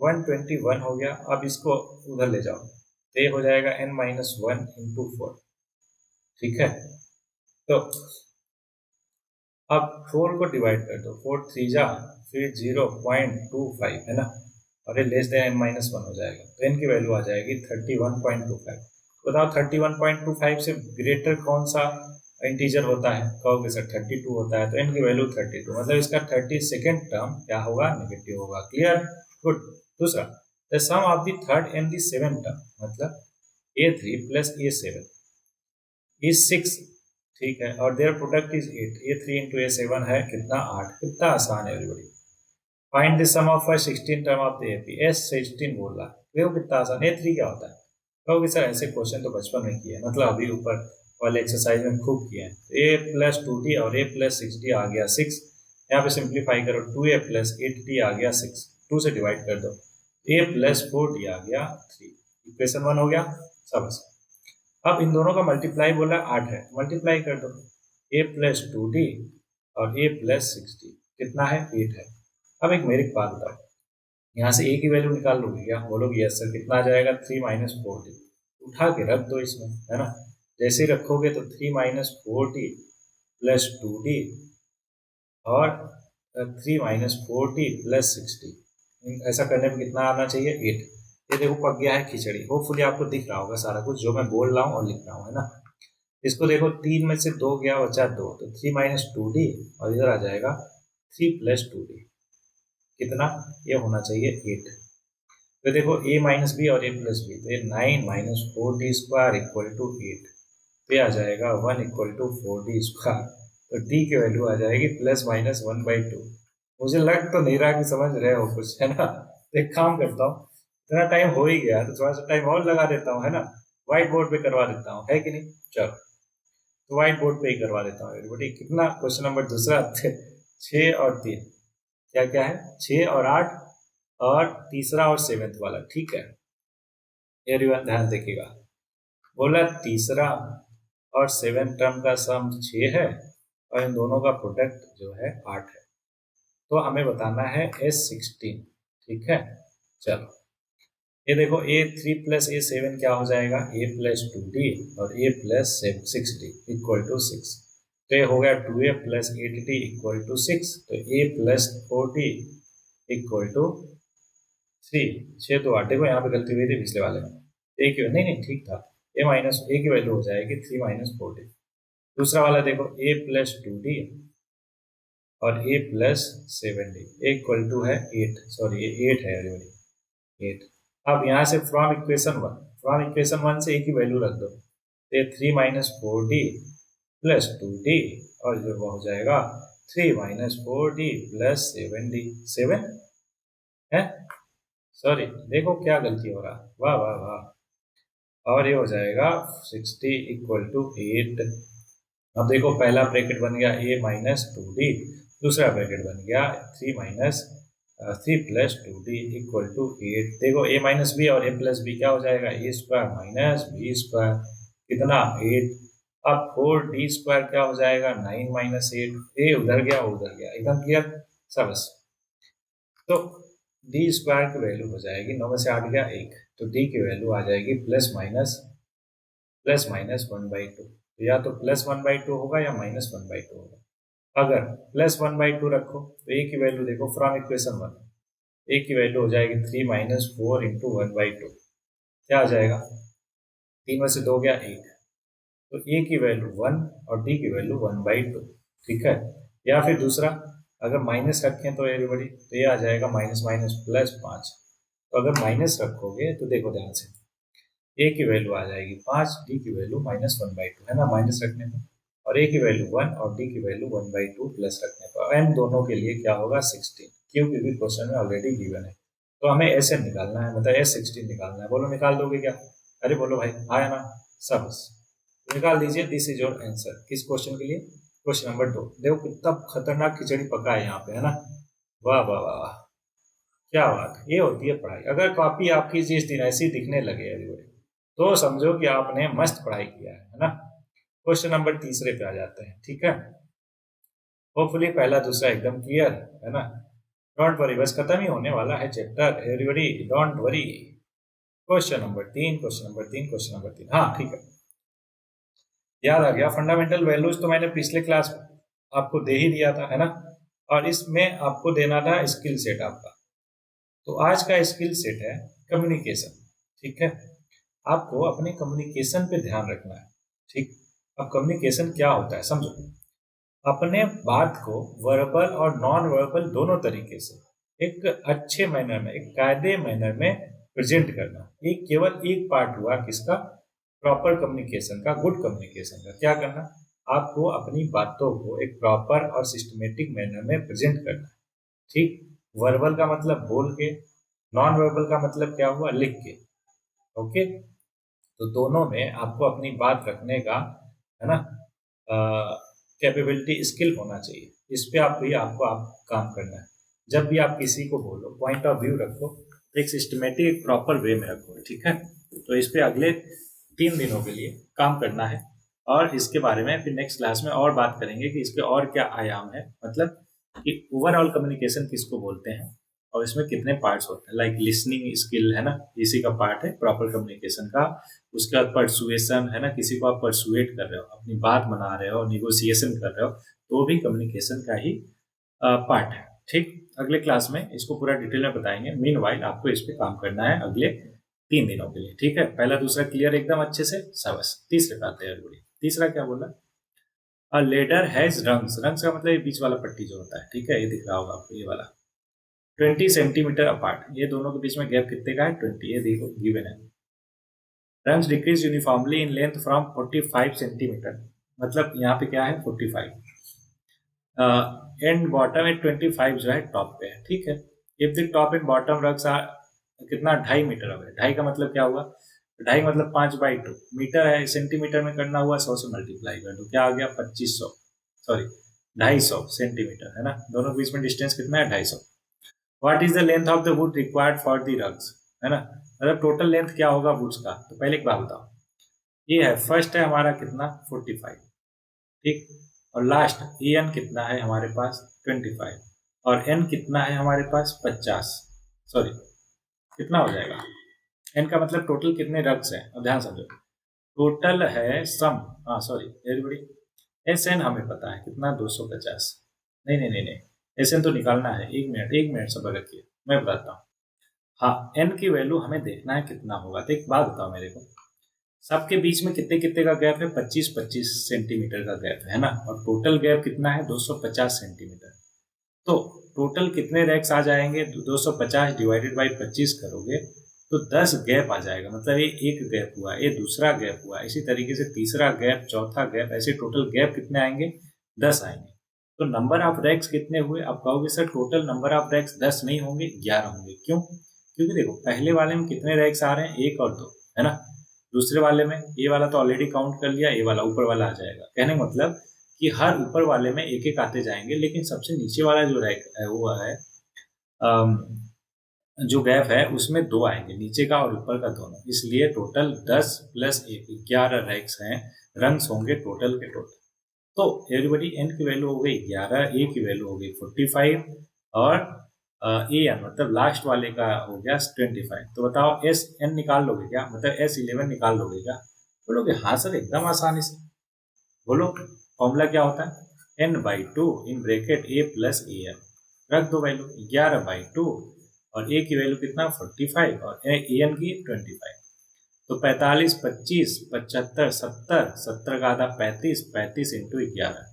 121 हो गया। अब इसको उधर ले जाओ, तो ये हो जाएगा n - 1 × 4। ठीक है, तो अब 4 को डिवाइड कर दो, 4 3 जा, फिर 0.25, है ना, और ये लेस देन n - 1 हो जाएगा, तो n की वैल्यू आ जाएगी 31.25। बताओ 31.25 से ग्रेटर कौन सा इंटीजर होता है, कहोगे सर 32 होता है, तो n की वैल्यू 32, मतलब इसका 32nd टर्म क्या होगा, नेगेटिव होगा। Clear, good. दूसरा, the sum of the third and the seventh term, मतलब a3 + a7 इज 6, ठीक है, और their product is 8, a3 × a7 है कितना, 8। कितना आसान है everybody. Find the sum of 16 term of the AP, s16 बोल रहा है, देखो कितना आसान। a3 क्या होता है, कहोगे सर ऐसे क्वेश्चन तो बचपन में किए, मतलब अभी ऊपर वाले एक्सरसाइज में खूब किए हैं। a + 2d और a + 6d आ गया 6, यहाँ पे सिंप्लीफाई करो, 2a + 8d आ गया 6, 2 से डिवाइड कर दो, a + 4d आ गया 3, इक्वेशन 1 हो गया। सब अब इन दोनों का मल्टीप्लाई बोला 8 है, मल्टीप्लाई कर दो, a + 2d और a + 6d कितना है, 8 है। अब एक मेरी बात बताओ, यहाँ से a की वैल्यू निकाल लोगे क्या, बोलोगे यस सर, कितना आ जाएगा, 3 - 4d, उठा के रख दो इसमें, है ना। जैसे ही रखोगे तो 3 - 4d + 2d और 3 - 4d + 6d, ऐसा करने में कितना आना चाहिए, 8। ये देखो पक गया है खिचड़ी। होपफुली आपको दिख रहा होगा सारा कुछ जो मैं बोल रहा हूँ और लिख रहा हूँ, है ना। इसको देखो 3 में से 2 गया, बचा 2, तो 3 माइनस 2d, और इधर आ जाएगा 3 प्लस 2d। कितना? ये होना चाहिए 8। तो देखो a माइनस बी और a प्लस बी, तो ये 9 minus 4d square equal to 8। तो ये आ जाएगा 1 इक्वल टू 4d स्क्वायर। तो d की वैल्यू आ जाएगी प्लस माइनस 1/2। मुझे लग तो नहीं रहा कि समझ रहे हो कुछ, है ना। तो एक काम करता हूँ, इतना टाइम हो ही गया तो थोड़ा सा टाइम और लगा देता हूँ, है ना। व्हाइट बोर्ड पे करवा देता हूँ, है कि नहीं। चलो, तो व्हाइट बोर्ड पे ही करवा देता हूँ एवरीबॉडी। कितना? क्वेश्चन नंबर दूसरा 6 और 3, क्या क्या है, 6 और 8, और तीसरा और 7th वाला, ठीक है। एवरीवन ध्यान देखिएगा, बोला तीसरा और 7th टर्म का सम 6 है और इन दोनों का प्रोडक्ट जो है 8 है। तो हमें बताना है S16, ठीक है। चलो, ये देखो A3 प्लस A7 क्या हो जाएगा, A प्लस 2D और A plus 6D equal to 6। तो ये हो गया 2A plus 8D equal to 6। तो A plus 4D equal to 3। 6 तो 8, देखो यहाँ पे गलती हुई थी पिछले वाले में। A की नहीं नहीं ठीक था, A माइनस A की वैल्यू हो जाएगी 3 माइनस 4D। दूसरा वाला देखो A प्लस 2D और A plus 7D equal to है 8, सॉरी ये 8 है एवरीबॉडी, 8। अब यहाँ से फ्रॉम इक्वेशन वन से A की वैल्यू रख दो, तो 3 माइनस 4D प्लस 2D, और जो वो हो जाएगा 3 माइनस 4D प्लस 7D। 7 है, सॉरी देखो क्या गलती हो रहा, वाह वाह वाह। और ये हो जाएगा 60 इक्वल टू 8। अब देखो पहला ब्रैकेट बन गया A माइनस 2D, दूसरा ब्रैकेट बन गया 3 प्लस 2D इक्वल टू 8। देखो A माइनस बी और A प्लस बी क्या हो जाएगा, A square minus b square, कितना 8। अब 4D स्क्वायर क्या हो जाएगा, 9 माइनस 8। A उधर गया उधर गया, एकदम क्लियर सबस। तो D स्क्वायर की वैल्यू हो जाएगी, 9 में से 8 गया 1, तो D की वैल्यू आ जाएगी प्लस माइनस 1/2। तो या तो प्लस 1/2 होगा या माइनस 1/2 होगा। अगर प्लस 1/2 रखो तो ए की वैल्यू देखो फ्रॉम इक्वेशन वन, ए की वैल्यू हो जाएगी 3 माइनस 4 इंटू 1/2। क्या आ जाएगा, 3 में से 2 गया 1, तो ए की वैल्यू 1 और डी की वैल्यू 1/2, ठीक है। या फिर दूसरा, अगर माइनस रखें तो एवरीबॉडी, तो ये आ जाएगा माइनस माइनस प्लस 5। तो अगर माइनस रखोगे तो देखो ध्यान से, ए की वैल्यू आ जाएगी 5, डी की वैल्यू माइनस 1/2, है ना, माइनस रखने पर। और ए की वैल्यू 1 और डी की वैल्यू 1/2 प्लस रखने पर, एन दोनों के लिए क्या होगा 16, क्योंकि क्वेश्चन में ऑलरेडी गिवन है। तो हमें एस एन निकालना है, मतलब S16 निकालना है। बोलो निकाल दोगे क्या? अरे बोलो भाई, आया ना सब, निकाल दीजिए। This is your answer. किस क्वेश्चन के लिए? Question number 2। देखो कितना खतरनाक खिचड़ी पका है यहाँ पे, है ना। वाह वाह वाह वाह, क्या बात है, ये होती है पढ़ाई। अगर कॉपी आपकी जिस दिन ऐसी दिखने लगे एवरीबॉडी, तो समझो कि आपने मस्त पढ़ाई किया है ना। क्वेश्चन नंबर तीसरे पे आ जाते हैं, ठीक है। होपफुली पहला दूसरा एकदम क्लियर है ना। डोंट वरी, बस खत्म ही होने वाला है chapter everybody, don't worry. Question number 3, question number 3, question number 3, हाँ ठीक है, याद आ गया। फंडामेंटल वैल्यूज तो मैंने पिछले क्लास आपको दे ही दिया था, है ना। और इसमें आपको देना था स्किल सेट आपका। तो आज का स्किल सेट है कम्युनिकेशन, ठीक है। आपको अपने कम्युनिकेशन पे ध्यान रखना है, ठीक। अब कम्युनिकेशन क्या होता है समझो, अपने बात को वर्बल और नॉन वर्बल दोनों तरीके से एक अच्छे मैनर में, एक कायदे मैनर में प्रेजेंट करना। एक केवल एक पार्ट हुआ किसका, प्रॉपर कम्युनिकेशन का, गुड कम्युनिकेशन का। क्या करना, आपको अपनी बातों को एक प्रॉपर और सिस्टमेटिक मैनर में प्रेजेंट करना, ठीक। वर्बल का मतलब बोल के, नॉन वर्बल का मतलब क्या हुआ, लिख के, ओके। तो दोनों में आपको अपनी बात रखने का, है ना, कैपेबिलिटी, स्किल होना चाहिए। इस पे आपको काम करना है। जब भी आप किसी को बोलो, पॉइंट ऑफ व्यू रखो, एक सिस्टमेटिक प्रॉपर वे में रखो, ठीक है। तो इस पे अगले 3 दिनों के लिए काम करना है, और इसके बारे में फिर नेक्स्ट क्लास में और बात करेंगे कि इसके और क्या आयाम है, मतलब कि ओवरऑल कम्युनिकेशन किसको बोलते हैं और इसमें कितने पार्ट्स होते हैं। लाइक लिसनिंग स्किल, है ना, इसी का पार्ट है प्रॉपर कम्युनिकेशन का। उसके बाद परसुएशन, है ना, किसी को आप परसुएट कर रहे हो, अपनी बात बना रहे हो, निगोसिएशन कर रहे हो, तो भी कम्युनिकेशन का ही पार्ट है, ठीक। अगले क्लास में इसको पूरा डिटेल में बताएंगे। मीनवाइल आपको इस पे काम करना है अगले 3 दिनों के लिए, ठीक है। पहला दूसरा क्लियर एकदम अच्छे से, सबस। तीसरे पे आते हैं everybody। तीसरा क्या बोला? अ लेडर हैज रंग्स। रंग्स का मतलब ये बीच वाला पट्टी जो होता है, ठीक है, ये दिख रहा होगा आपको, ये वाला 20 सेंटीमीटर अपार्ट। ये दोनों के बीच में गैप कितने का है? 20। ये देखो गिवन है। Rungs decrease uniformly in length from 45 centimetre. मतलब यहाँ पे क्या है? 45। एंड बॉटम एट 25 जो है टॉप पे है, ठीक है। If the top and bottom rungs are कितना? 2.5 मीटर अवे। 2.5 का मतलब क्या हुआ? 2.5 मतलब 5/2 मीटर है, सेंटीमीटर में करना हुआ, 100 से मल्टीप्लाई कर दो, क्या आ गया? 2500, सॉरी 250 सेंटीमीटर, है ना। दोनों के बीच में डिस्टेंस कितना है? 250। What is the length of the wood required for the rugs, है ना। मतलब टोटल लेंथ क्या होगा वुड्स का? तो पहले एक बात बताओ, ये है फर्स्ट है हमारा कितना? 45, ठीक। और लास्ट ए एन कितना है हमारे पास? 25। और एन कितना है हमारे पास? 50। सॉरी, कितना हो जाएगा? एन का मतलब टोटल कितने रग्स हैं? अब ध्यान समझो, टोटल है सम, हाँ सॉरी एवरीबॉडी, एस एन हमें पता है कितना? 250। नहीं नहीं नहीं नहीं, एस एन तो निकालना है। एक मिनट सबर रखिए, मैं बताता हूँ। हाँ, एन की वैल्यू हमें देखना है कितना होगा। तो एक बात बताओ मेरे को, सबके बीच में कितने कितने का गैप है? 25-25 सेंटीमीटर का गैप है ना। और टोटल गैप कितना है? 250 सेंटीमीटर। तो टोटल कितने रैक्स आ जाएंगे? 250 डिवाइडेड बाई 25 करोगे तो 10 गैप आ जाएगा। मतलब ये एक गैप हुआ, ये दूसरा गैप हुआ, इसी तरीके से तीसरा गैप, चौथा गैप, ऐसे टोटल गैप कितने आएंगे? 10 आएंगे। तो नंबर ऑफ रैक्स कितने हुए? आप कहोगे sir total number of racks 10 नहीं होंगे, 11 होंगे। क्यों? क्योंकि देखो पहले वाले में कितने रैक्स आ रहे हैं? 1 और 2, है ना। दूसरे वाले में ये वाला तो ऑलरेडी काउंट कर लिया, ये वाला ऊपर वाला आ जाएगा। कहने का मतलब कि हर ऊपर वाले में एक एक आते जाएंगे, लेकिन सबसे नीचे वाला जो रैक है वो है जो गैप है उसमें 2 आएंगे, नीचे का और ऊपर का दोनों। इसलिए टोटल 10 प्लस 1 11 रैक्स हैं, रंग्स होंगे टोटल के टोटल। तो एवरीबडी एन की वैल्यू हो गई 11, ए की वैल्यू हो गई 45 और ए एन मतलब लास्ट वाले का हो गया 25। तो बताओ एस एन निकाल लोगे क्या? मतलब S11 निकाल लोगे क्या? बोलोगे हाँ सर एकदम आसानी से। बोलो फॉर्मूला क्या होता है? n/2 in bracket a plus a n. रख दो वैल्यू 11/2 और a की वैल्यू कितना? 45 और ए एन की 25। तो 45, 25, 75, 70, 70 का आधा 35, 35 इंटू 11,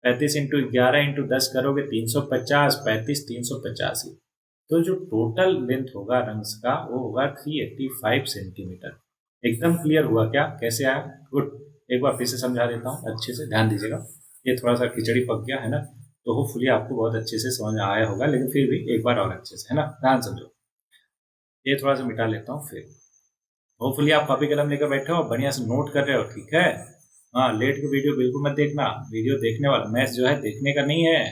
35 इंटू 11 इंटू 10 करोगे 350, 35 385। तो जो टोटल लेंथ होगा रंग्स का वो होगा 385 सेंटीमीटर। एकदम क्लियर हुआ क्या? कैसे आया? गुड। एक बार फिर से समझा देता हूँ, अच्छे से ध्यान दीजिएगा। ये थोड़ा सा खिचड़ी पक गया है ना, तो होपफुली आपको बहुत अच्छे से समझ आया होगा, लेकिन फिर भी एक बार और अच्छे से, है ना, ध्यान समझो। ये थोड़ा सा मिटा लेता हूँ फिर। होपफुली आप कॉपी कलम लेकर बैठे हो, बढ़िया से नोट कर रहे हो, ठीक है। हाँ, लेट के वीडियो बिल्कुल मत देखना। वीडियो देखने वाला मैथ जो है देखने का नहीं है,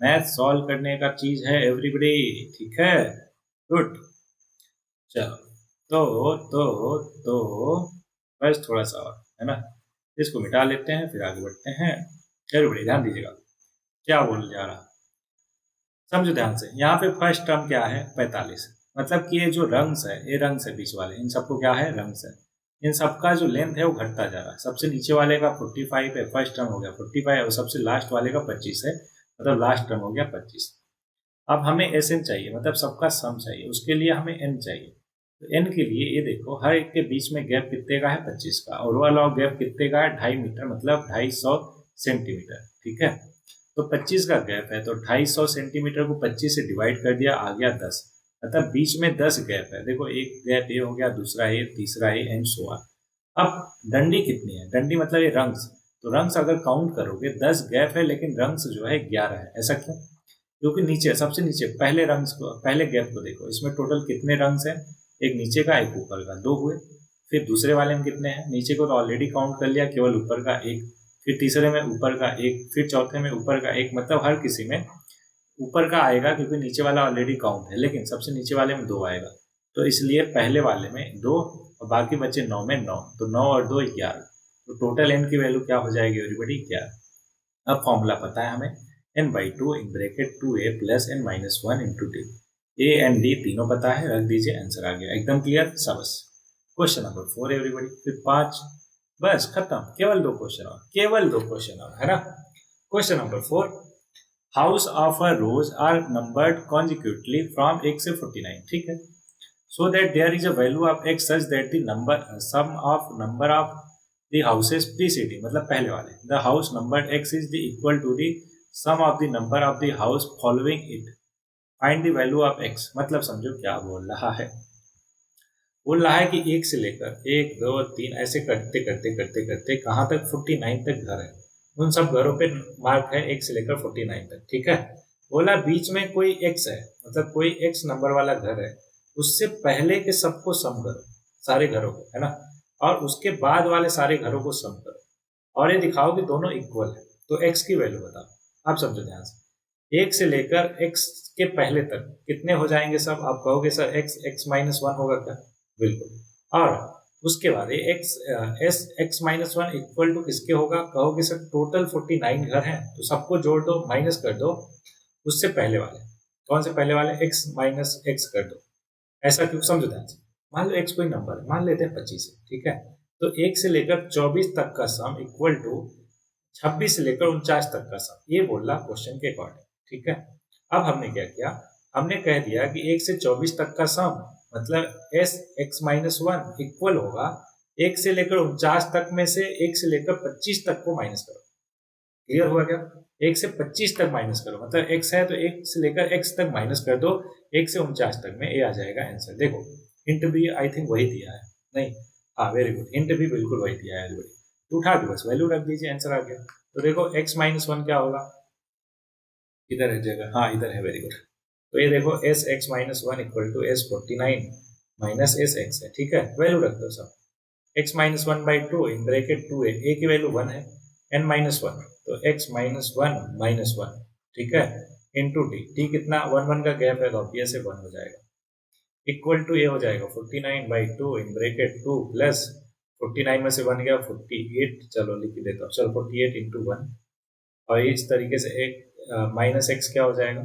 मैथ सॉल्व करने का चीज है एवरीबडी, ठीक है। गुड। चलो, तो बस थोड़ा सा और, है ना, इसको मिटा लेते हैं फिर आगे बढ़ते हैं। एवरीबडी ध्यान दीजिएगा, क्या बोल जा रहा, समझो ध्यान से। यहाँ पे फर्स्ट टर्म क्या है? 45। मतलब कि ये जो रंग्स है, ये रंग्स है बीच वाले, इन सबको क्या है? रंग्स है। इन सबका जो लेंथ है वो घटता जा रहा है। सबसे नीचे वाले का 45 है, फर्स्ट टर्म हो गया 45, और सबसे लास्ट वाले का 25 है, मतलब लास्ट टर्म हो गया 25। अब हमें एस एन चाहिए, मतलब सबका सम चाहिए, उसके लिए हमें एन चाहिए। तो एन के लिए ये देखो, हर एक के बीच में गैप कितने का है? 25 का। और वाला गैप कितने का है? 2.5 मीटर, मतलब 250 सेंटीमीटर, ठीक है। तो 25 का गैप है, तो 250 सेंटीमीटर को 25 से डिवाइड कर दिया, आ गया 10। मतलब बीच में 10 गैप है। देखो एक गैप ये हो गया, दूसरा ये, तीसरा ये, एंड सो ऑन। अब डंडी कितनी है? डंडी मतलब ये रंग्स। तो रंग्स अगर काउंट करोगे 10 गैप है, लेकिन रंग्स जो है 11 है। ऐसा क्यों? क्योंकि नीचे, सबसे नीचे पहले रंग्स को, पहले गैप को देखो, इसमें टोटल कितने रंग्स हैं? एक नीचे का एक ऊपर का, 2 हुए। फिर दूसरे वाले में कितने हैं? नीचे को तो ऑलरेडी काउंट कर लिया, केवल ऊपर का एक। फिर तीसरे में ऊपर का एक, फिर चौथे में ऊपर का एक। मतलब हर किसी में ऊपर का आएगा, क्योंकि नीचे वाला ऑलरेडी काउंट है, लेकिन सबसे नीचे वाले में 2 आएगा। तो इसलिए पहले वाले में 2 और बाकी बचे 9 में 9, तो 9 और 2 11। तो टोटल एन की वैल्यू क्या हो जाएगी एवरीबॉडी? 11। अब फॉर्मूला पता है हमें, n/2 in bracket 2a plus n-1 into D. A and D तीनों पता है, रख दीजिए, आंसर आ गया। एकदम क्लियर, सबस। क्वेश्चन नंबर 4 एवरीबॉडी, फिर 5, बस खत्म। केवल 2 क्वेश्चन और, केवल 2 क्वेश्चन और, है ना। Question number 4, houses of a row are numbered consecutively from 1 से 49, ठीक है। so that there is a value of x such that the number number of the houses preceding, मतलब पहले वाले, the house number x is the equal to the sum of the number of the house following it, find the value of x। मतलब समझो क्या बोल रहा है। बोल रहा है कि एक से लेकर एक दो तीन ऐसे करते करते करते करते कहाँ तक 49 तक घर है, उन सब घरों पे मार्क है एक से लेकर 49 तक, ठीक है। बोला बीच में कोई x है, मतलब कोई x नंबर वाला घर है, उससे पहले के सबको सम करो, सारे घरों को, है ना, और उसके बाद वाले सारे घरों को सम करो और ये दिखाओ कि दोनों इक्वल है। तो x की वैल्यू बताओ। आप समझो ध्यान से, एक से लेकर x के पहले तक कितने हो जाएंगे सब। आप कहोगे सर x -1 होगा क्या? बिल्कुल। और उसके बाद x-1 इक्वल टू किसके होगा? कहोगे सर टोटल 49 घर हैं तो सबको जोड़ दो, माइनस कर दो उससे पहले वाले। कौन से पहले वाले? x माइनस x कर दो। ऐसा क्यों? समझो ध्यान से। मान लो x कोई नंबर है, मान लेते हैं 25 है, ठीक है। तो 1 से लेकर 24 तक का सम इक्वल टू 26 से लेकर 49 तक का सम, ये बोल रहा क्वेश्चन के अकॉर्डिंग, ठीक है। अब हमने क्या किया, हमने कह दिया कि 1 से 24 तक का सम मतलब x-1 इक्वल होगा 1 से लेकर 49 तक में से 1 से लेकर 25 तक को माइनस करो। क्लियर हुआ क्या? 1 से 25 तक माइनस करो, मतलब x है तो 1 से लेकर x तक माइनस कर दो 1 से 49 तक में, ये आ जाएगा आंसर। देखो हिंट भी आई थिंक वही दिया है, नहीं, हाँ वेरी गुड, हिंट भी बिल्कुल वही दिया है। तो उठा के बस वैल्यू रख दीजिए, आंसर आ गया। तो देखो x-1 क्या होगा, इधर है जगह, हाँ इधर है, वेरी गुड। तो ये देखो s(x-1) equal to s49 minus sx है, ठीक है। वैल्यू रख दो सब, x-1/2 इन ब्रैकेट 2 है, a की वैल्यू 1 है, n-1 तो x-1 -1, ठीक है, इंटू डी कितना 1 का गैप है तो ऑब्वियस से 1 हो जाएगा, इक्वल टू ये हो जाएगा 49/2 इन ब्रैकेट 2 प्लस 49 में से 1 गया 48, चलो लिख देता हूँ, चलो 48 इंटू 1, और इस तरीके से एक माइनस एक्स क्या हो जाएगा,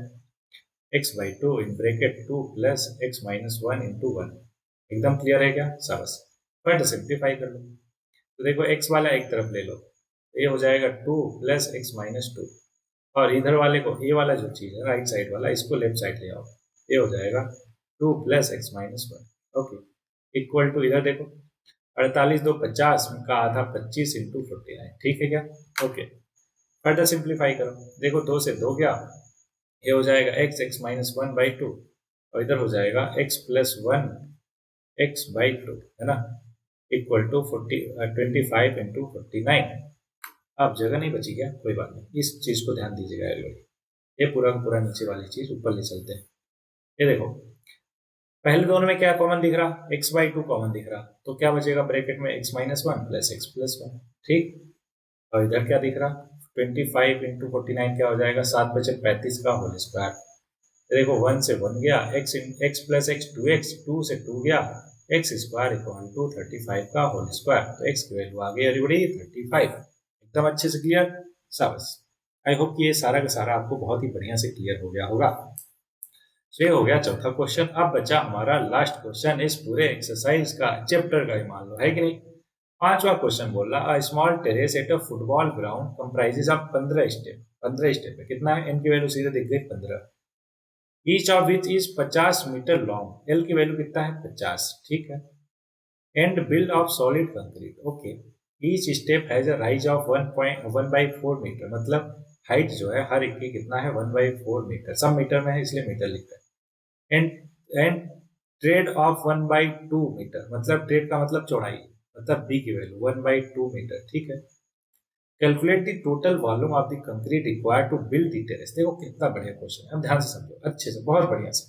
x/2 in bracket 2 plus x-1 into 1। एकदम क्लियर है क्या? शाबाश। बट सिंप्लीफाई कर लो, तो देखो x वाला एक तरफ ले लो, तो ये हो जाएगा 2 प्लस x-2, और इधर वाले को, ये वाला जो चीज है राइट साइड वाला, इसको लेफ्ट साइड ले आओ, ये हो जाएगा 2 plus x-1, okay, equal to इधर देखो 48 2 50 का आधा 25 इंटू 49, ठीक है क्या? ओके, फर्दर सिंप्लीफाई करो, देखो 2 से 2 गया, ये हो जाएगा x(x-1/2) और इधर हो जाएगा x+1 x/2, है ना, इक्वल टू 25 इंटू 49। अब जगह नहीं बची क्या? कोई बात नहीं, इस चीज को ध्यान दीजिएगा एवरीबॉडी, ये पूरा का पूरा नीचे वाली चीज ऊपर ले चलते हैं। ये देखो पहले दोनों में क्या कॉमन दिख रहा, x/2 कॉमन दिख रहा, तो क्या बचेगा ब्रैकेट में x-1 प्लस x+1, ठीक। और इधर क्या दिख रहा, 25 इंटू 49 क्या हो जाएगा, 7 बचे 35 का होल स्क्वायर। देखो 1 से 1 गया, x प्लस x 2x, 2 से 2 गया, x स्क्वायर इक्वल टू 35 का होल स्क्वायर, तो x की वैल्यू आ गई एवरीबॉडी 35। एकदम अच्छे से क्लियर, शाबाश। आई होप कि ये सारा का सारा आपको बहुत ही बढ़िया से क्लियर हो गया होगा। तो ये हो गया चौथा क्वेश्चन। अब बचा हमारा लास्ट क्वेश्चन इस पूरे एक्सरसाइज का, चैप्टर का ही मान लो, है कि नहीं। पांचवा क्वेश्चन बोल रहा, small terrace at a football ground comprises of 15 step. 15 step है, कितना है, एन की वैल्यू सीधे दिख गई 15, each of which is 50 metre long, l की वैल्यू कितना है 50, ठीक है, and build of solid concrete, okay, each step has a rise of 1/4 metre, मतलब हाइट जो है हर एक की कितना है 1/4 मीटर, सब मीटर में है इसलिए मीटर लिखते हैं, एंड ट्रेड ऑफ 1/2 मीटर, मतलब ट्रेड का मतलब चौड़ाई, मतलब बी की वैल्यू 1/2 मीटर, ठीक है। Calculate the total volume of the concrete required to build the terrace. देखो कितना बढ़िया क्वेश्चन है, अब ध्यान से समझो अच्छे से, बहुत बढ़िया से।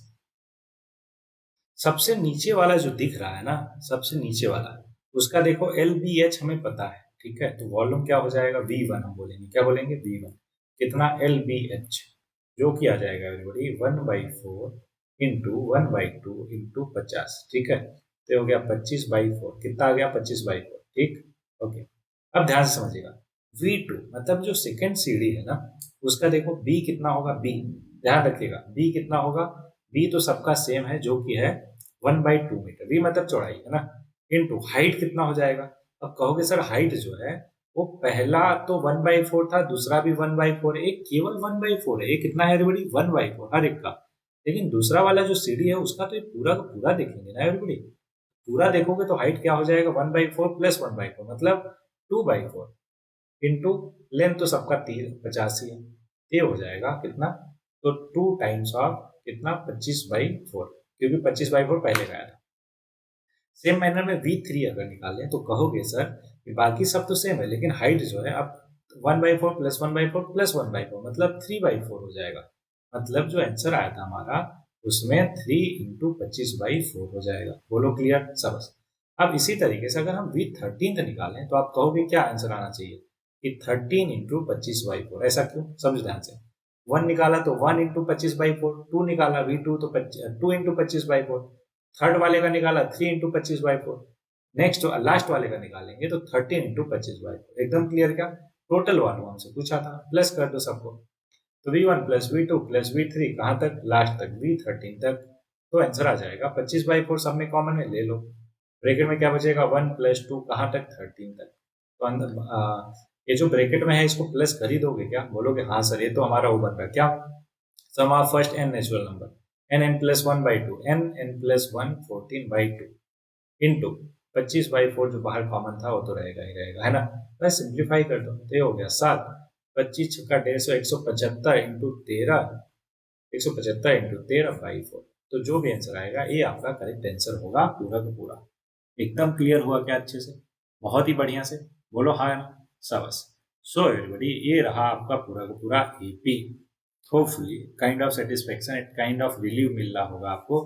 सबसे नीचे वाला जो दिख रहा है ना, सबसे नीचे वाला, उसका देखो LBH हमें पता है, ठीक है, तो वॉल्यूम क्या हो जाएगा V1, हम बोलेंगे क्या बोलेंगे V1, कितना LBH, जो कि आ जाएगा एवरीबॉडी 1/4 इंटू 1/2 इंटू 50, ठीक है, तो हो गया 25/4, कितना आ गया 25/4, ठीक, ओके। अब ध्यान से समझिएगा, V2 मतलब जो सेकंड सीढ़ी है ना, उसका देखो B कितना होगा, B, ध्यान रखिएगा B कितना होगा, B तो सबका सेम है जो कि है 1/2 मीटर, V मतलब चौड़ाई, है ना, इंटू हाइट कितना हो जाएगा। अब कहोगे सर हाइट जो है वो पहला तो 1/4 था, दूसरा भी 1/4 है, एक केवल 1/4 है, ये कितना है एवरीबॉडी 1/4 हर एक का, लेकिन दूसरा वाला जो सीढ़ी है उसका तो ये पूरा का पूरा देखेंगे ना एवरीबॉडी। पूरा देखोगे तो हाइट क्या हो जाएगा, 1/4 प्लस 1/4 मतलब 2/4 इंटू लेंथ तो सबका 50 ही है, ये हो जाएगा कितना, तो 2 टाइम्स ऑफ कितना 25/4, क्योंकि 25/4 पहले का आया था। सेम मैनर में V3 अगर निकालें तो कहोगे सर कि बाकी सब तो सेम है लेकिन हाइट जो है अब 1/4 प्लस 1/4 प्लस 1/4 मतलब 3/4 हो जाएगा। मतलब जो आंसर आया था हमारा उसमें 3 इंटू 25/4 हो जाएगा। बोलो क्लियर सब। अब इसी तरीके से अगर हम V13 निकालें तो आप कहोगे क्या आंसर आना चाहिए कि 13 इंटू 25/4। ऐसा क्यों, समझ ध्यान से। 1 निकाला तो 1 इंटू 25/4, 2 निकाला V2 तो 2 इंटू 25/4, थर्ड वाले का निकाला 3 इंटू 25/4, नेक्स्ट लास्ट वाले का निकालेंगे तो 13 इंटू 25/4। एकदम क्लियर क्या, टोटल वालों हमसे पूछा था, प्लस कर दो सबको। तो V1 plus V2 plus V3 कहाँ तक, लास्ट तक V13 तक। तो आंसर आ जाएगा 25/4, सब में कॉमन है ले लो, ब्रैकेट में क्या बचेगा 1 प्लस 2 कहाँ तक 13 तक। तो अंदर ये जो ब्रैकेट में है इसको प्लस कर ही दोगे क्या, बोलोगे हाँ सर ये तो हमारा वो बन रहा है क्या, sum of first n natural number n plus 1/2 n plus 1 14/2 into 25/4 जो बाहर कॉमन था वो तो रहेगा ही रहेगा, है ना। बस सिंप्लीफाई कर दो तो ये हो गया 7, 25 छक्का 150 175 इंटू 13, 175 इंटू 13/4। तो जो भी आंसर आएगा ये आपका करेक्ट आंसर होगा पूरा का पूरा। एकदम क्लियर हुआ क्या अच्छे से, बहुत ही बढ़िया से, बोलो हाँ ना शाबाश। सो एवरीबॉडी ये रहा आपका पूरा का पूरा AP. Hopefully kind of satisfaction and kind of relief मिल रहा होगा आपको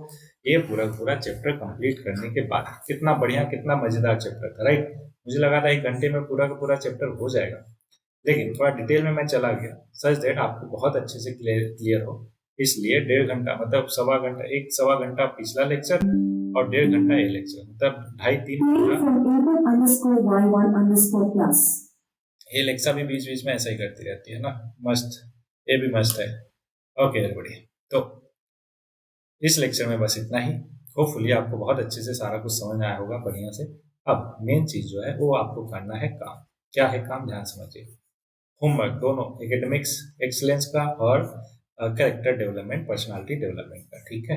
ये पूरा पूरा चैप्टर कंप्लीट करने के बाद। कितना बढ़िया कितना मजेदार चैप्टर था, राइट। मुझे लगा था 1 घंटे में पूरा का पूरा चैप्टर हो जाएगा, लेकिन थोड़ा डिटेल में मैं चला गया सच दैट आपको बहुत अच्छे से क्लियर हो। इसलिए 1.5 घंटा मतलब सवा घंटा, 1 सवा घंटा पिछला लेक्चर और 1.5 घंटा ये लेक्चर, मतलब 2.5-3 ये लेक्चर भी बीच बीच में ऐसा ही करती रहती है ना, मस्त, ये भी मस्त है। ओके एवरीबॉडी, तो इस लेक्चर में बस इतना ही। होपफुली आपको बहुत अच्छे से सारा कुछ समझ आया होगा बढ़िया से। अब मेन चीज जो है वो आपको करना है काम। क्या है काम, ध्यान समझिए। होमवर्क दोनों, एकेडमिक्स एक्सीलेंस का और कैरेक्टर डेवलपमेंट पर्सनालिटी डेवलपमेंट का, ठीक है।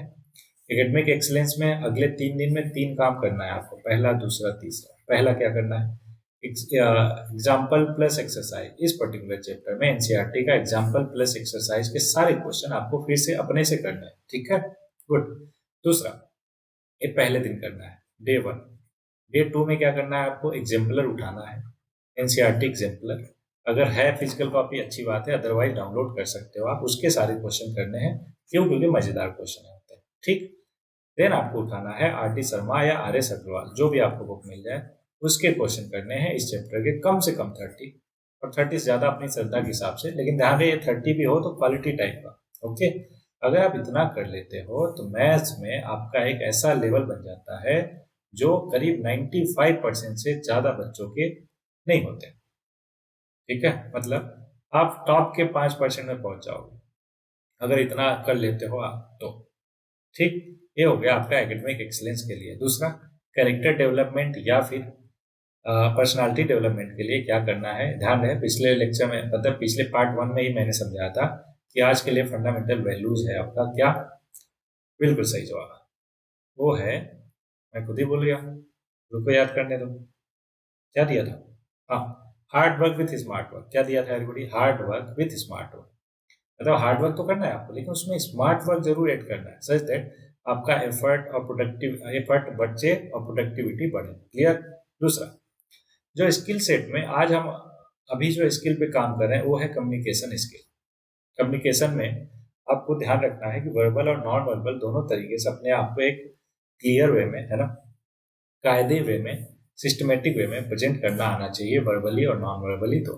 एकेडमिक एक्सीलेंस में अगले 3 दिन में 3 काम करना है आपको, पहला दूसरा तीसरा। पहला क्या करना है, एग्जाम्पल प्लस एक्सरसाइज। इस पर्टिकुलर चैप्टर में एनसीईआरटी का एग्जाम्पल प्लस एक्सरसाइज के सारे क्वेश्चन आपको फिर से अपने से करने हैं, ठीक है, गुड। दूसरा, ये पहले दिन करना है डे 1। डे 2 में क्या करना है आपको, एग्जाम्पलर उठाना है, एनसीईआरटी एग्जाम्पलर। अगर है फिजिकल कॉपी अच्छी बात है, अदरवाइज डाउनलोड कर सकते हो आप, उसके सारे क्वेश्चन करने हैं। क्यों, क्योंकि मजेदार क्वेश्चन होते हैं, ठीक। देन आपको उठाना है आर.टी. शर्मा या आर.एस. अग्रवाल, जो भी आपको बुक मिल जाए, उसके क्वेश्चन करने हैं इस चैप्टर के कम से कम 30, और 30 ज्यादा अपनी श्रद्धा के हिसाब से, लेकिन ध्यान रहे 30 भी हो तो क्वालिटी टाइप का, ओके। अगर आप इतना कर लेते हो तो मैथ्स में आपका एक ऐसा लेवल बन जाता है जो करीब 95% से ज्यादा बच्चों के नहीं होते, ठीक है। मतलब आप टॉप के 5% में पहुंच जाओगे अगर इतना कर लेते हो आप तो, ठीक। ये हो गया आपका एकेडमिक एक्सीलेंस के लिए। दूसरा, कैरेक्टर डेवलपमेंट या फिर पर्सनालिटी डेवलपमेंट के लिए क्या करना है, ध्यान रहे पिछले लेक्चर में, मतलब पिछले पार्ट 1 में ही मैंने समझाया था कि आज के लिए फंडामेंटल वैल्यूज है आपका क्या, बिल्कुल सही जवाब वो है, मैं खुद ही भूल गया, रुको याद करने दो, क्या दिया था, हाँ, hard work with smart work. क्या दिया था everybody, hard work with smart work. मतलब हार्ड वर्क तो करना है आपको, लेकिन उसमें स्मार्ट वर्क जरूर ऐड करना है, सच दैट आपका एफर्ट बचे और प्रोडक्टिविटी बढ़े, क्लियर। दूसरा, जो स्किल सेट में आज हम अभी जो स्किल पे काम कर रहे हैं वो है कम्युनिकेशन स्किल। कम्युनिकेशन में आपको ध्यान रखना है कि वर्बल और नॉन वर्बल दोनों तरीके से अपने आप को एक क्लियर वे में, है ना, कायदे वे में, सिस्टमेटिक वे में प्रेजेंट करना आना चाहिए, वर्बली और नॉन वर्बली तो।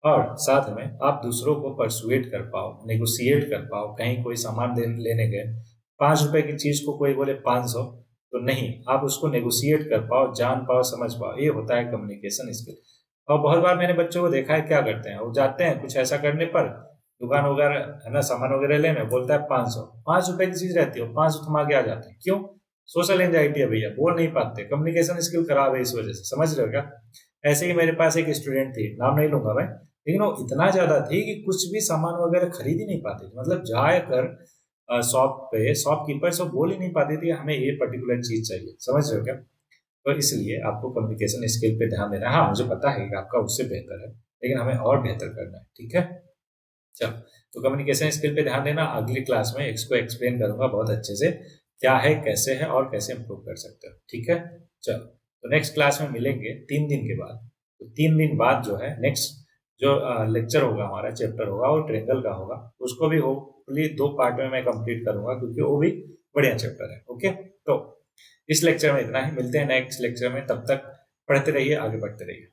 और साथ में आप दूसरों को परसुएट कर पाओ, नेगोशिएट कर पाओ। कहीं कोई सामान लेने गए, 5 रुपए की चीज को कोई बोले 500, तो नहीं, आप उसको नेगोशिएट कर पाओ, जान पाओ, समझ पाओ, ये होता है कम्युनिकेशन स्किल। और बहुत बार मैंने बच्चों को देखा है क्या करते हैं, वो जाते हैं कुछ ऐसा करने पर, दुकान वगैरह है ना, सामान वगैरह लेने, बोलता है 500, 5 रुपए की चीज रहती है, 500 थमा के आ जाते हैं। क्यों, सोशल एंजाइटी है भैया, बोल नहीं पाते, कम्युनिकेशन स्किल खराब है इस वजह से, समझ रहे हो क्या। ऐसे ही मेरे पास एक स्टूडेंट थी, नाम नहीं लूंगा मैं, लेकिन वो इतना ज्यादा थी कि कुछ भी सामान वगैरह खरीद ही नहीं पाती थी। मतलब जाकर शॉप पे शॉपकीपर सब बोल ही नहीं पाती थी हमें ये पर्टिकुलर चीज चाहिए, समझ रहे हो क्या? तो इसलिए आपको कम्युनिकेशन स्किल पे ध्यान देना है। हाँ, मुझे पता है कि आपका उससे बेहतर है, लेकिन हमें और बेहतर करना है, ठीक है? चलो, तो कम्युनिकेशन स्किल पे ध्यान देना। अगली क्लास में इसको एक्सप्लेन करूंगा बहुत अच्छे से, क्या है, कैसे है और कैसे इम्प्रूव कर सकते हो, ठीक है? चलो, तो नेक्स्ट क्लास में मिलेंगे 3 दिन के बाद। तो 3 दिन बाद जो है नेक्स्ट जो लेक्चर होगा, हमारा चैप्टर होगा, वो ट्रेंगल का होगा। उसको भी होपफुली 2 पार्ट में मैं कंप्लीट करूंगा, क्योंकि वो भी बढ़िया चैप्टर है। ओके, तो इस लेक्चर में इतना ही, मिलते हैं नेक्स्ट लेक्चर में। तब तक पढ़ते रहिए, आगे बढ़ते रहिए।